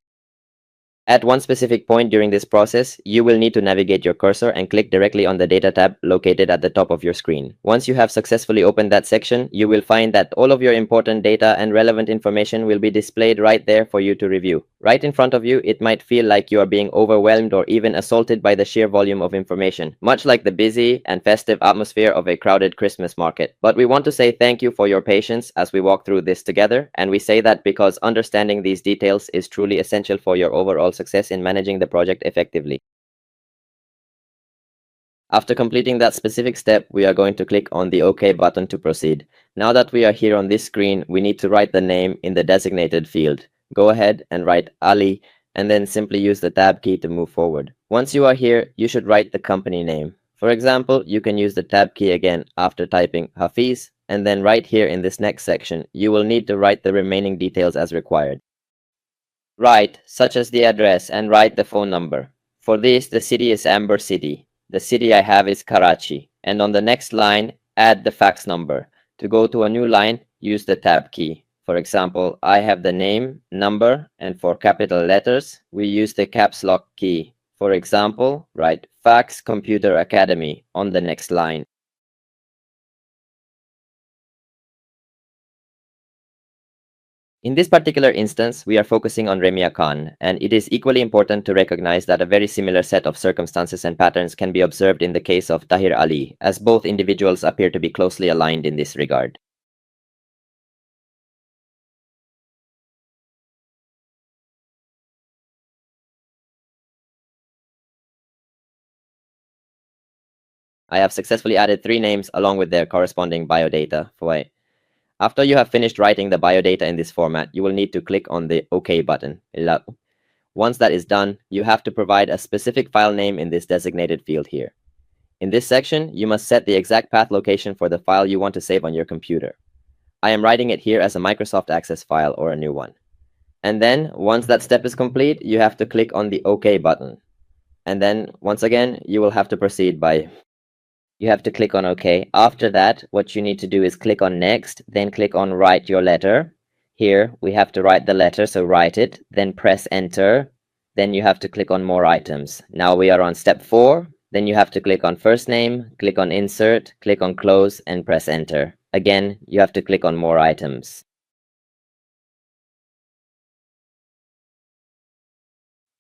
At one specific point during this process, you will need to navigate your cursor and click directly on the Data tab located at the top of your screen. Once you have successfully opened that section, you will find that all of your important data and relevant information will be displayed right there for you to review. Right in front of you, it might feel like you are being overwhelmed or even assaulted by the sheer volume of information, much like the busy and festive atmosphere of a crowded Christmas market. But we want to say thank you for your patience as we walk through this together, and we say that because understanding these details is truly essential for your overall success in managing the project effectively. After completing that specific step, we are going to click on the OK button to proceed. Now that we are here on this screen, we need to write the name in the designated field. Go ahead and write Ali, and then simply use the Tab key to move forward. Once you are here, you should write the company name. For example, you can use the Tab key again after typing Hafiz, and then right here in this next section, you will need to write the remaining details as required. Write, such as the address, and write the phone number. For this, the city is Amber City. The city I have is Karachi. And on the next line, add the fax number. To go to a new line, use the Tab key. For example, I have the name, number, and for capital letters, we use the caps lock key. For example, write Fax Computer Academy on the next line. In this particular instance, we are focusing on Remia Khan, and it is equally important to recognize that a very similar set of circumstances and patterns can be observed in the case of Tahir Ali, as both individuals appear to be closely aligned in this regard. I have successfully added 3 names along with their corresponding biodata. After you have finished writing the biodata in this format, you will need to click on the OK button. Once that is done, you have to provide a specific file name in this designated field here. In this section, you must set the exact path location for the file you want to save on your computer. I am writing it here as a Microsoft Access file or a new one. And then, once that step is complete, you have to click on the OK button. And then, once again, you will have to proceed by you have to click on OK. After that, what you need to do is click on Next, then click on Write Your Letter. Here, we have to write the letter, so write it, then press Enter. Then you have to click on More Items. Now we are on step 4. Then you have to click on first name, click on insert, click on close, and press enter. Again, you have to click on more items.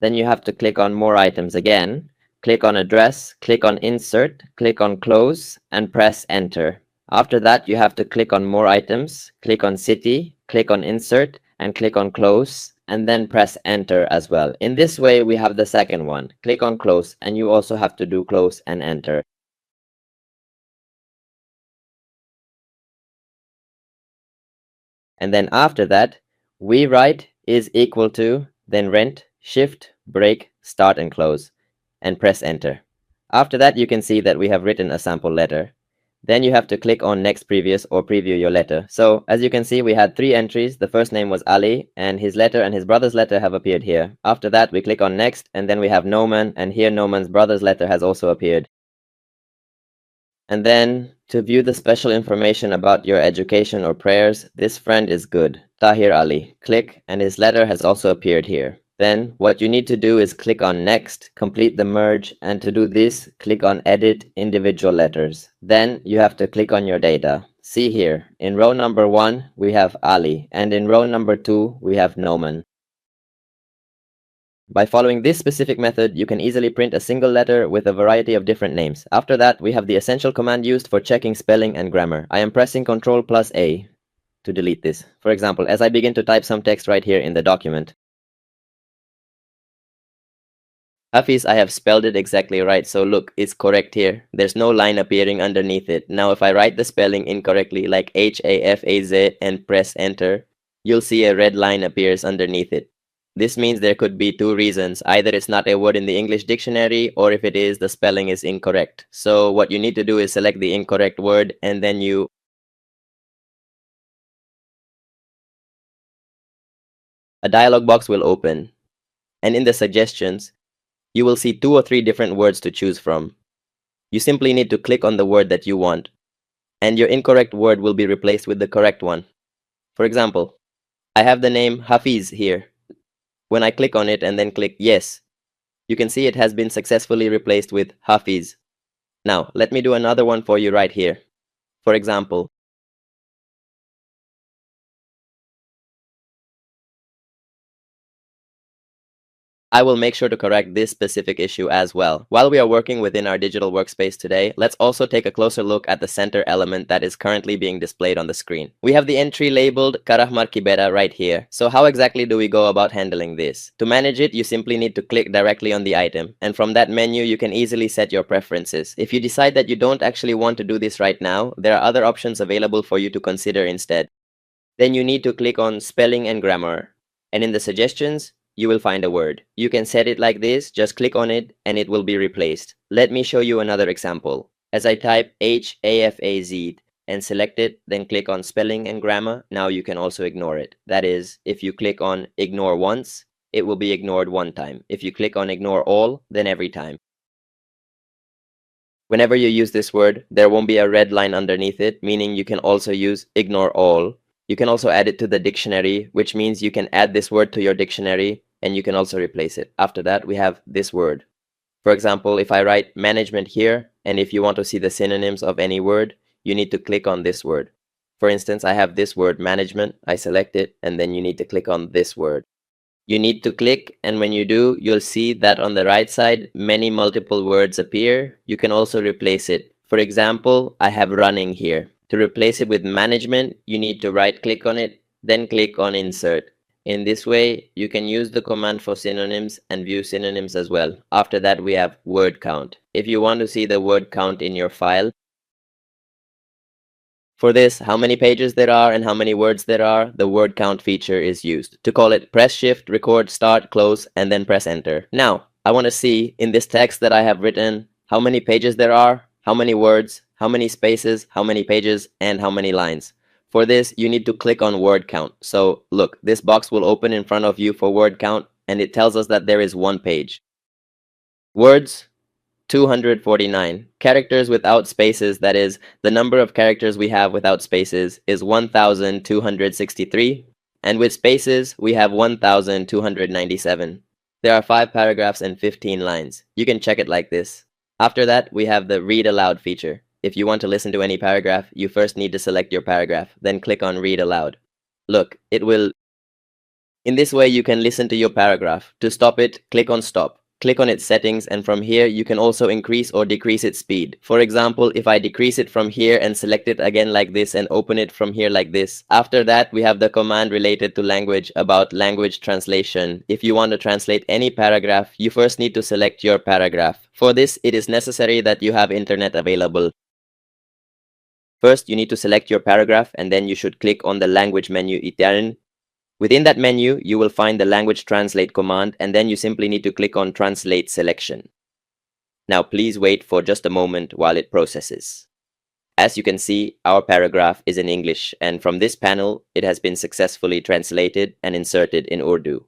Then you have to click on more items again, click on address, click on insert, click on close, and press enter. After that, you have to click on more items, click on city, click on insert, and click on close, and then press enter as well. In this way, we have the second one. Click on close, and you also have to do close and enter. And then after that, we write is equal to, then rent, shift, break, start and close, and press enter. After that, you can see that we have written a sample letter. Then you have to click on next previous or preview your letter. So as you can see, we had 3 entries. The first name was Ali, and his letter and his brother's letter have appeared here. After that, we click on next, and then we have Noman, and here Noman's brother's letter has also appeared. And then, to view the special information about your education or prayers, this friend is good, Tahir Ali. Click, and his letter has also appeared here. Then, what you need to do is click on Next, complete the merge, and to do this, click on Edit Individual Letters. Then, you have to click on your data. See here, in row number 1, we have Ali, and in row number 2, we have Noman. By following this specific method, you can easily print a single letter with a variety of different names. After that, we have the essential command used for checking spelling and grammar. I am pressing Ctrl plus A to delete this. For example, as I begin to type some text right here in the document. Hafiz, I have spelled it exactly right, so look, it's correct here. There's no line appearing underneath it. Now if I write the spelling incorrectly, like H-A-F-A-Z, and press enter, you'll see a red line appears underneath it. This means there could be 2 reasons. Either it's not a word in the English dictionary, or if it is, the spelling is incorrect. So what you need to do is select the incorrect word, and then a dialog box will open. And in the suggestions, you will see 2 or 3 different words to choose from. You simply need to click on the word that you want, and your incorrect word will be replaced with the correct one. For example, I have the name Hafiz here. When I click on it and then click yes, you can see it has been successfully replaced with Hafiz. Now, let me do another one for you right here. For example, I will make sure to correct this specific issue as well. While we are working within our digital workspace today, let's also take a closer look at the center element that is currently being displayed on the screen. We have the entry labeled Karahmar Kibera right here. So how exactly do we go about handling this? To manage it, you simply need to click directly on the item, and from that menu, you can easily set your preferences. If you decide that you don't actually want to do this right now, there are other options available for you to consider instead. Then you need to click on Spelling and Grammar, and in the suggestions, you will find a word. You can set it like this, just click on it and it will be replaced. Let me show you another example. As I type H-A-F-A-Z and select it, then click on Spelling and Grammar, now you can also ignore it. That is, if you click on Ignore once, it will be ignored 1 time. If you click on Ignore all, then every time. Whenever you use this word, there won't be a red line underneath it, meaning you can also use Ignore all. You can also add it to the dictionary, which means you can add this word to your dictionary and you can also replace it. After that, we have this word. For example, if I write management here, and if you want to see the synonyms of any word, you need to click on this word. For instance, I have this word management, I select it, and then you need to click on this word. You need to click, and when you do, you'll see that on the right side, many multiple words appear. You can also replace it. For example, I have running here. To replace it with management, you need to right-click on it, then click on Insert. In this way, you can use the command for synonyms and view synonyms as well. After that, we have word count. If you want to see the word count in your file, for this, how many pages there are and how many words there are, the word count feature is used. To call it, press Shift, record, start, close, and then press Enter. Now, I want to see in this text that I have written how many pages there are, how many words, how many spaces, how many pages, and how many lines. For this, you need to click on word count. So look, this box will open in front of you for word count, and it tells us that there is 1 page. Words, 249. Characters without spaces, that is, the number of characters we have without spaces, is 1,263. And with spaces, we have 1,297. There are 5 paragraphs and 15 lines. You can check it like this. After that, we have the Read Aloud feature. If you want to listen to any paragraph, you first need to select your paragraph, then click on Read Aloud. Look, it will... In this way, you can listen to your paragraph. To stop it, click on Stop. Click on its settings, and from here, you can also increase or decrease its speed. For example, if I decrease it from here and select it again like this and open it from here like this. After that, we have the command related to language about language translation. If you want to translate any paragraph, you first need to select your paragraph. For this, it is necessary that you have internet available. First, you need to select your paragraph, and then you should click on the language menu Italian. Within that menu, you will find the language translate command, and then you simply need to click on translate selection. Now please wait for just a moment while it processes. As you can see, our paragraph is in English, and from this panel, it has been successfully translated and inserted in Urdu.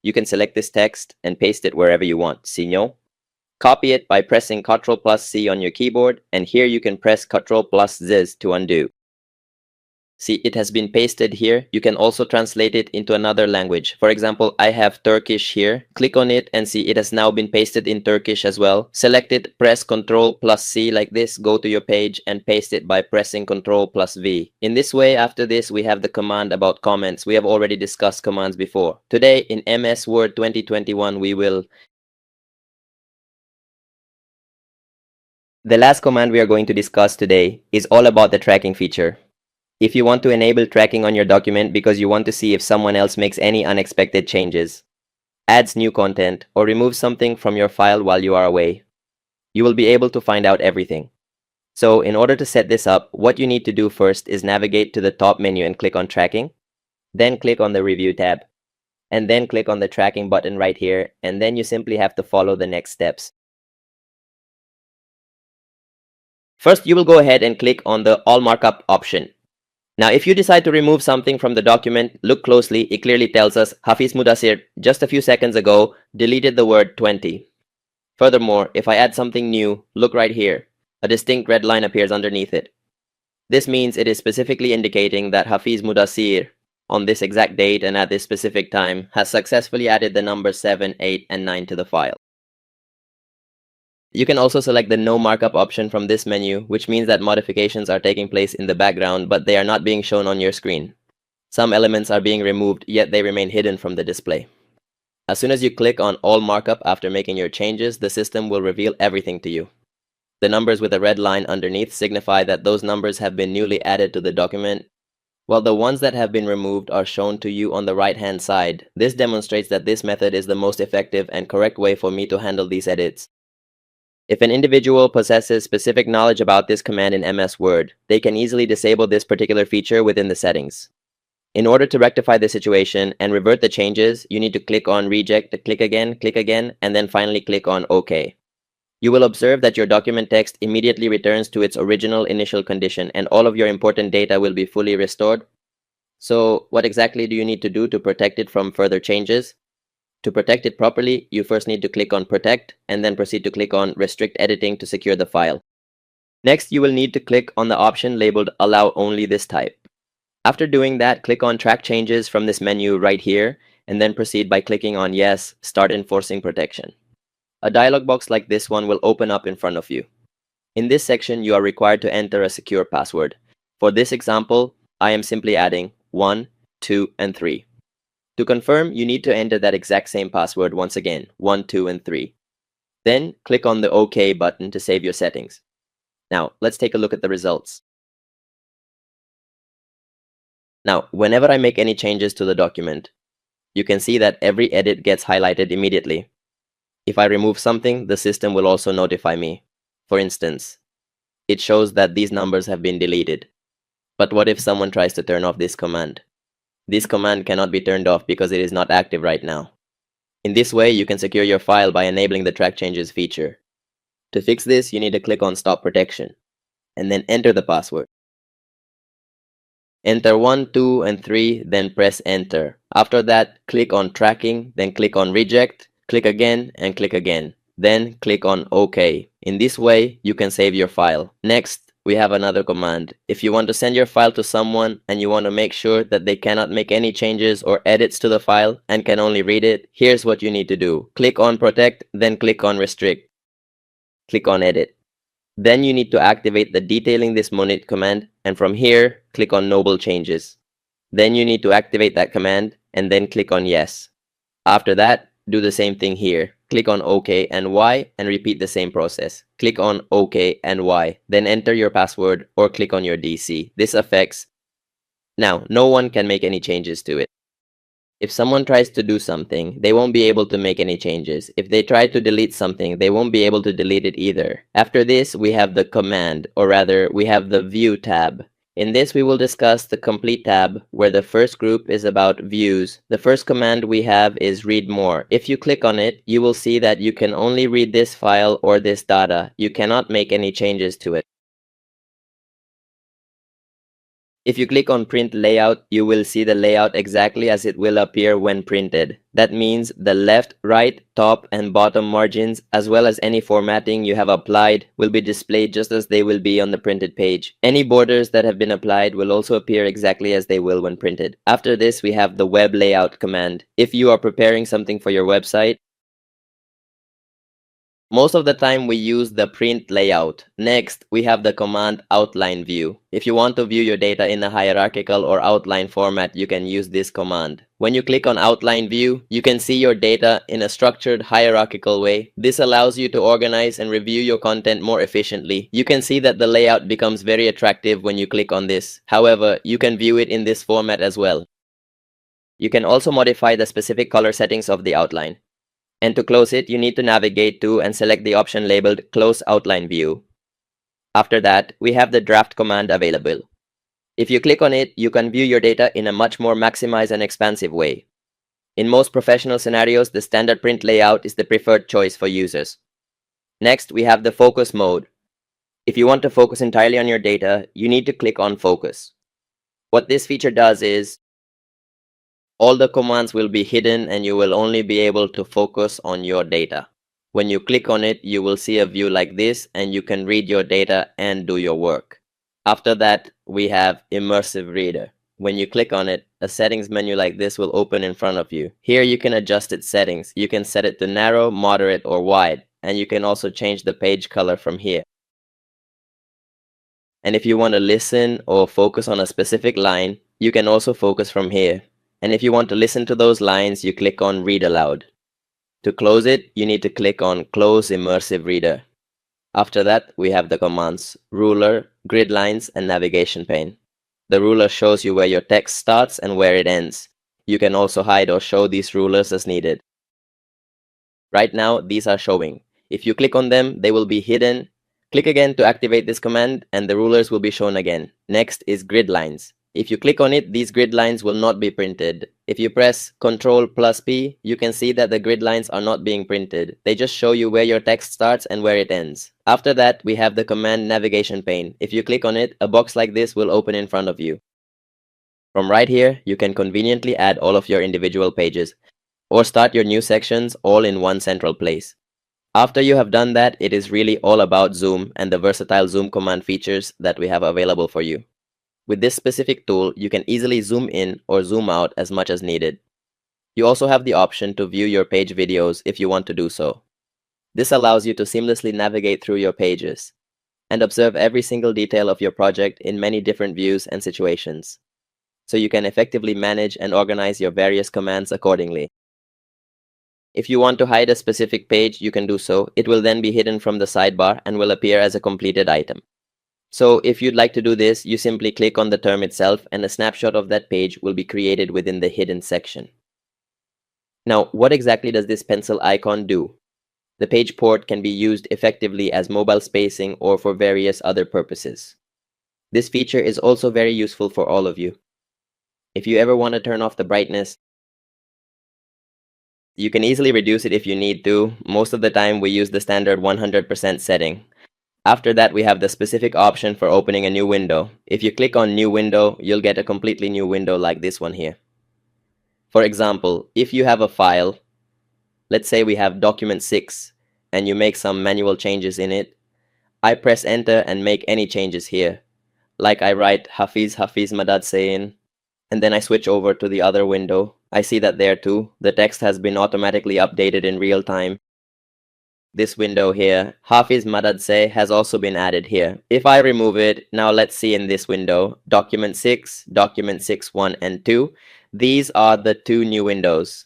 You can select this text and paste it wherever you want. Sinon, copy it by pressing Ctrl+C on your keyboard, and here you can press Ctrl+Z to undo. See, it has been pasted here. You can also translate it into another language. For example, I have Turkish here. Click on it and see it has now been pasted in Turkish as well. Select it, press Ctrl+C like this, go to your page and paste it by pressing Ctrl+V. In this way, after this, we have the command about comments. We have already discussed commands before. Today, in MS Word 2021, we will... The last command we are going to discuss today is all about the tracking feature. If you want to enable tracking on your document because you want to see if someone else makes any unexpected changes, adds new content, or removes something from your file while you are away, you will be able to find out everything. So in order to set this up, what you need to do first is navigate to the top menu and click on Tracking, then click on the Review tab, and then click on the Tracking button right here, and then you simply have to follow the next steps. First, you will go ahead and click on the All Markup option. Now, if you decide to remove something from the document, look closely. It clearly tells us Hafiz Mudassir just a few seconds ago deleted the word 20. Furthermore, if I add something new, look right here. A distinct red line appears underneath it. This means it is specifically indicating that Hafiz Mudassir, on this exact date and at this specific time, has successfully added the numbers 7, 8, and 9 to the file. You can also select the No Markup option from this menu, which means that modifications are taking place in the background, but they are not being shown on your screen. Some elements are being removed, yet they remain hidden from the display. As soon as you click on All Markup after making your changes, the system will reveal everything to you. The numbers with a red line underneath signify that those numbers have been newly added to the document, while the ones that have been removed are shown to you on the right-hand side. This demonstrates that this method is the most effective and correct way for me to handle these edits. If an individual possesses specific knowledge about this command in MS Word, they can easily disable this particular feature within the settings. In order to rectify the situation and revert the changes, you need to click on Reject, click again, and then finally click on OK. You will observe that your document text immediately returns to its original initial condition and all of your important data will be fully restored. So, what exactly do you need to do to protect it from further changes? To protect it properly, you first need to click on Protect and then proceed to click on Restrict Editing to secure the file. Next, you will need to click on the option labeled Allow Only This Type. After doing that, click on Track Changes from this menu right here and then proceed by clicking on Yes, Start Enforcing Protection. A dialog box like this one will open up in front of you. In this section, you are required to enter a secure password. For this example, I am simply adding 1, 2, and 3. To confirm, you need to enter that exact same password once again, 1, 2, and 3. Then click on the OK button to save your settings. Now, let's take a look at the results. Now, whenever I make any changes to the document, you can see that every edit gets highlighted immediately. If I remove something, the system will also notify me. For instance, it shows that these numbers have been deleted. But what if someone tries to turn off this command? This command cannot be turned off because it is not active right now. In this way, you can secure your file by enabling the Track Changes feature. To fix this, you need to click on Stop Protection, and then enter the password. Enter 1, 2, and 3, then press Enter. After that, click on Tracking, then click on Reject, click again, and click again. Then click on OK. In this way, you can save your file. Next, we have another command. If you want to send your file to someone and you want to make sure that they cannot make any changes or edits to the file and can only read it, here's what you need to do. Click on Protect, then click on Restrict. click on Edit. Then you need to activate the Detailing this monit command, and from here, click on Noble Changes. Then you need to activate that command, and then click on Yes. After that, do the same thing here. Click on OK and Y and repeat the same process. Click on OK and Y, then enter your password or click on your DC. This affects. Now, no one can make any changes to it. If someone tries to do something, they won't be able to make any changes. If they try to delete something, they won't be able to delete it either. After this, we have the command, or rather, we have the View tab. In this, we will discuss the Complete tab, where the first group is about views. The first command we have is Read More. If you click on it, you will see that you can only read this file or this data. You cannot make any changes to it. If you click on Print Layout, you will see the layout exactly as it will appear when printed. That means the left, right, top, and bottom margins, as well as any formatting you have applied, will be displayed just as they will be on the printed page. Any borders that have been applied will also appear exactly as they will when printed. After this, we have the Web Layout command. If you are preparing something for your website, most of the time we use the print layout. Next, we have the command outline view. If you want to view your data in a hierarchical or outline format, you can use this command. When you click on outline view, you can see your data in a structured hierarchical way. This allows you to organize and review your content more efficiently. You can see that the layout becomes very attractive when you click on this. However, you can view it in this format as well. You can also modify the specific color settings of the outline. And to close it, you need to navigate to and select the option labeled Close Outline View. After that, we have the Draft command available. If you click on it, you can view your data in a much more maximized and expansive way. In most professional scenarios, the standard print layout is the preferred choice for users. Next, we have the Focus mode. If you want to focus entirely on your data, you need to click on Focus. What this feature does is, all the commands will be hidden and you will only be able to focus on your data. When you click on it, you will see a view like this and you can read your data and do your work. After that, we have Immersive Reader. When you click on it, a settings menu like this will open in front of you. Here you can adjust its settings. You can set it to narrow, moderate, or wide, and you can also change the page color from here. And if you want to listen or focus on a specific line, you can also focus from here. And if you want to listen to those lines, you click on Read Aloud. To close it, you need to click on Close Immersive Reader. After that, we have the commands Ruler, Grid Lines, and Navigation Pane. The ruler shows you where your text starts and where it ends. You can also hide or show these rulers as needed. Right now, these are showing. If you click on them, they will be hidden. Click again to activate this command, and the rulers will be shown again. Next is Grid Lines. If you click on it, these grid lines will not be printed. If you press Ctrl+P, you can see that the grid lines are not being printed. They just show you where your text starts and where it ends. After that, we have the command navigation pane. If you click on it, a box like this will open in front of you. From right here, you can conveniently add all of your individual pages, or start your new sections all in one central place. After you have done that, it is really all about zoom and the versatile zoom command features that we have available for you. With this specific tool, you can easily zoom in or zoom out as much as needed. You also have the option to view your page videos if you want to do so. This allows you to seamlessly navigate through your pages and observe every single detail of your project in many different views and situations, so you can effectively manage and organize your various commands accordingly. If you want to hide a specific page, you can do so. It will then be hidden from the sidebar and will appear as a completed item. So if you'd like to do this, you simply click on the term itself and a snapshot of that page will be created within the hidden section. Now, what exactly does this pencil icon do? The page port can be used effectively as mobile spacing or for various other purposes. This feature is also very useful for all of you. If you ever want to turn off the brightness, you can easily reduce it if you need to. Most of the time we use the standard 100% setting. After that, we have the specific option for opening a new window. If you click on New Window, you'll get a completely new window like this one here. For example, if you have a file, let's say we have document 6, and you make some manual changes in it, I press enter and make any changes here. Like I write Hafiz Madad Sayin, and then I switch over to the other window. I see that there too, the text has been automatically updated in real time. This window here, Hafiz Madad Se, has also been added here. If I remove it, now let's see in this window, document 6, document 6.1 and 2. These are the two new windows.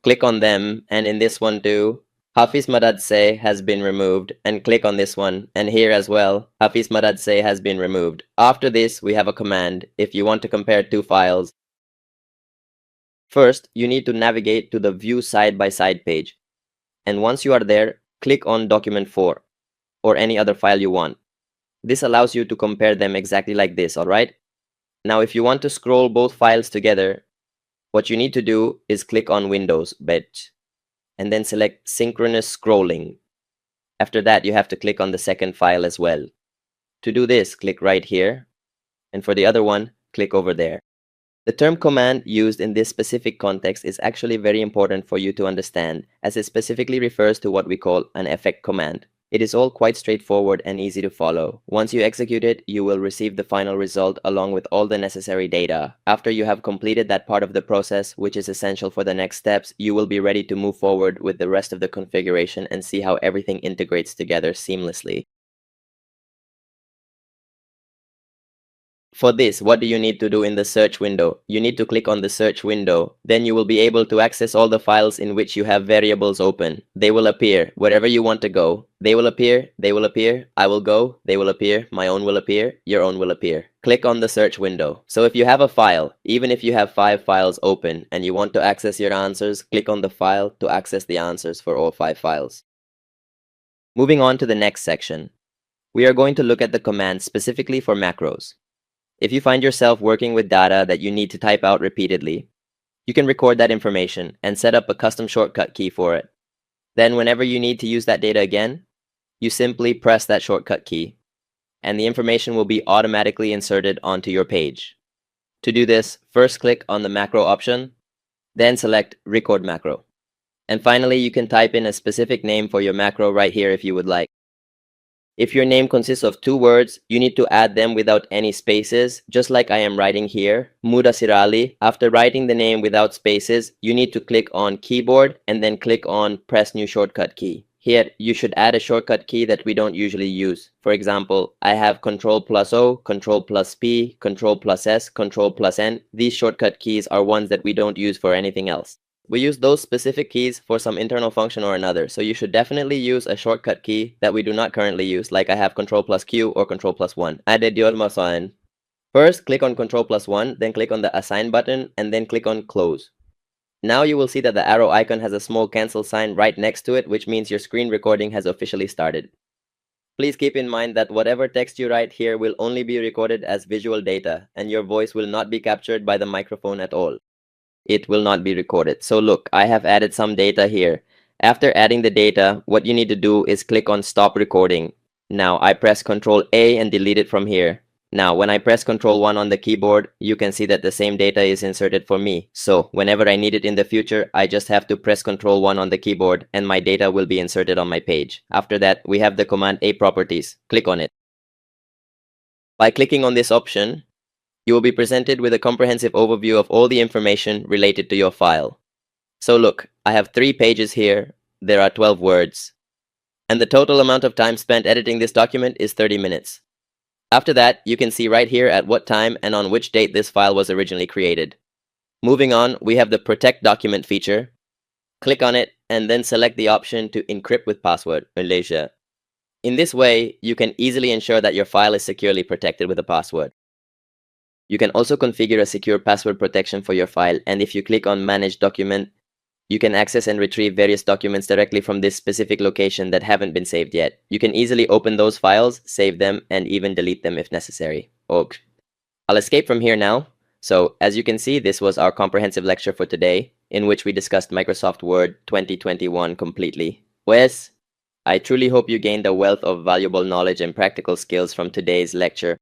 Click on them, and in this one too, Hafiz Madad Se has been removed, and click on this one, and here as well, Hafiz Madad Se has been removed. After this, we have a command if you want to compare two files. First, you need to navigate to the View Side by Side page, and once you are there, click on document 4 or any other file you want. This allows you to compare them exactly like this, alright? Now if you want to scroll both files together, what you need to do is click on Windows Badge and then select Synchronous Scrolling. After that, you have to click on the second file as well. To do this, click right here, and for the other one, click over there. The term command used in this specific context is actually very important for you to understand, as it specifically refers to what we call an effect command. It is all quite straightforward and easy to follow. Once you execute it, you will receive the final result along with all the necessary data. After you have completed that part of the process, which is essential for the next steps, you will be ready to move forward with the rest of the configuration and see how everything integrates together seamlessly. For this, what do you need to do in the search window? You need to click on the search window. Then you will be able to access all the files in which you have variables open. They will appear wherever you want to go. They will appear, I will go, they will appear, my own will appear, your own will appear. Click on the search window. So if you have a file, even if you have 5 files open and you want to access your answers, click on the file to access the answers for all 5 files. Moving on to the next section. We are going to look at the commands specifically for macros. If you find yourself working with data that you need to type out repeatedly, you can record that information and set up a custom shortcut key for it. Then whenever you need to use that data again, you simply press that shortcut key, and the information will be automatically inserted onto your page. To do this, first click on the macro option, then select Record Macro. And finally, you can type in a specific name for your macro right here if you would like. If your name consists of 2 words, you need to add them without any spaces, just like I am writing here, Muda Sirali. After writing the name without spaces, you need to click on Keyboard and then click on Press New Shortcut Key. Here, you should add a shortcut key that we don't usually use. For example, I have Ctrl+O, Ctrl+P, Ctrl+S, Ctrl+N. These shortcut keys are ones that we don't use for anything else. We use those specific keys for some internal function or another, so you should definitely use a shortcut key that we do not currently use, like I have Ctrl+Q or Ctrl+1. Added your masan. First, click on Ctrl+1, then click on the Assign button, and then click on Close. Now you will see that the arrow icon has a small cancel sign right next to it, which means your screen recording has officially started. Please keep in mind that whatever text you write here will only be recorded as visual data, and your voice will not be captured by the microphone at all. It will not be recorded. So look, I have added some data here. After adding the data, what you need to do is click on Stop Recording. Now I press Ctrl A and delete it from here. Now when I press Ctrl 1 on the keyboard, you can see that the same data is inserted for me. So whenever I need it in the future, I just have to press Ctrl 1 on the keyboard and my data will be inserted on my page. After that, we have the command A properties. Click on it. By clicking on this option, you will be presented with a comprehensive overview of all the information related to your file. So look, I have 3 pages here, there are 12 words, and the total amount of time spent editing this document is 30 minutes. After that, you can see right here at what time and on which date this file was originally created. Moving on, we have the Protect Document feature. Click on it and then select the option to encrypt with password, Malaysia. In this way, you can easily ensure that your file is securely protected with a password. You can also configure a secure password protection for your file, and if you click on Manage Document, you can access and retrieve various documents directly from this specific location that haven't been saved yet. You can easily open those files, save them, and even delete them if necessary. Okay. I'll escape from here now. So, as you can see, this was our comprehensive lecture for today, in which we discussed Microsoft Word 2021 completely. Pues, I truly hope you gained a wealth of valuable knowledge and practical skills from today's lecture.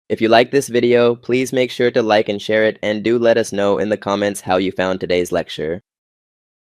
If you like this video, please make sure to like and share it, and do let us know in the comments how you found today's lecture.